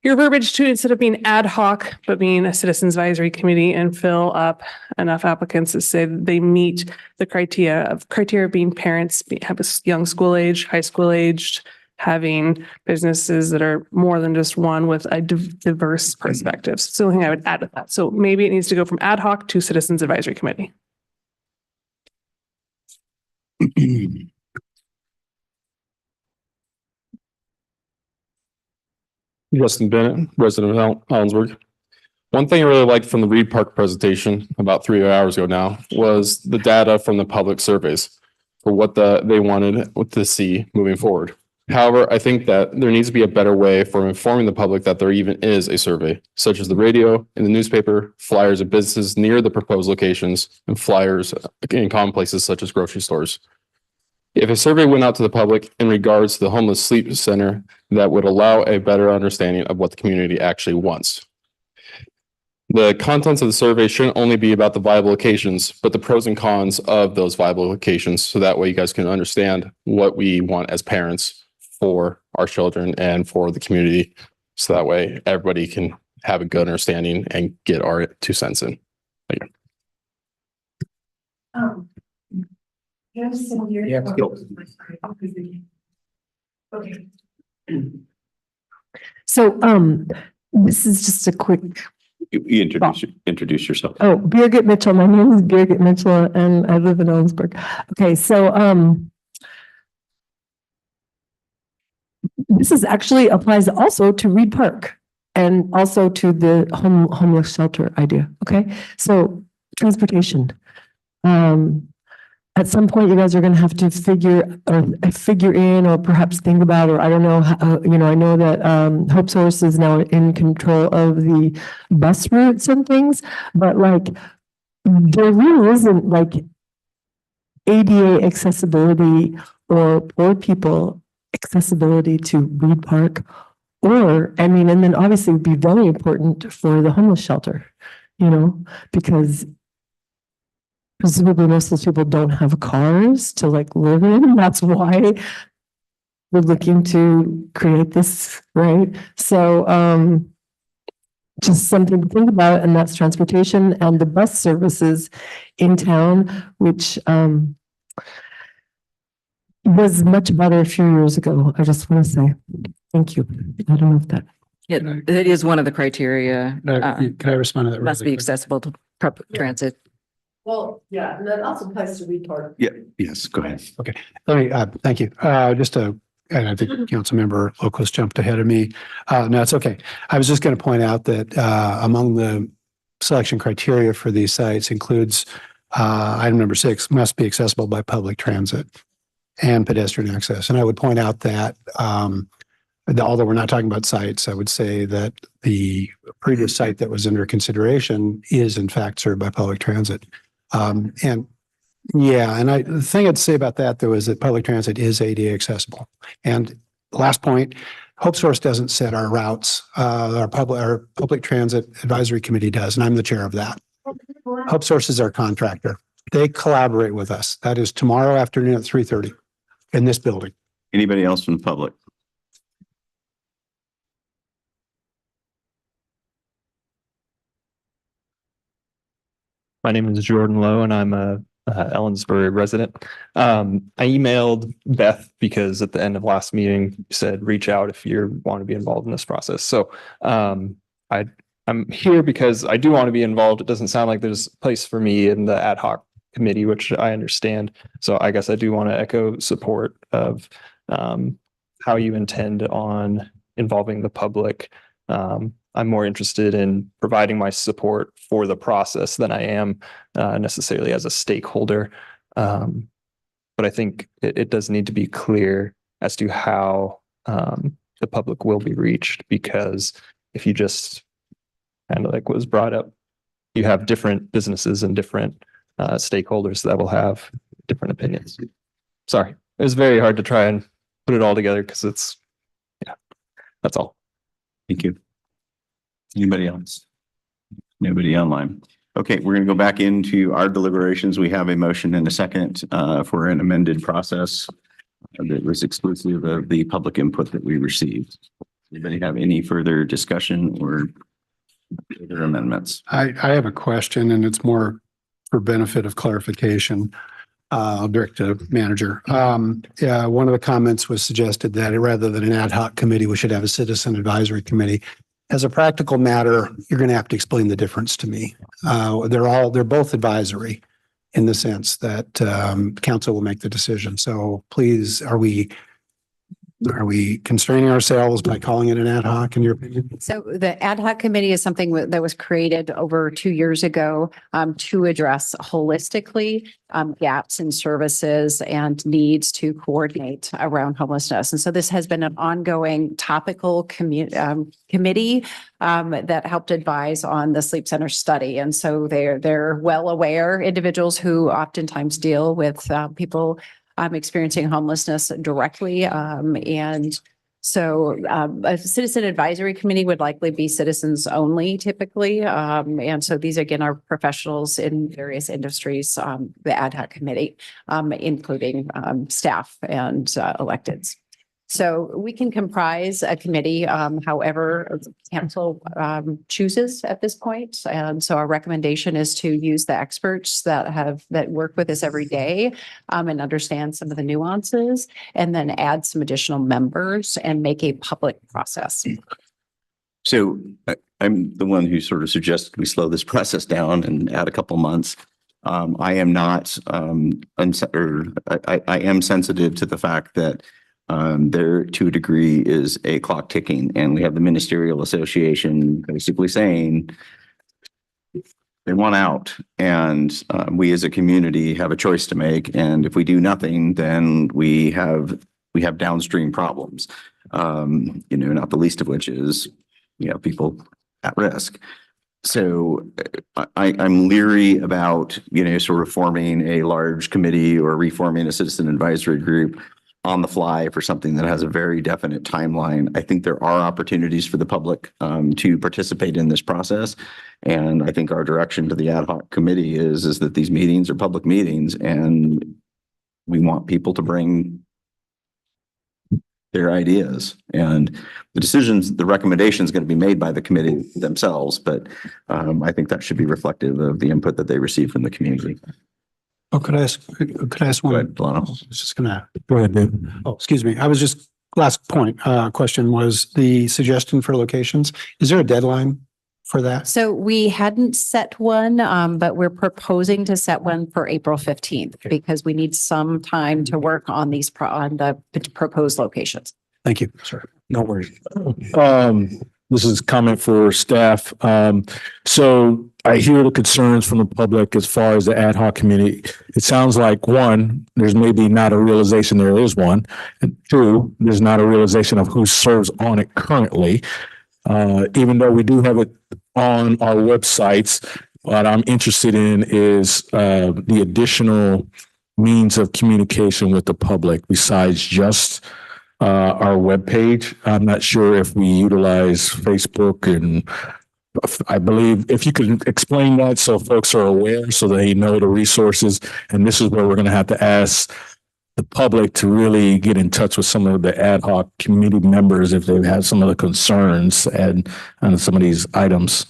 your verbiage to, instead of being ad hoc, but being a citizens advisory committee, and fill up enough applicants that say they meet the criteria of being parents, have a young school age, high school aged, having businesses that are more than just one with a diverse perspectives. So the only thing I would add to that. So maybe it needs to go from ad hoc to citizens advisory committee. Justin Bennett, resident of Ellensburg. One thing I really liked from the Reed Park presentation about 3 hours ago now was the data from the public surveys for what they wanted to see moving forward. However, I think that there needs to be a better way for informing the public that there even is a survey, such as the radio, in the newspaper, flyers of businesses near the proposed locations, and flyers in common places such as grocery stores. If a survey went out to the public in regards to the homeless sleep center, that would allow a better understanding of what the community actually wants. The contents of the survey shouldn't only be about the viable locations, but the pros and cons of those viable locations. So that way you guys can understand what we want as parents for our children and for the community. So that way everybody can have a good understanding and get our 2 cents in. Thank you. Yeah. Okay. So, this is just a quick You introduce yourself. Oh, Birgit Mitchell. My name is Birgit Mitchell and I live in Owensburg. Okay, so this is actually applies also to Reed Park and also to the homeless shelter idea. Okay, so transportation. At some point, you guys are going to have to figure in, or perhaps think about, or I don't know, I know that Hope Source is now in control of the bus routes and things, but like there really isn't like ADA accessibility or poor people accessibility to Reed Park, or I mean, and then obviously it would be very important for the homeless shelter, because presumably most of those people don't have cars to like live in. That's why we're looking to create this, right? So just something to think about, and that's transportation and the bus services in town, which was much better a few years ago. I just want to say thank you. I don't know if that. It is one of the criteria. Can I respond to that? Must really be quick? accessible to public transit. Well, yeah, and that also applies to retard. Yeah, yes, go ahead. Okay, let me, thank you. And I think Councilmember Locust jumped ahead of me. No, it's okay. I was just going to point out that among the selection criteria for these sites includes item number 6, must be accessible by public transit and pedestrian access. And I would point out that although we're not talking about sites, I would say that the previous site that was under consideration is in fact served by public transit. The thing I'd say about that though is that public transit is ADA accessible. And last point, Hope Source doesn't set our routes. Our public transit advisory committee does, and I'm the chair of that. Hope Source is our contractor. They collaborate with us. That is tomorrow afternoon at 3:30 in this building. Anybody else from the public? My name is Jordan Lowe and I'm a Ellensburg resident. I emailed Beth because at the end of last meeting you said reach out if you want to be involved in this process. So I'm here because I do want to be involved. It doesn't sound like there's a place for me in the ad hoc committee, which I understand. So I guess I do want to echo support of how you intend on involving the public. I'm more interested in providing my support for the process than I am necessarily as a stakeholder. But I think it does need to be clear as to how the public will be reached, because if you just kind of like was brought up, you have different businesses and different stakeholders that will have different opinions. Sorry, it was very hard to try and put it all together because that's all. Thank you. Anybody else? Nobody online. Okay, we're going to go back into our deliberations. We have a motion and a second for an amended process that was exclusive of the public input that we received. Anybody have any further discussion or further amendments? I have a question, and it's more for benefit of clarification. I'll direct to manager. One of the comments was suggested that rather than an ad hoc committee, we should have a citizen advisory committee. As a practical matter, you're going to have to explain the difference to me. They're both advisory in the sense that council will make the decision. So please, are we constraining ourselves by calling it an ad hoc in your opinion? So the ad hoc committee is something that was created over 2 years ago to address holistically gaps in services and needs to coordinate around homelessness. And so this has been an ongoing topical committee that helped advise on the sleep center study. And so they're well aware individuals who oftentimes deal with people experiencing homelessness directly. And so a citizen advisory committee would likely be citizens only typically. And so these again are professionals in various industries, the ad hoc committee, including staff and electeds. So we can comprise a committee, however council chooses at this point. And so our recommendation is to use the experts that work with us every day and understand some of the nuances, and then add some additional members and make a public process. So I'm the one who sort of suggested we slow this process down and add a couple months. I am not, I am sensitive to the fact that there, to a degree, is a clock ticking, and we have the Ministerial Association basically saying they want out, and we as a community have a choice to make. And if we do nothing, then we have downstream problems. Not the least of which is, people at risk. So I'm leery about, sort of forming a large committee or reforming a citizen advisory group on the fly for something that has a very definite timeline. I think there are opportunities for the public to participate in this process. And I think our direction to the ad hoc committee is that these meetings are public meetings, and we want people to bring their ideas, and the recommendation is going to be made by the committee themselves. But I think that should be reflective of the input that they receive from the community. Oh, could I ask one? Go ahead, Delano. I was just gonna. Go ahead, Dave. Oh, excuse me. I was just, last point, question was the suggestion for locations. Is there a deadline for that? So we hadn't set one, but we're proposing to set one for April 15th because we need some time to work on these, on the proposed locations. Thank you, sir. No worries. This is comment for staff. So I hear the concerns from the public as far as the ad hoc committee. It sounds like, one, there's maybe not a realization there is one. And two, there's not a realization of who serves on it currently. Even though we do have it on our websites, what I'm interested in is the additional means of communication with the public besides just our webpage. I'm not sure if we utilize Facebook, and I believe if you could explain that so folks are aware, so they know the resources. And this is where we're going to have to ask the public to really get in touch with some of the ad hoc committee members if they've had some of the concerns and on some of these items.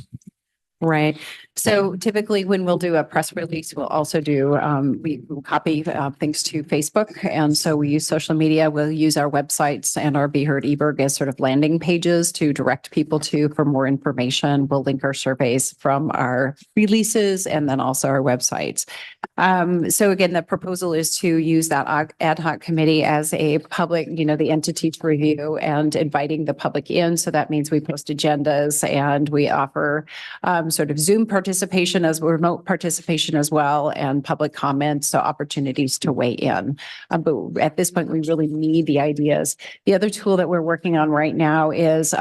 Right. So typically when we'll do a press release, we'll also do, we will copy things to Facebook. And so we use social media. We'll use our websites and our Be Heard eBerg as sort of landing pages to direct people to for more information. We'll link our surveys from our releases and then also our websites. So again, the proposal is to use that ad hoc committee as a public, the entity to review and inviting the public in. So that means we post agendas and we offer sort of Zoom participation as remote participation as well, and public comments, so opportunities to weigh in. But at this point, we really need the ideas. The other tool that we're working on right now is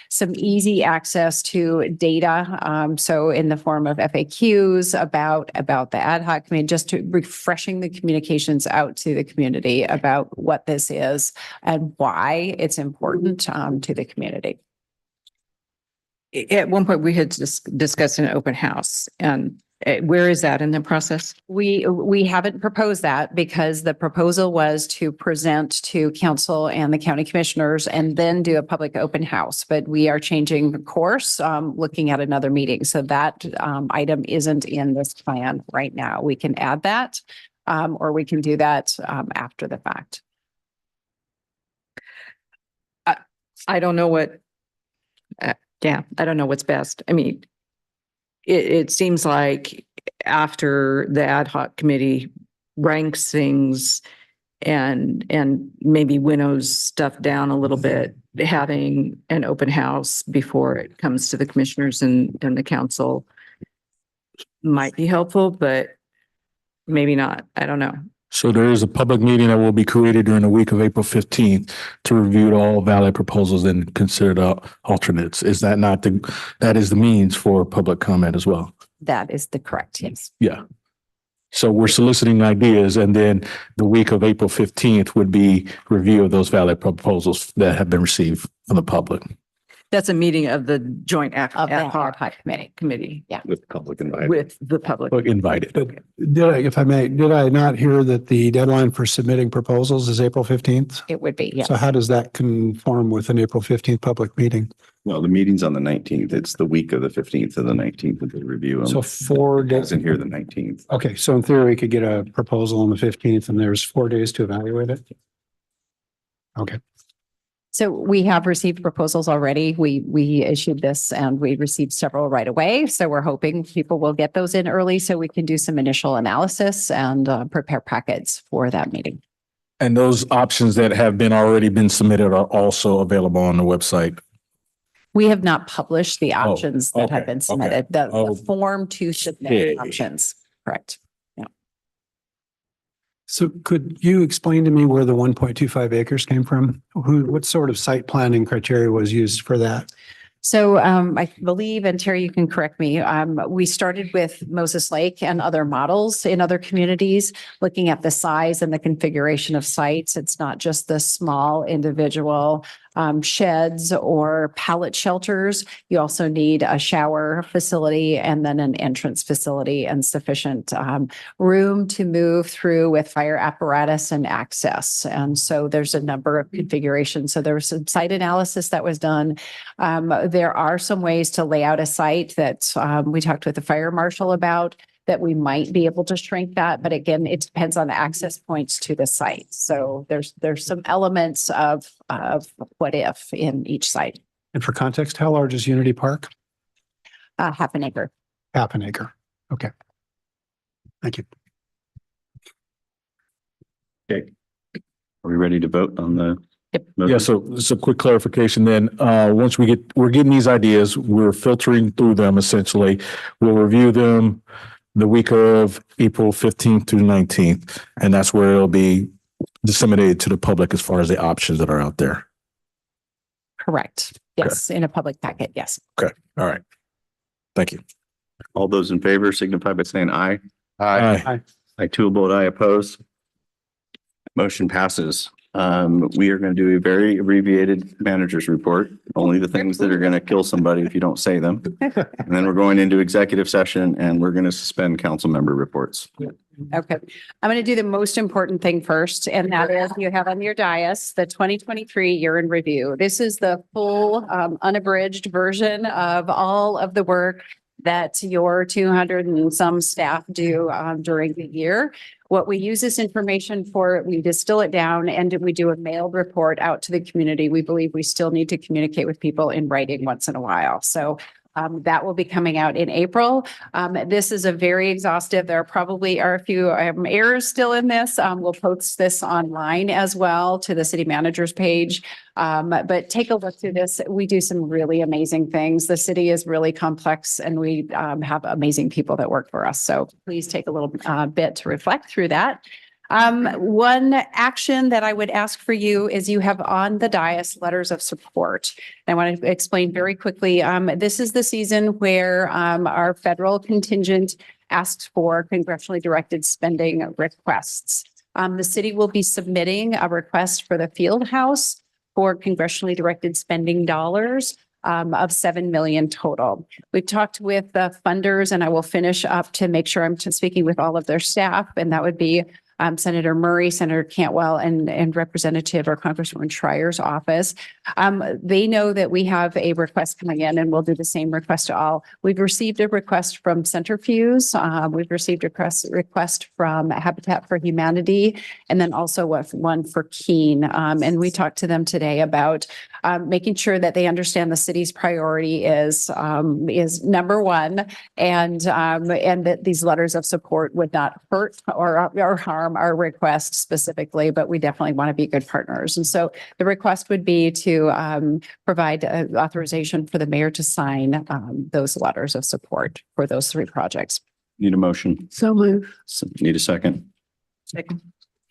some easy access to data. So in the form of FAQs about the ad hoc committee, just to refreshing the communications out to the community about what this is and why it's important to the community. At one point, we had discussed an open house, and where is that in the process? We haven't proposed that because the proposal was to present to council and the county commissioners and then do a public open house. But we are changing the course, looking at another meeting. So that item isn't in this plan right now. We can add that, or we can do that after the fact. I don't know what. I don't know what's best. I mean, it seems like after the ad hoc committee ranks things and maybe winnows stuff down a little bit, having an open house before it comes to the commissioners and the council might be helpful, but maybe not. I don't know. So there is a public meeting that will be created during the week of April 15th to review all valid proposals and consider the alternates. Is that not that is the means for public comment as well? That is the correct, yes. Yeah. So we're soliciting ideas, and then the week of April 15th would be review of those valid proposals that have been received from the public. That's a meeting of the joint ad hoc committee. Yeah. With public invited. With the public. Invited. If I may, did I not hear that the deadline for submitting proposals is April 15th? It would be, yes. So how does that conform with an April 15th public meeting? Well, the meeting's on the 19th. It's the week of the 15th and the 19th that they review them. So 4 days. Isn't here the 19th. Okay, so in theory, we could get a proposal on the 15th and there's 4 days to evaluate it? Okay. So we have received proposals already. We issued this and we received several right away. So we're hoping people will get those in early so we can do some initial analysis and prepare packets for that meeting. And those options that have been already been submitted are also available on the website. We have not published the options that have okay, been submitted, the form to submit Okay. options, correct? So could you explain to me where the 1.25 acres came from? What sort of site planning criteria was used for that? So I believe, and Terry, you can correct me, we started with Moses Lake and other models in other communities, looking at the size and the configuration of sites. It's not just the small individual sheds or pallet shelters. You also need a shower facility and then an entrance facility and sufficient room to move through with fire apparatus and access. And so there's a number of configurations. So there was some site analysis that was done. There are some ways to lay out a site that we talked with the fire marshal about, that we might be able to shrink that. But again, it depends on the access points to the site. So there's some elements of what if in each site. And for context, how large is Unity Park? Half an acre. Half an acre. Okay. Thank you. Okay. Are we ready to vote on the? Yeah, so just a quick clarification then. Once we're getting these ideas, we're filtering through them essentially. We'll review them the week of April 15th to 19th, and that's where it'll be disseminated to the public as far as the options that are out there. Correct. Yes, in a public packet. Yes. Okay. All right. Thank you. All those in favor signify by saying aye. Aye. I too will vote aye opposed. Motion passes. We are going to do a very abbreviated manager's report, only the things that are going to kill somebody if you don't say them. And then we're going into executive session and we're going to suspend council member reports. Okay. I'm going to do the most important thing first, and that is you have on your dais the 2023 year in review. This is the full unabridged version of all of the work that your 200 and some staff do during the year. What we use this information for, we distill it down and we do a mailed report out to the community. We believe we still need to communicate with people in writing once in a while. So that will be coming out in April. This is a very exhaustive. There probably are a few errors still in this. We'll post this online as well to the city manager's page. But take a look through this. We do some really amazing things. The city is really complex and we have amazing people that work for us. So please take a little bit to reflect through that. One action that I would ask for you is you have on the dais letters of support. I want to explain very quickly. This is the season where our federal contingent asks for congressionally directed spending requests. The city will be submitting a request for the field house for congressionally directed spending dollars of 7 million total. We've talked with the funders, and I will finish up to make sure I'm speaking with all of their staff, and that would be Senator Murray, Senator Cantwell, and Representative or Congresswoman Schreier's office. They know that we have a request coming in, and we'll do the same request to all. We've received a request from Centrifuge. We've received a request from Habitat for Humanity, and then also one for Keene. And we talked to them today about making sure that they understand the city's priority is number one, and that these letters of support would not hurt or harm our request specifically, but we definitely want to be good partners. And so the request would be to provide authorization for the mayor to sign those letters of support for those 3 projects. Need a motion. So move. Need a second. Second.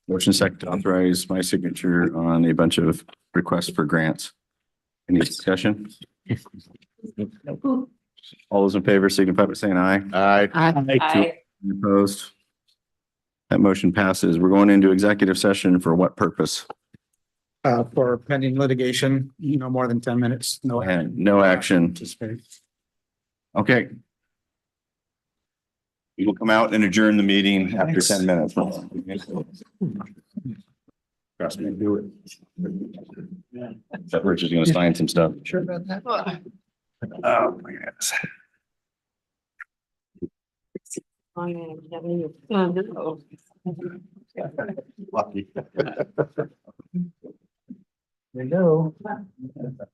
Motion second to authorize my signature on a bunch of requests for grants. Any discussion? All those in favor signify by saying aye. Aye. Aye. Any opposed? That motion passes. We're going into executive session for what purpose? For pending litigation, no more than 10 minutes. No. And no action. Okay. We will come out and adjourn the meeting after 10 minutes. Trust me, do it. That Rich is going to sign some stuff. Sure about that? Oh, my goodness. Lucky. There you go.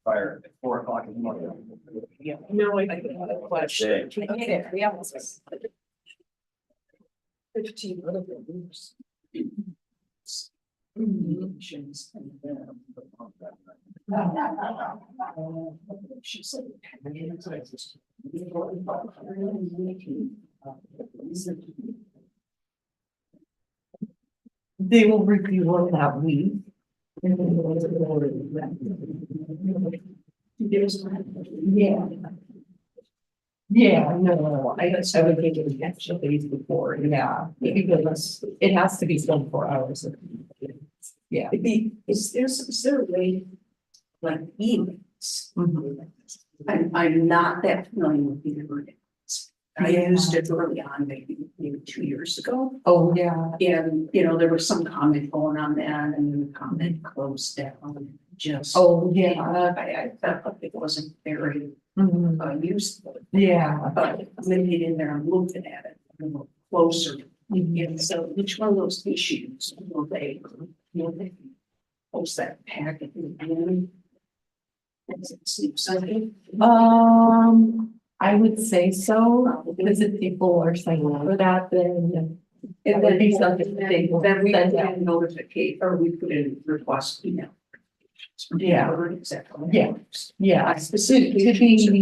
Fire at 4:00 in the morning. Yeah. No, I have a question. 15 other groups. They will review on that week. Yeah. Yeah, no, I would think it was extra days before, yeah, because it has to be 24 hours. Yeah. Is there a way, like emails? I'm not that familiar with emails. I used it early on, maybe 2 years ago. Oh, yeah. And, there was some comment going on that and then the comment closed down. Just. Oh, yeah. I felt like it wasn't very useful. Yeah. But maybe in there, I'm looking at it a little closer. And so which one of those issues will they post that packet in the beginning? I would say so, because if people are signing up for that, then it would be something that they will then we send out notification or we put in request email. Yeah, exactly. Yeah, yeah, specifically to be,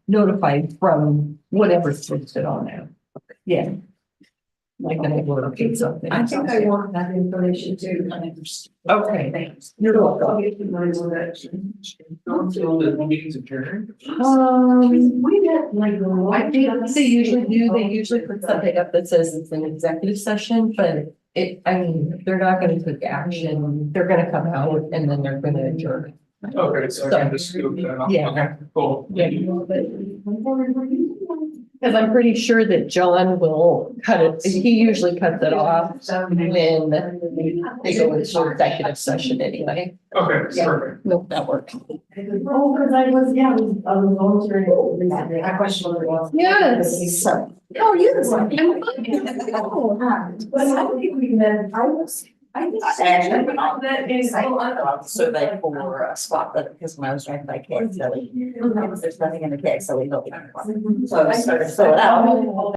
notified from whatever's listed on there. Yeah. Like that work or something. I think I want that information too. Okay, thanks. You're welcome. I'll get you my direction. Until the meeting's adjourned. We got like, I think they usually do, they usually put something up that says it's an executive session, but they're not gonna take action. They're gonna come out and then they're gonna adjourn. Okay, so I can just scoop that up. Yeah. Cool. Yeah. Because I'm pretty sure that John will cut it, he usually cuts it off when they go into executive session anyway. Okay, perfect. Nope, that works. Oh, because I was volunteering. I questioned. Yes. Oh, yes. But I don't think we can, I think that is so they for a spot, but because when I was driving by Case, there's nothing in the case, so we don't. So I started to fill it out.